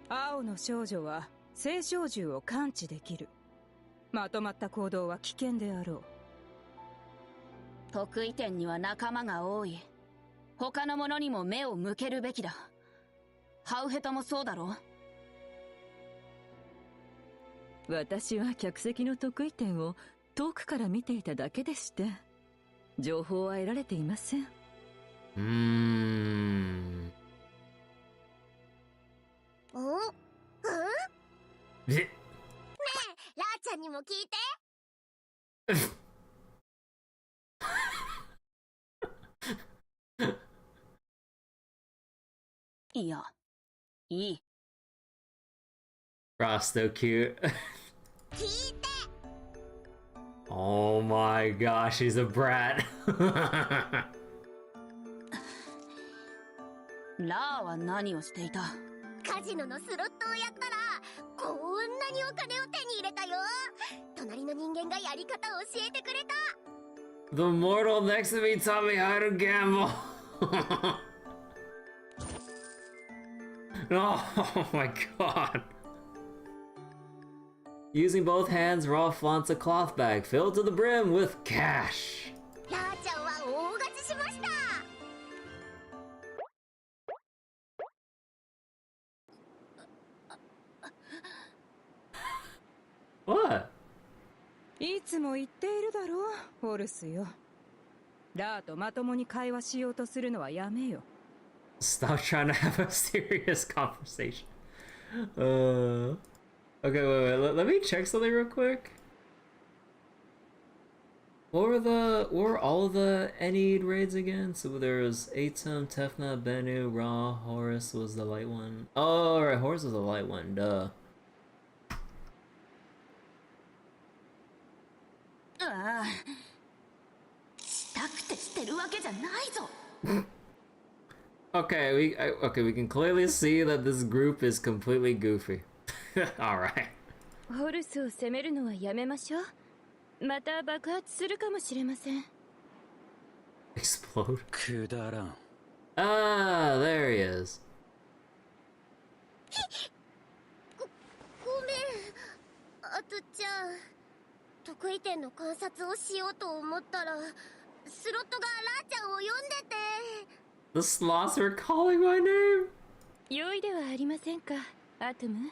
青の少女は聖少獣を感知できる。まとまった行動は危険であろう。得意点には仲間が多い。他の者にも目を向けるべきだ。ハウヘタもそうだろう。私は客席の得意点を遠くから見ていただけでして、情報は得られていません。ねえ、ラーちゃんにも聞いて。いや、いい。Ross, so cute. 聞いて。 Oh my gosh, she's a brat. ラーは何をしていた？カジノのスロットをやったらこんなにお金を手に入れたよ。隣の人間がやり方を教えてくれた。 The mortal next to me taught me how to gamble. Oh my god. Using both hands, Raw flaunts a cloth bag filled to the brim with cash. ラーちゃんは大勝ちしました。 What? いつも言っているだろう、ホルスよ。ラーとまともに会話しようとするのはやめよ。 Stop trying to have a serious conversation. Okay, wait. Let me check something real quick. What were all of the Enid raids again? So there was Atum, Tefna, Bennu, Ra, Horus was the light one. Oh, right, Horus was the light one, duh. ああ、したくてしてるわけじゃないぞ。Okay, we can clearly see that this group is completely goofy. Alright. ホルスを攻めるのはやめましょう。また爆発するかもしれません。Explode? くだらん。Ah, there he is. ごめん、あとちゃん。得意点の観察をしようと思ったら、スロットがラーちゃんを呼んでて。The sloths were calling my name. 良いではありませんか、アトム。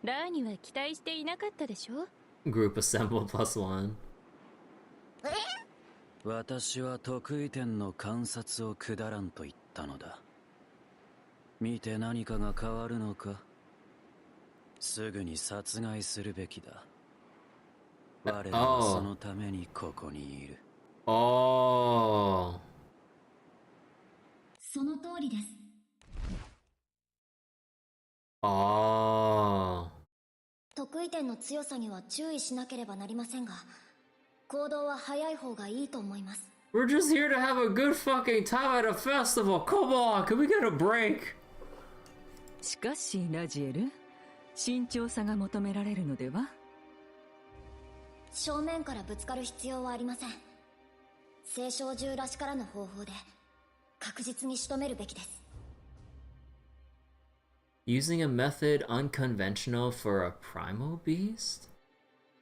ラーには期待していなかったでしょ。Group assembled +1. 私は得意点の観察をくだらんと言ったのだ。見て何かが変わるのか。すぐに殺害するべきだ。我らはそのためにここにいる。Oh. その通りです。Oh. 得意点の強さには注意しなければなりませんが、行動は早い方がいいと思います。We're just here to have a good fucking time at a festival. Come on, can we get a break? しかしラジエル、慎重さが求められるのでは？正面からぶつかる必要はありません。聖少獣らしからぬ方法で確実に仕留めるべきです。Using a method unconventional for a primal beast?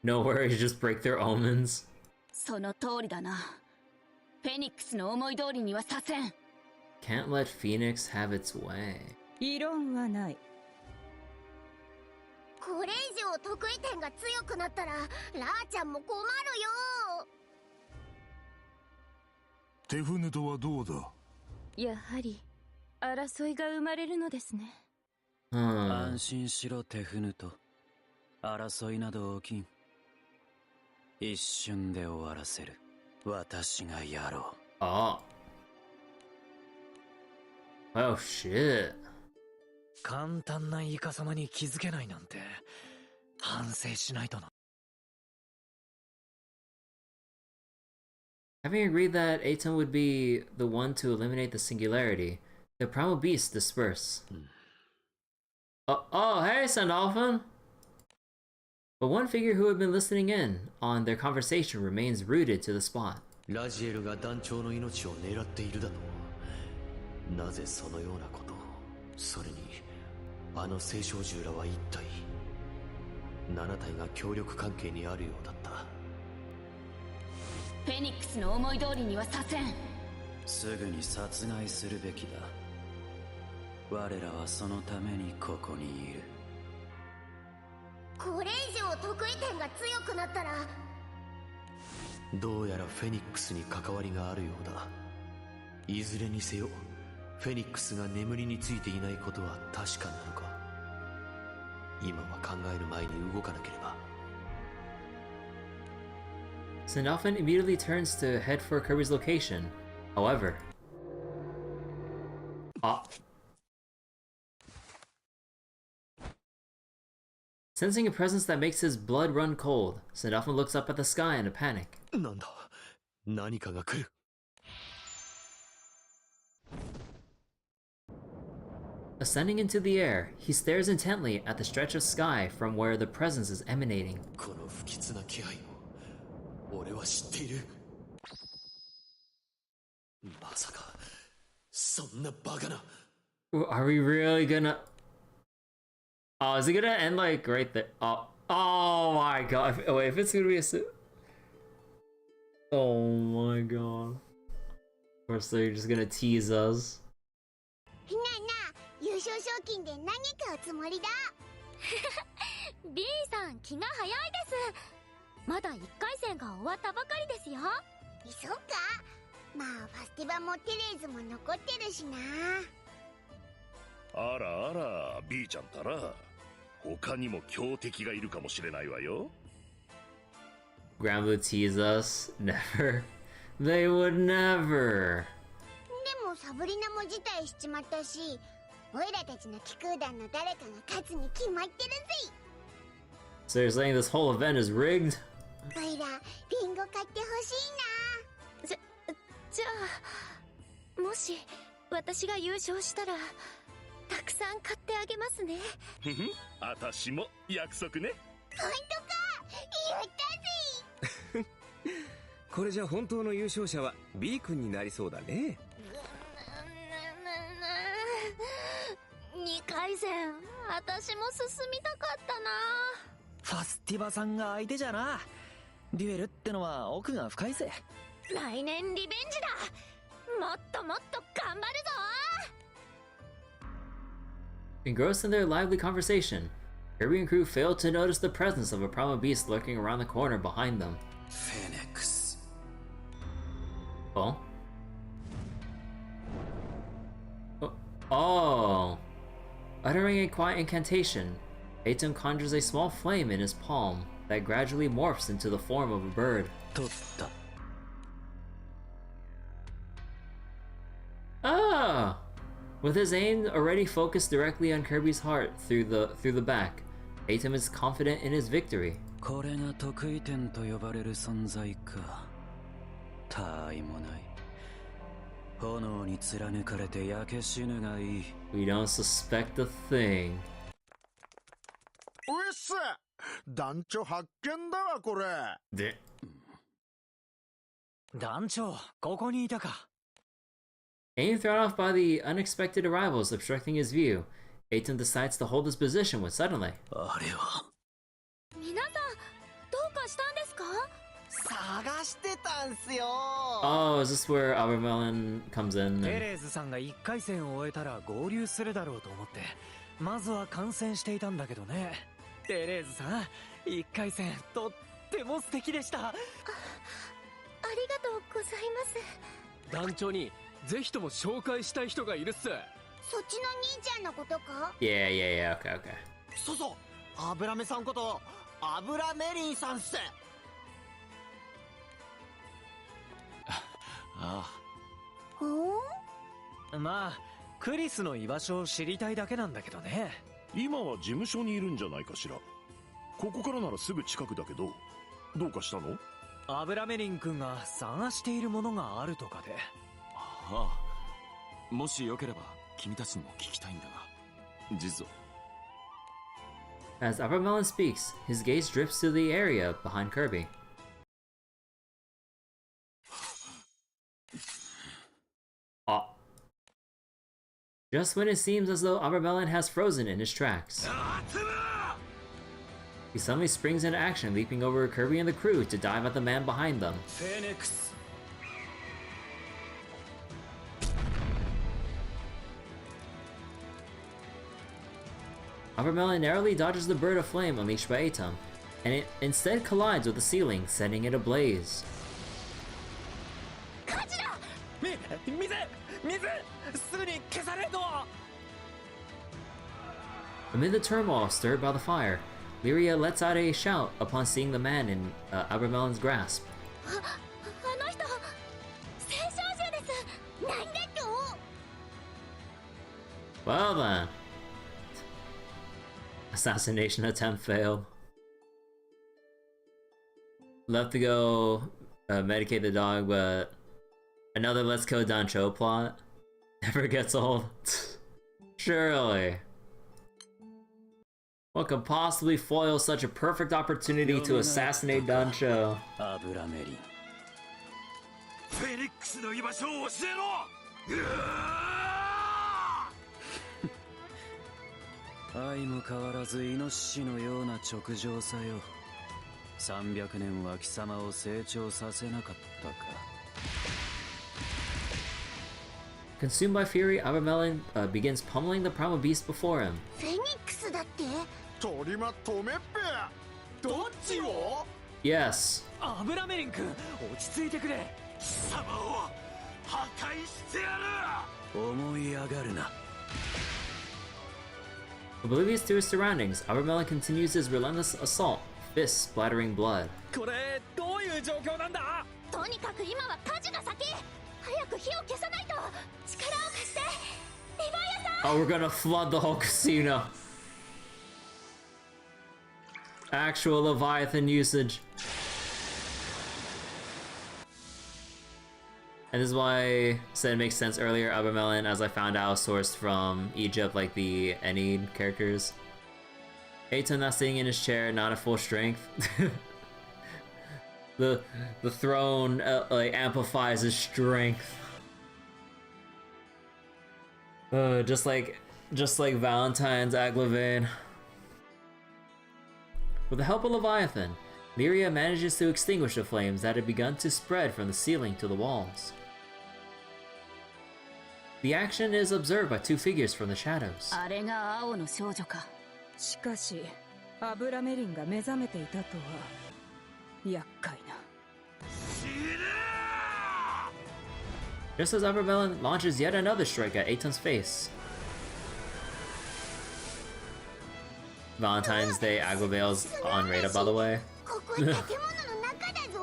No worries, just break their omens. その通りだな。フェニックスの思い通りにはさせん。 Can't let Phoenix have its way. 異論はない。これ以上得意点が強くなったらラーちゃんも困るよ。テフヌとはどうだ？やはり争いが生まれるのですね。安心しろテフヌと。争いなど起きん。一瞬で終わらせる。私がやろう。Oh. Oh shit. 簡単なイカ様に気づけないなんて反省しないとな。Having agreed that Aton would be the one to eliminate the singularity, the primal beasts disperse. Oh, hey, Sandalphon! But one figure who had been listening in on their conversation remains rooted to the spot. ラジエルが団長の命を狙っているだと。なぜそのようなことを。それにあの聖少獣らは一体7体が協力関係にあるようだった。フェニックスの思い通りにはさせん。すぐに殺害するべきだ。我らはそのためにここにいる。これ以上得意点が強くなったら。どうやらフェニックスに関わりがあるようだ。いずれにせよフェニックスが眠りについていないことは確かなのか。今は考える前に動かなければ。Sandalphon immediately turns to head for Kirby's location. However... Sensing a presence that makes his blood run cold, Sandalphon looks up at the sky in a panic. なんだ、何かが来る。Ascending into the air, he stares intently at the stretch of sky from where the presence is emanating. この不吉な気配を俺は知っている。まさかそんなバカな。Are we really gonna... Oh, is it gonna end like right there? Oh my god. Wait, if it's gonna be a... Oh my god. Of course they're just gonna tease us. なあなあ、優勝賞金で何かおつもりだ。B さん気が早いです。まだ1回戦が終わったばかりですよ。そうか。まあファスティバもテレーズも残ってるしな。あらあら、B ちゃんたら他にも強敵がいるかもしれないわよ。Granblue tease us? Never. They would never. でもサブリナも辞退しちまったし、オイラたちの気空団の誰かが勝つに決まってるぜ。 So you're saying this whole event is rigged? オイラ、リンゴ買ってほしいな。じゃあ、もし私が優勝したらたくさん買ってあげますね。ふふん、あたしも約束ね。ほんとか、やったぜ。これじゃ本当の優勝者は B 君になりそうだね。2回戦、私も進みたかったな。ファスティバさんが相手じゃな。デュエルってのは奥が深いぜ。来年リベンジだ。もっともっと頑張るぞ。 Engrossed in their lively conversation, Kirby and crew failed to notice the presence of a primal beast lurking around the corner behind them. Phoenix. Oh? Oh. Uttering a quiet incantation, Aton conjures a small flame in his palm that gradually morphs into the form of a bird. Ah! With his aim already focused directly on Kirby's heart through the back, Aton is confident in his victory. これが得意点と呼ばれる存在か。他愛もない。炎に貫かれて焼け死ぬがいい。We don't suspect a thing. うっす、団長発見だわこれ。で、団長、ここにいたか。Aim thrown off by the unexpected arrivals obstructing his view, Aton decides to hold his position when suddenly. あれは。皆さん、どうかしたんですか？探してたんすよ。Oh, is this where Abermelon comes in? テレーズさんが1回戦を終えたら合流するだろうと思って、まずは観戦していたんだけどね。テレーズさん、1回戦とっても素敵でした。ありがとうございます。団長にぜひとも紹介したい人がいるっす。そっちの兄ちゃんのことか？ Yeah, yeah, yeah, okay, okay. そうそう、油目さんこと油メリンさんっす。ああ。まあ、クリスの居場所を知りたいだけなんだけどね。今は事務所にいるんじゃないかしら。ここからならすぐ近くだけど、どうかしたの？油メリン君が探しているものがあるとかで。ああ、もしよければ君たちにも聞きたいんだが、実は。As Abermelon speaks, his gaze drifts to the area behind Kirby. Ah. Just when it seems as though Abermelon has frozen in his tracks, he suddenly springs into action, leaping over Kirby and the crew to dive at the man behind them. Phoenix. Abermelon narrowly dodges the bird of flame unleashed by Atom, and it instead collides with the ceiling, setting it ablaze. Amid the turmoil stirred by the fire, Lyria lets out a shout upon seeing the man in Abermelon's grasp. Well then. Assassination attempt failed. Left to go medicate the dog, but another Let's Kill Dancho plot never gets old. Surely. What could possibly foil such a perfect opportunity to assassinate Dancho? フェニックスの居場所を教えろ。相も変わらずイノシシのような直情さよ。300年は貴様を成長させなかったか。Consumed by fury, Abermelon begins pummeling the primal beast before him. フェニックスだって？取りまとめっぺ。どっちを？ Yes. 油メリン君、落ち着いてくれ。貴様を破壊してやる。思い上がるな。Oblivious to his surroundings, Abermelon continues his relentless assault, fists splattering blood. これどういう状況なんだ？とにかく今は火事が先。早く火を消さないと。力を貸して。リヴァイアさん。Oh, we're gonna flood the whole casino. Actual Leviathan usage. And this is why I said it makes sense earlier, Abermelon, as I found out, sourced from Egypt, like the Enid characters. Aton not sitting in his chair, not at full strength. the throne like amplifies his strength. Just like Valentine's Aglavane. With the help of Leviathan, Lyria manages to extinguish the flames that had begun to spread from the ceiling to the walls. The action is observed by two figures from the shadows. あれが青の少女か。しかし、油メリンが目覚めていたとは厄介な。Just as Abermelon launches yet another strike at Aton's face, Valentine's Day Agrovales on Rada, by the way. ここ建物の中だぞ。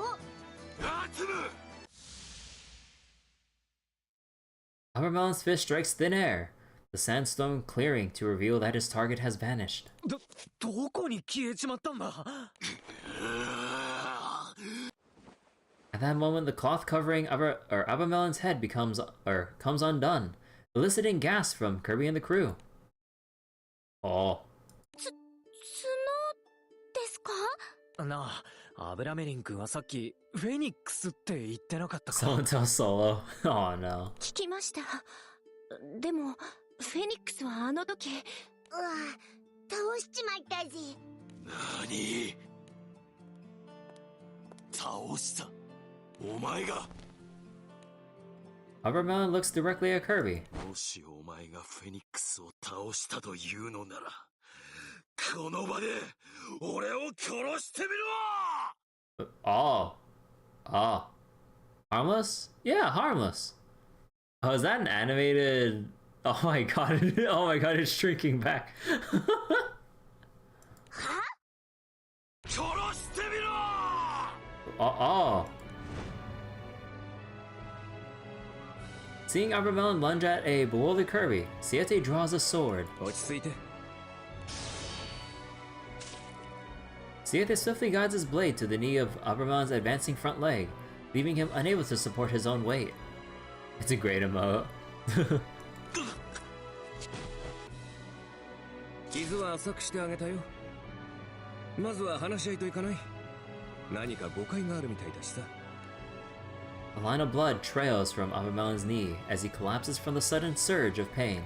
Abramelon's fist strikes thin air, the sandstone clearing to reveal that his target has vanished. どこに消えちまったんだ At that moment, the cloth covering Abramelon's head comes undone, eliciting gasps from Kirby and the crew. Oh. 角ですか？なあ、アブラメリン君はさっきフェニックスって言ってなかったか Someone tell Solo. Oh no. 聞きました。でも、フェニックスはあの時。うわ、倒しちまったぜ。何？倒した？お前が？ Abramelon looks directly at Kirby. もしお前がフェニックスを倒したというのなら、この場で俺を殺してみろ！ Oh. Oh. Harmless? Yeah, harmless. Oh, is that an animated... Oh my god. Oh my god, it's shrinking back. Oh. Seeing Abramelon lunge at a bewildered Kirby, Siete draws a sword. Siete swiftly guides his blade to the knee of Abramelon's advancing front leg, leaving him unable to support his own weight. It's a great emote. 傷は浅くしてあげたよ。まずは話し合いといかない？何か誤解があるみたいだしさ。 A line of blood trails from Abramelon's knee as he collapses from the sudden surge of pain.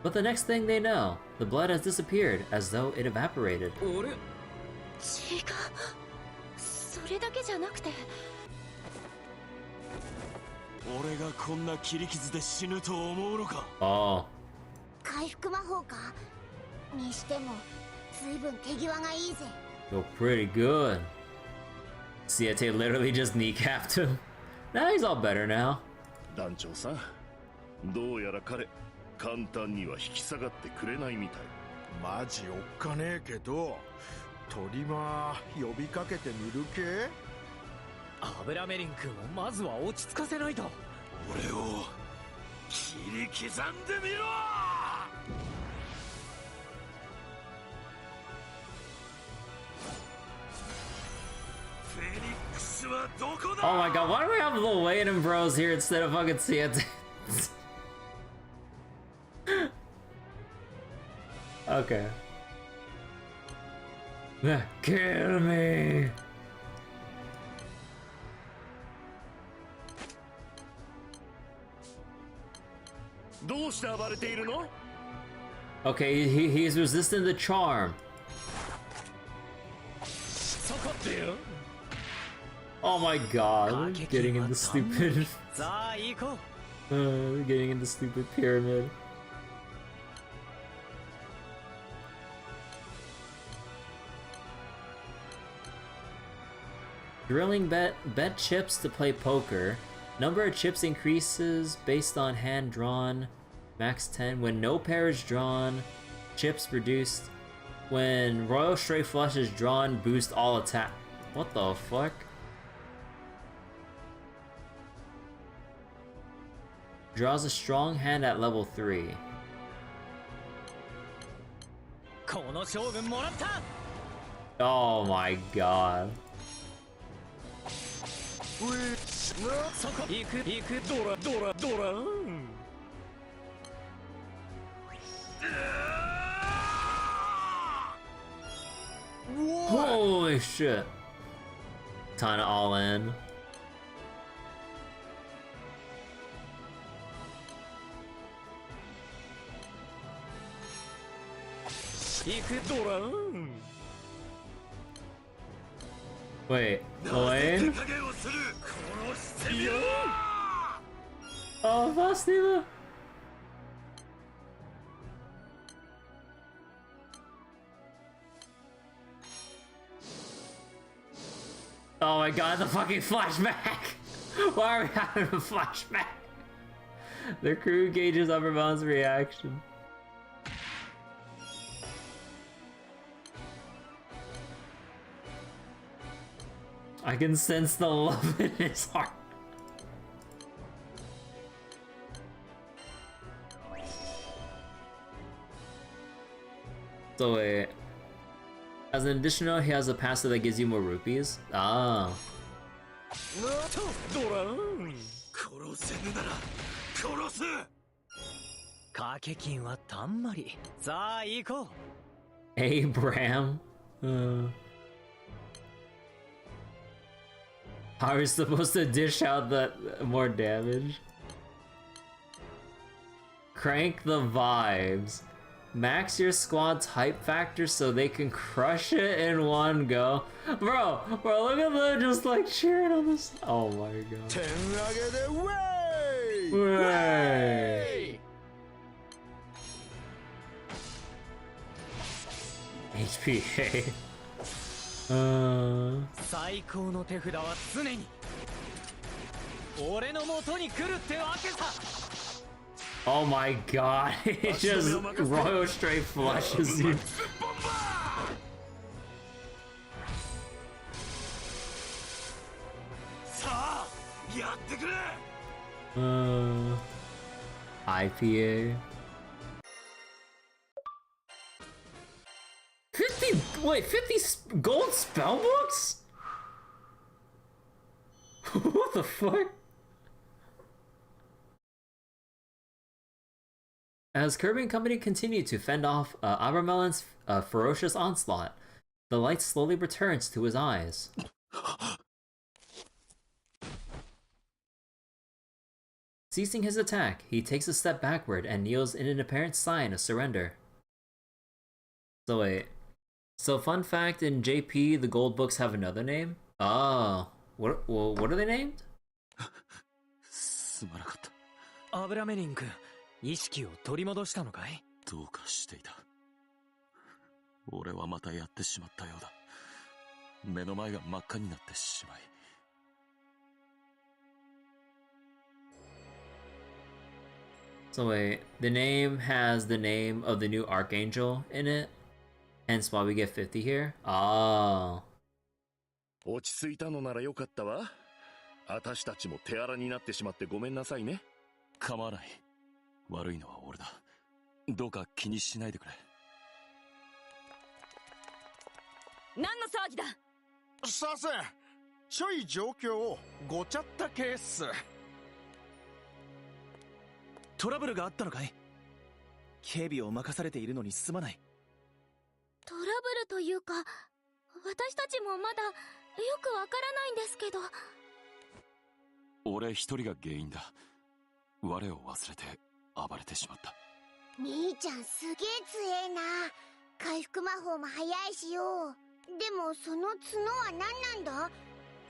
But the next thing they know, the blood has disappeared as though it evaporated. 違う。それだけじゃなくて。俺がこんな切り傷で死ぬと思うのか？ Oh. 回復魔法か。にしても、随分手際がいいぜ。 Feel pretty good. Siete literally just kneecapped him. Nah, he's all better now. 団長さん、どうやら彼、簡単には引き下がってくれないみたい。マジおっかねえけど、トリマー呼びかけてみるけ？アブラメリン君をまずは落ち着かせないと。俺を切り刻んでみろ！ Oh my god, why do we have Lil Wayne and Bros here instead of fucking Siete? Okay. Kill me! Okay, he's resisting the charm. Oh my god, getting in the stupid... getting in the stupid pyramid. Drilling bet chips to play poker. Number of chips increases based on hand drawn. Max 10. When no pair is drawn, chips reduced. When Royal Straight Flush is drawn, boost all attack. What the fuck? Draws a strong hand at level 3. Oh my god. Holy shit. Kinda all in. Wait, Elaine? Oh, Fastiva! Oh my god, the fucking flashback! Why are we having a flashback? The crew gauges Upperbound's reaction. I can sense the love in his heart. So wait, as an additional, he has a passive that gives you more rupees. Ah. 掛け金はたんまり。さあ行こう。Abraham. How are you supposed to dish out the more damage? Crank the vibes. Max your squad's hype factor so they can crush it in one go. Bro, look at them just like cheering on this. Oh my god. Way! HPA. 最高の手札は常に俺の元に来るってわけさ。 Oh my god, it just Royal straight flushes you. IPA. 50 gold spell books? What the fuck? As Kirby and company continue to fend off Abramelon's ferocious onslaught, the light slowly returns to his eyes. Ceasing his attack, he takes a step backward and kneels in an apparent sign of surrender. So wait. So fun fact, in JP, the gold books have another name? Oh. What are they named? すまなかった。アブラメリン君、意識を取り戻したのかい？どうかしていた。俺はまたやってしまったようだ。目の前が真っ赤になってしまい。So wait, the name has the name of the new Archangel in it? Hence why we get 50 here? Ah. 落ち着いたのならよかったわ。私たちも手荒になってしまってごめんなさいね。構わない。悪いのは俺だ。どうか気にしないでくれ。何の騒ぎだ。させん。ちょい状況をごちゃったケース。トラブルがあったのかい？警備を任されているのにすまない。トラブルというか、私たちもまだよくわからないんですけど。俺一人が原因だ。我を忘れて暴れてしまった。兄ちゃんすげえ強えな。回復魔法も早いしよ。でもその角は何なんだ？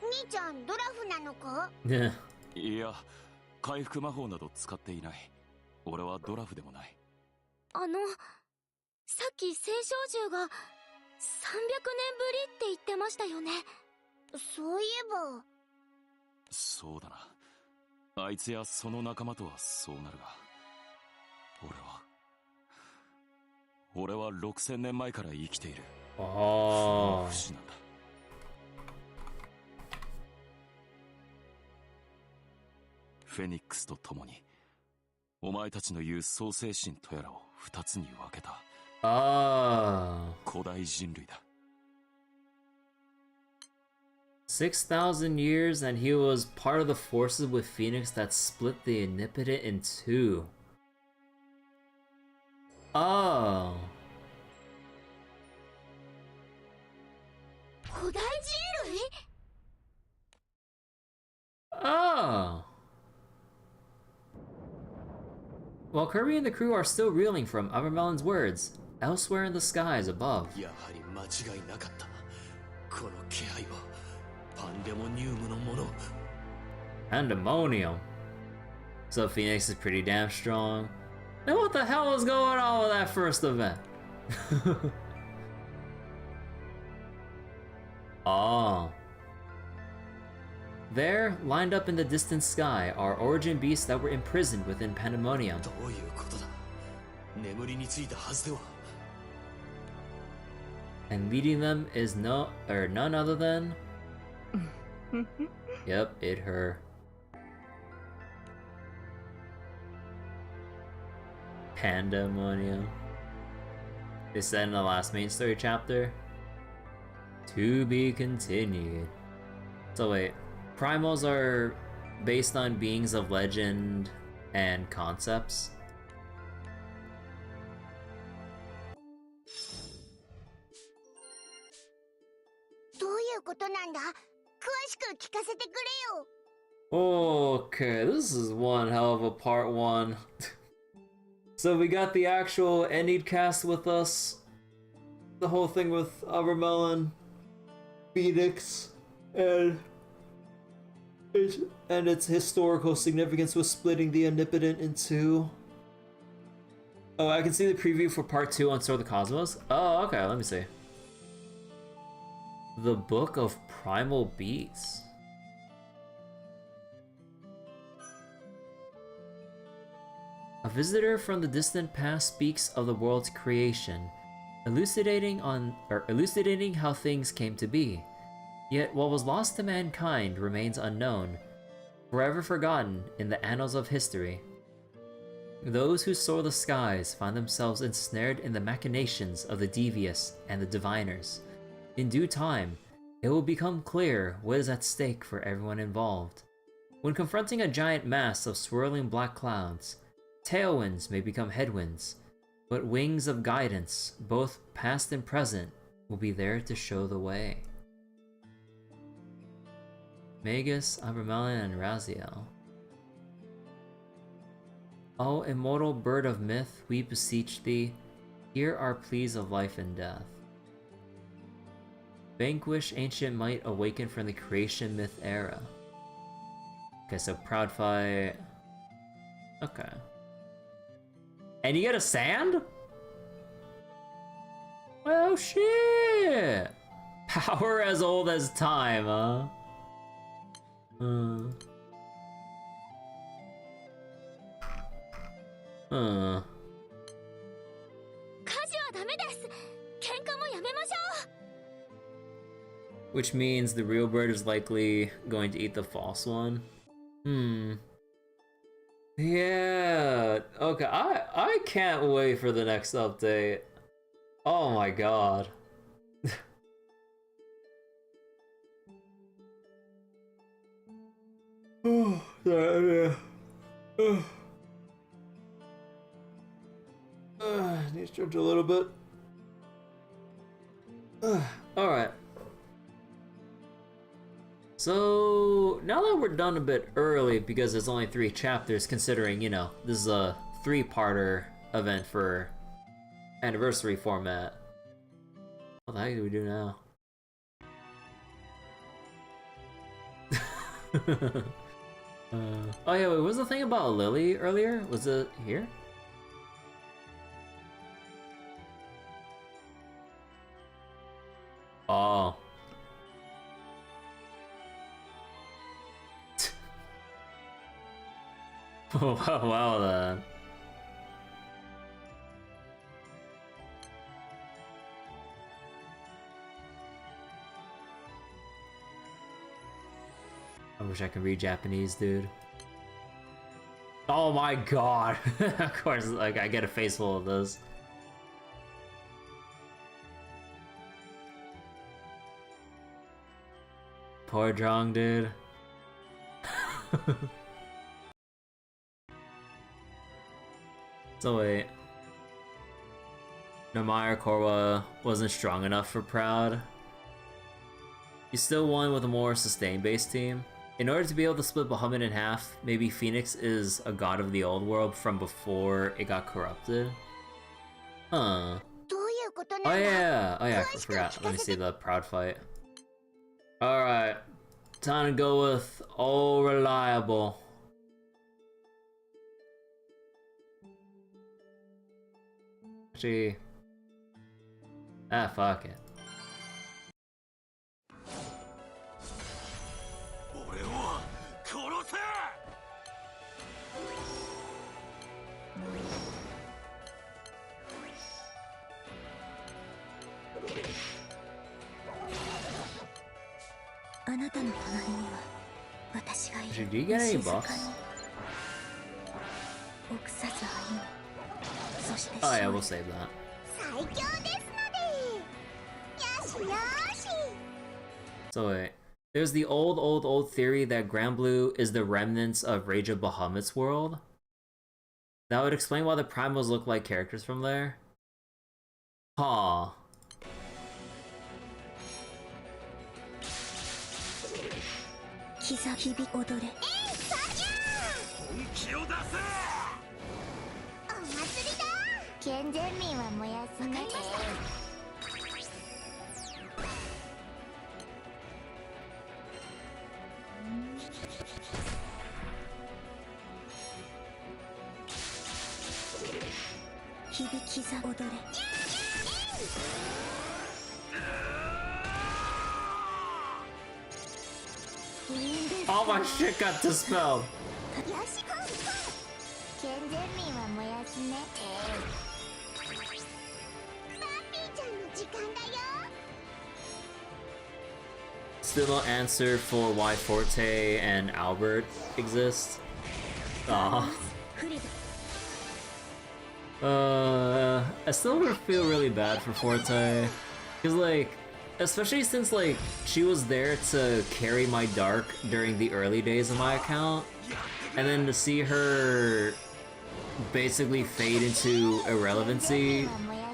兄ちゃんドラフなのか？いや、回復魔法など使っていない。俺はドラフでもない。さっき聖少獣が300年ぶりって言ってましたよね。そういえば。そうだな。あいつやその仲間とはそうなるが、俺は6000年前から生きている。ああ。不死なんだ。フェニックスと共にお前たちの言う創世神とやらを2つに分けた。ああ。古代人類だ。6,000 years and he was part of the forces with Phoenix that split the Omnipotent in two. Oh. 古代人類？ Oh. While Kirby and the crew are still reeling from Abramelon's words, elsewhere in the skies above. やはり間違いなかった。この気配はパンデモニウムのもの。Pandemonium. So Phoenix is pretty damn strong. Then what the hell was going on with that first event? Oh. There, lined up in the distant sky, are origin beasts that were imprisoned within Pandemonium. どういうことだ？眠りについたはずでは。And leading them is none other than Yep, it her. Pandemonium. They said in the last main story chapter. To be continued. So wait, primals are based on beings of legend and concepts? どういうことなんだ？詳しく聞かせてくれよ。 Okay, this is one hell of a part one. So we got the actual Enid cast with us. The whole thing with Abramelin, Phoenix, and its historical significance with splitting the Omnipotent in two. Oh, I can see the preview for part 2 on Sword of the Cosmos. Oh, okay, let me see. The Book of Primal Beasts. A visitor from the distant past speaks of the world's creation, elucidating how things came to be. Yet what was lost to mankind remains unknown, forever forgotten in the annals of history. Those who soar the skies find themselves ensnared in the machinations of the devious and the diviners. In due time, it will become clear what is at stake for everyone involved. When confronting a giant mass of swirling black clouds, tailwinds may become headwinds, but wings of guidance, both past and present, will be there to show the way. Magus, Abramelin, and Raziel. O immortal bird of myth, we beseech thee, hear our pleas of life and death. Vanquish ancient might awaken from the creation myth era. Okay, so proud fight. Okay. And you get a sand? Oh shit! Power as old as time, huh? 火事はダメです。喧嘩もやめましょう。 Which means the real bird is likely going to eat the false one. Yeah. Okay, I can't wait for the next update. Oh my god. Oh, sorry. Need to stretch a little bit. Alright. So, now that we're done a bit early, because there's only 3 chapters, considering, you know, this is a 3-parter event for anniversary format. What the heck do we do now? Oh yeah, wait, what was the thing about Lily earlier? Was it here? Oh. Wow then. I wish I could read Japanese, dude. Oh my god. Of course, like, I get a face full of those. Poor Drong, dude. So wait. Nomaya Korwa wasn't strong enough for Proud. He still won with a more sustained-based team. In order to be able to split Bahamut in half, maybe Phoenix is a god of the old world from before it got corrupted? Huh. Oh yeah, I forgot. Let me see the Proud fight. Alright. Time to go with All Reliable. Actually... Ah, fuck it. なたの隣には私がいる。 Did you get any buffs? 臆さず歩む。そして Oh yeah, we'll save that. 最強ですので。よしよし。 So wait, there's the old theory that Granblue is the remnants of Rage of Bahamut's world. That would explain why the Primals look like characters from there. Huh. All my shit got dispelled. Still no answer for why Forte and Albert exist. Aw. I still feel really bad for Forte. Cause like, especially since like, she was there to carry my dark during the early days of my account. And then to see her basically fade into irrelevancy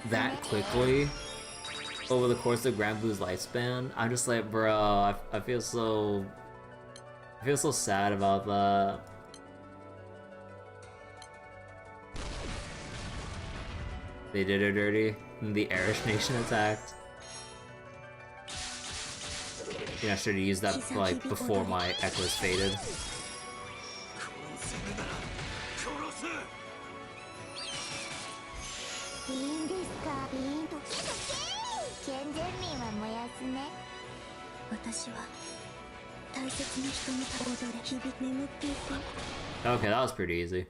that quickly over the course of Granblue's lifespan, I'm just like, bro, I feel so sad about that. They did her dirty, and the Irish nation attacked. Yeah, I should have used that like before my echoes faded. Okay, that was pretty easy.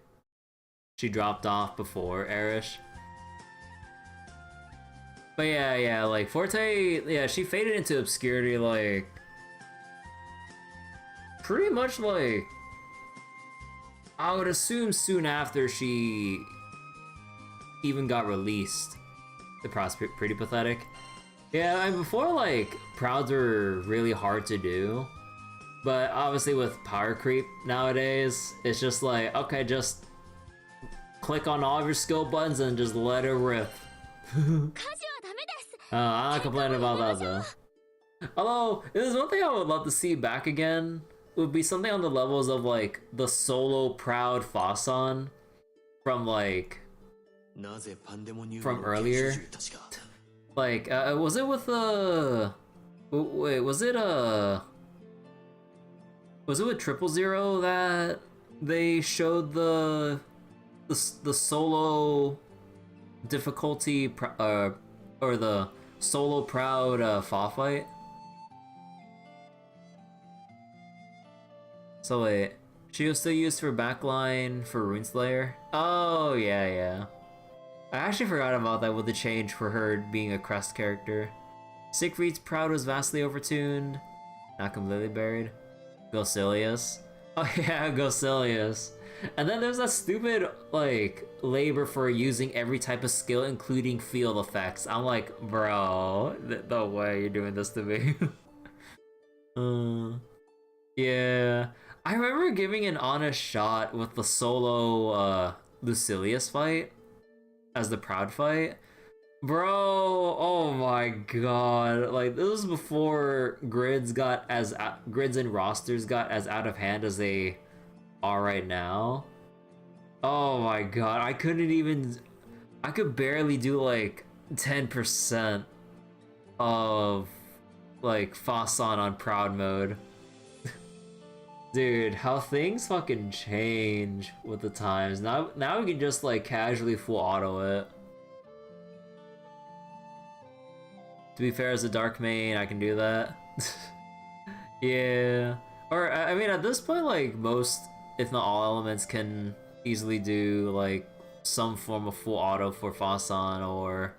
She dropped off before Erish. But yeah, like Forte, yeah, she faded into obscurity like pretty much like I would assume soon after she even got released. The prospect pretty pathetic. Yeah, and before like Prouds were really hard to do. But obviously with power creep nowadays, it's just like, okay, just click on all of your skill buttons and just let it rip. I'm not complaining about that though. Although, if there's one thing I would love to see back again, would be something on the levels of like the solo Proud Fasan from like from earlier. Like, was it with wait, was it with 000 that they showed the solo difficulty or the solo Proud Fa fight? So wait, she was still used for backline for Runeslayer? Oh yeah. I actually forgot about that with the change for her being a crest character. Siegfried's Proud was vastly overtuned, not completely buried. Gosilius. Oh yeah, Gosilius. And then there's that stupid, like, labor for using every type of skill, including field effects. I'm like, bro, no way you're doing this to me. Yeah. I remember giving an honest shot with the solo, Lucilius fight as the Proud fight. Bro, oh my god. Like, this was before grids and rosters got as out of hand as they are right now. Oh my god, I could barely do like 10% of like Fasan on Proud mode. Dude, how things fucking change with the times. Now we can just like casually full auto it. To be fair, as a dark main, I can do that. Yeah. Or, I mean, at this point, like, most, if not all elements can easily do, like, some form of full auto for Fasan, or,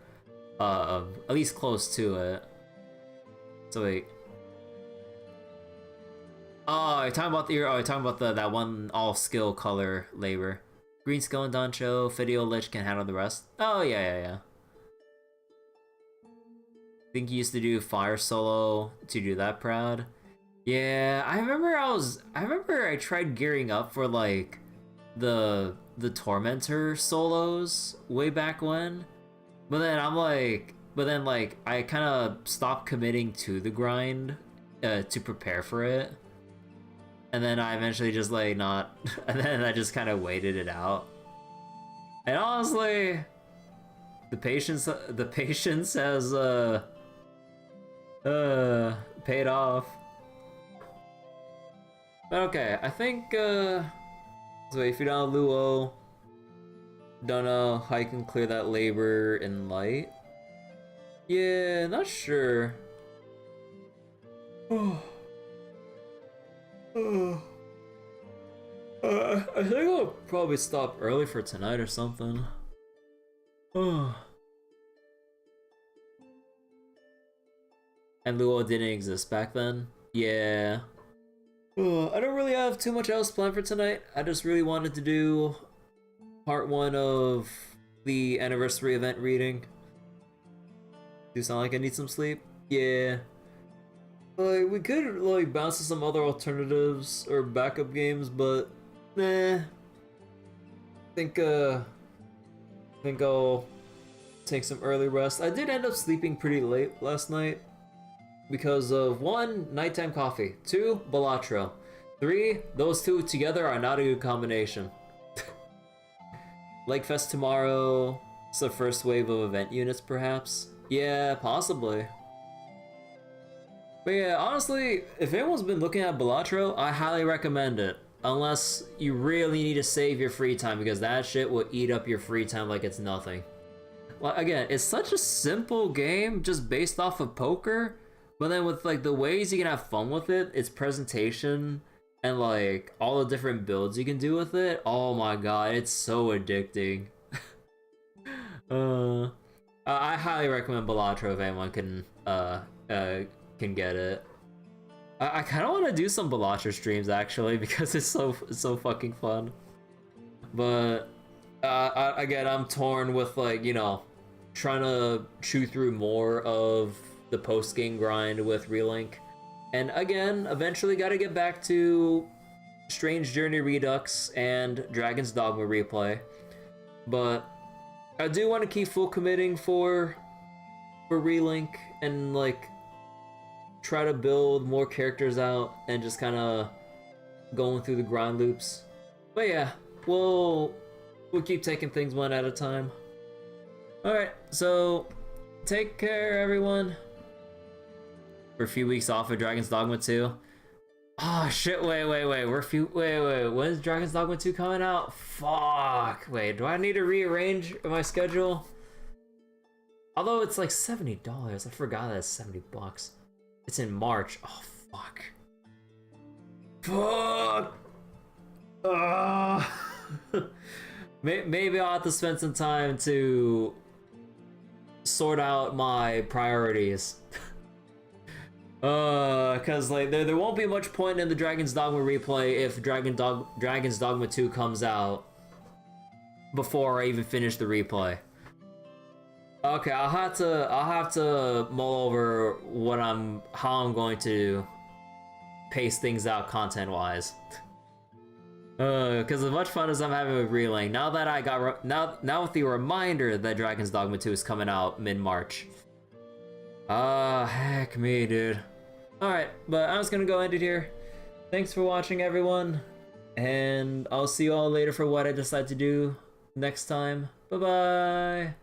at least close to it. So wait. Oh, you're talking about that one all skill color labor. Green skill and Doncho, Fidio Lich can handle the rest. Oh yeah. Think you used to do fire solo to do that proud. Yeah, I remember I tried gearing up for like the Tormentor solos way back when. But then I kind of stopped committing to the grind to prepare for it. And then I eventually just like not and then I just kind of waited it out. And honestly, the patience has paid off. But okay, I think so if you're down Luo, don't know how you can clear that labor in light. Yeah, not sure. I think I'll probably stop early for tonight or something. And Luo didn't exist back then? Yeah. I don't really have too much else planned for tonight. I just really wanted to do part 1 of the anniversary event reading. Do you sound like I need some sleep? Yeah. Like, we could like bounce to some other alternatives or backup games, but nah. Think I'll take some early rest. I did end up sleeping pretty late last night because of 1, nighttime coffee, 2, Balatro, 3, those two together are not a good combination. Lakefest tomorrow. It's the first wave of event units, perhaps. Yeah, possibly. But yeah, honestly, if anyone's been looking at Balatro, I highly recommend it. Unless you really need to save your free time, because that shit will eat up your free time like it's nothing. Well, again, it's such a simple game, just based off of poker, but then with like the ways you can have fun with it, its presentation, and like all the different builds you can do with it, oh my god, it's so addicting. I highly recommend Balatro if anyone can get it. I kind of want to do some Balatro streams actually because it's so fucking fun. But again, I'm torn with like, you know, trying to chew through more of the post-game grind with Relink. And again, eventually got to get back to Strange Journey Redux and Dragon's Dogma replay. But I do want to keep full committing for Relink and like try to build more characters out and just kind of going through the grind loops. But yeah, we'll keep taking things one at a time. Alright, so take care everyone. We're a few weeks off of Dragon's Dogma 2. Oh shit, wait, when is Dragon's Dogma 2 coming out? Fuck, wait, do I need to rearrange my schedule? Although it's like $70, I forgot that's 70 bucks. It's in March. Oh, fuck. Fuck! Maybe I'll have to spend some time to sort out my priorities. Cause like there won't be much point in the Dragon's Dogma replay if Dragon's Dogma 2 comes out before I even finish the replay. Okay, I'll have to mull over how I'm going to pace things out content-wise. Cause as much fun as I'm having with Relink, now with the reminder that Dragon's Dogma 2 is coming out mid-March. Heck me, dude. Alright, but I'm just gonna go end it here. Thanks for watching, everyone. And I'll see you all later for what I decide to do next time. Bye-bye!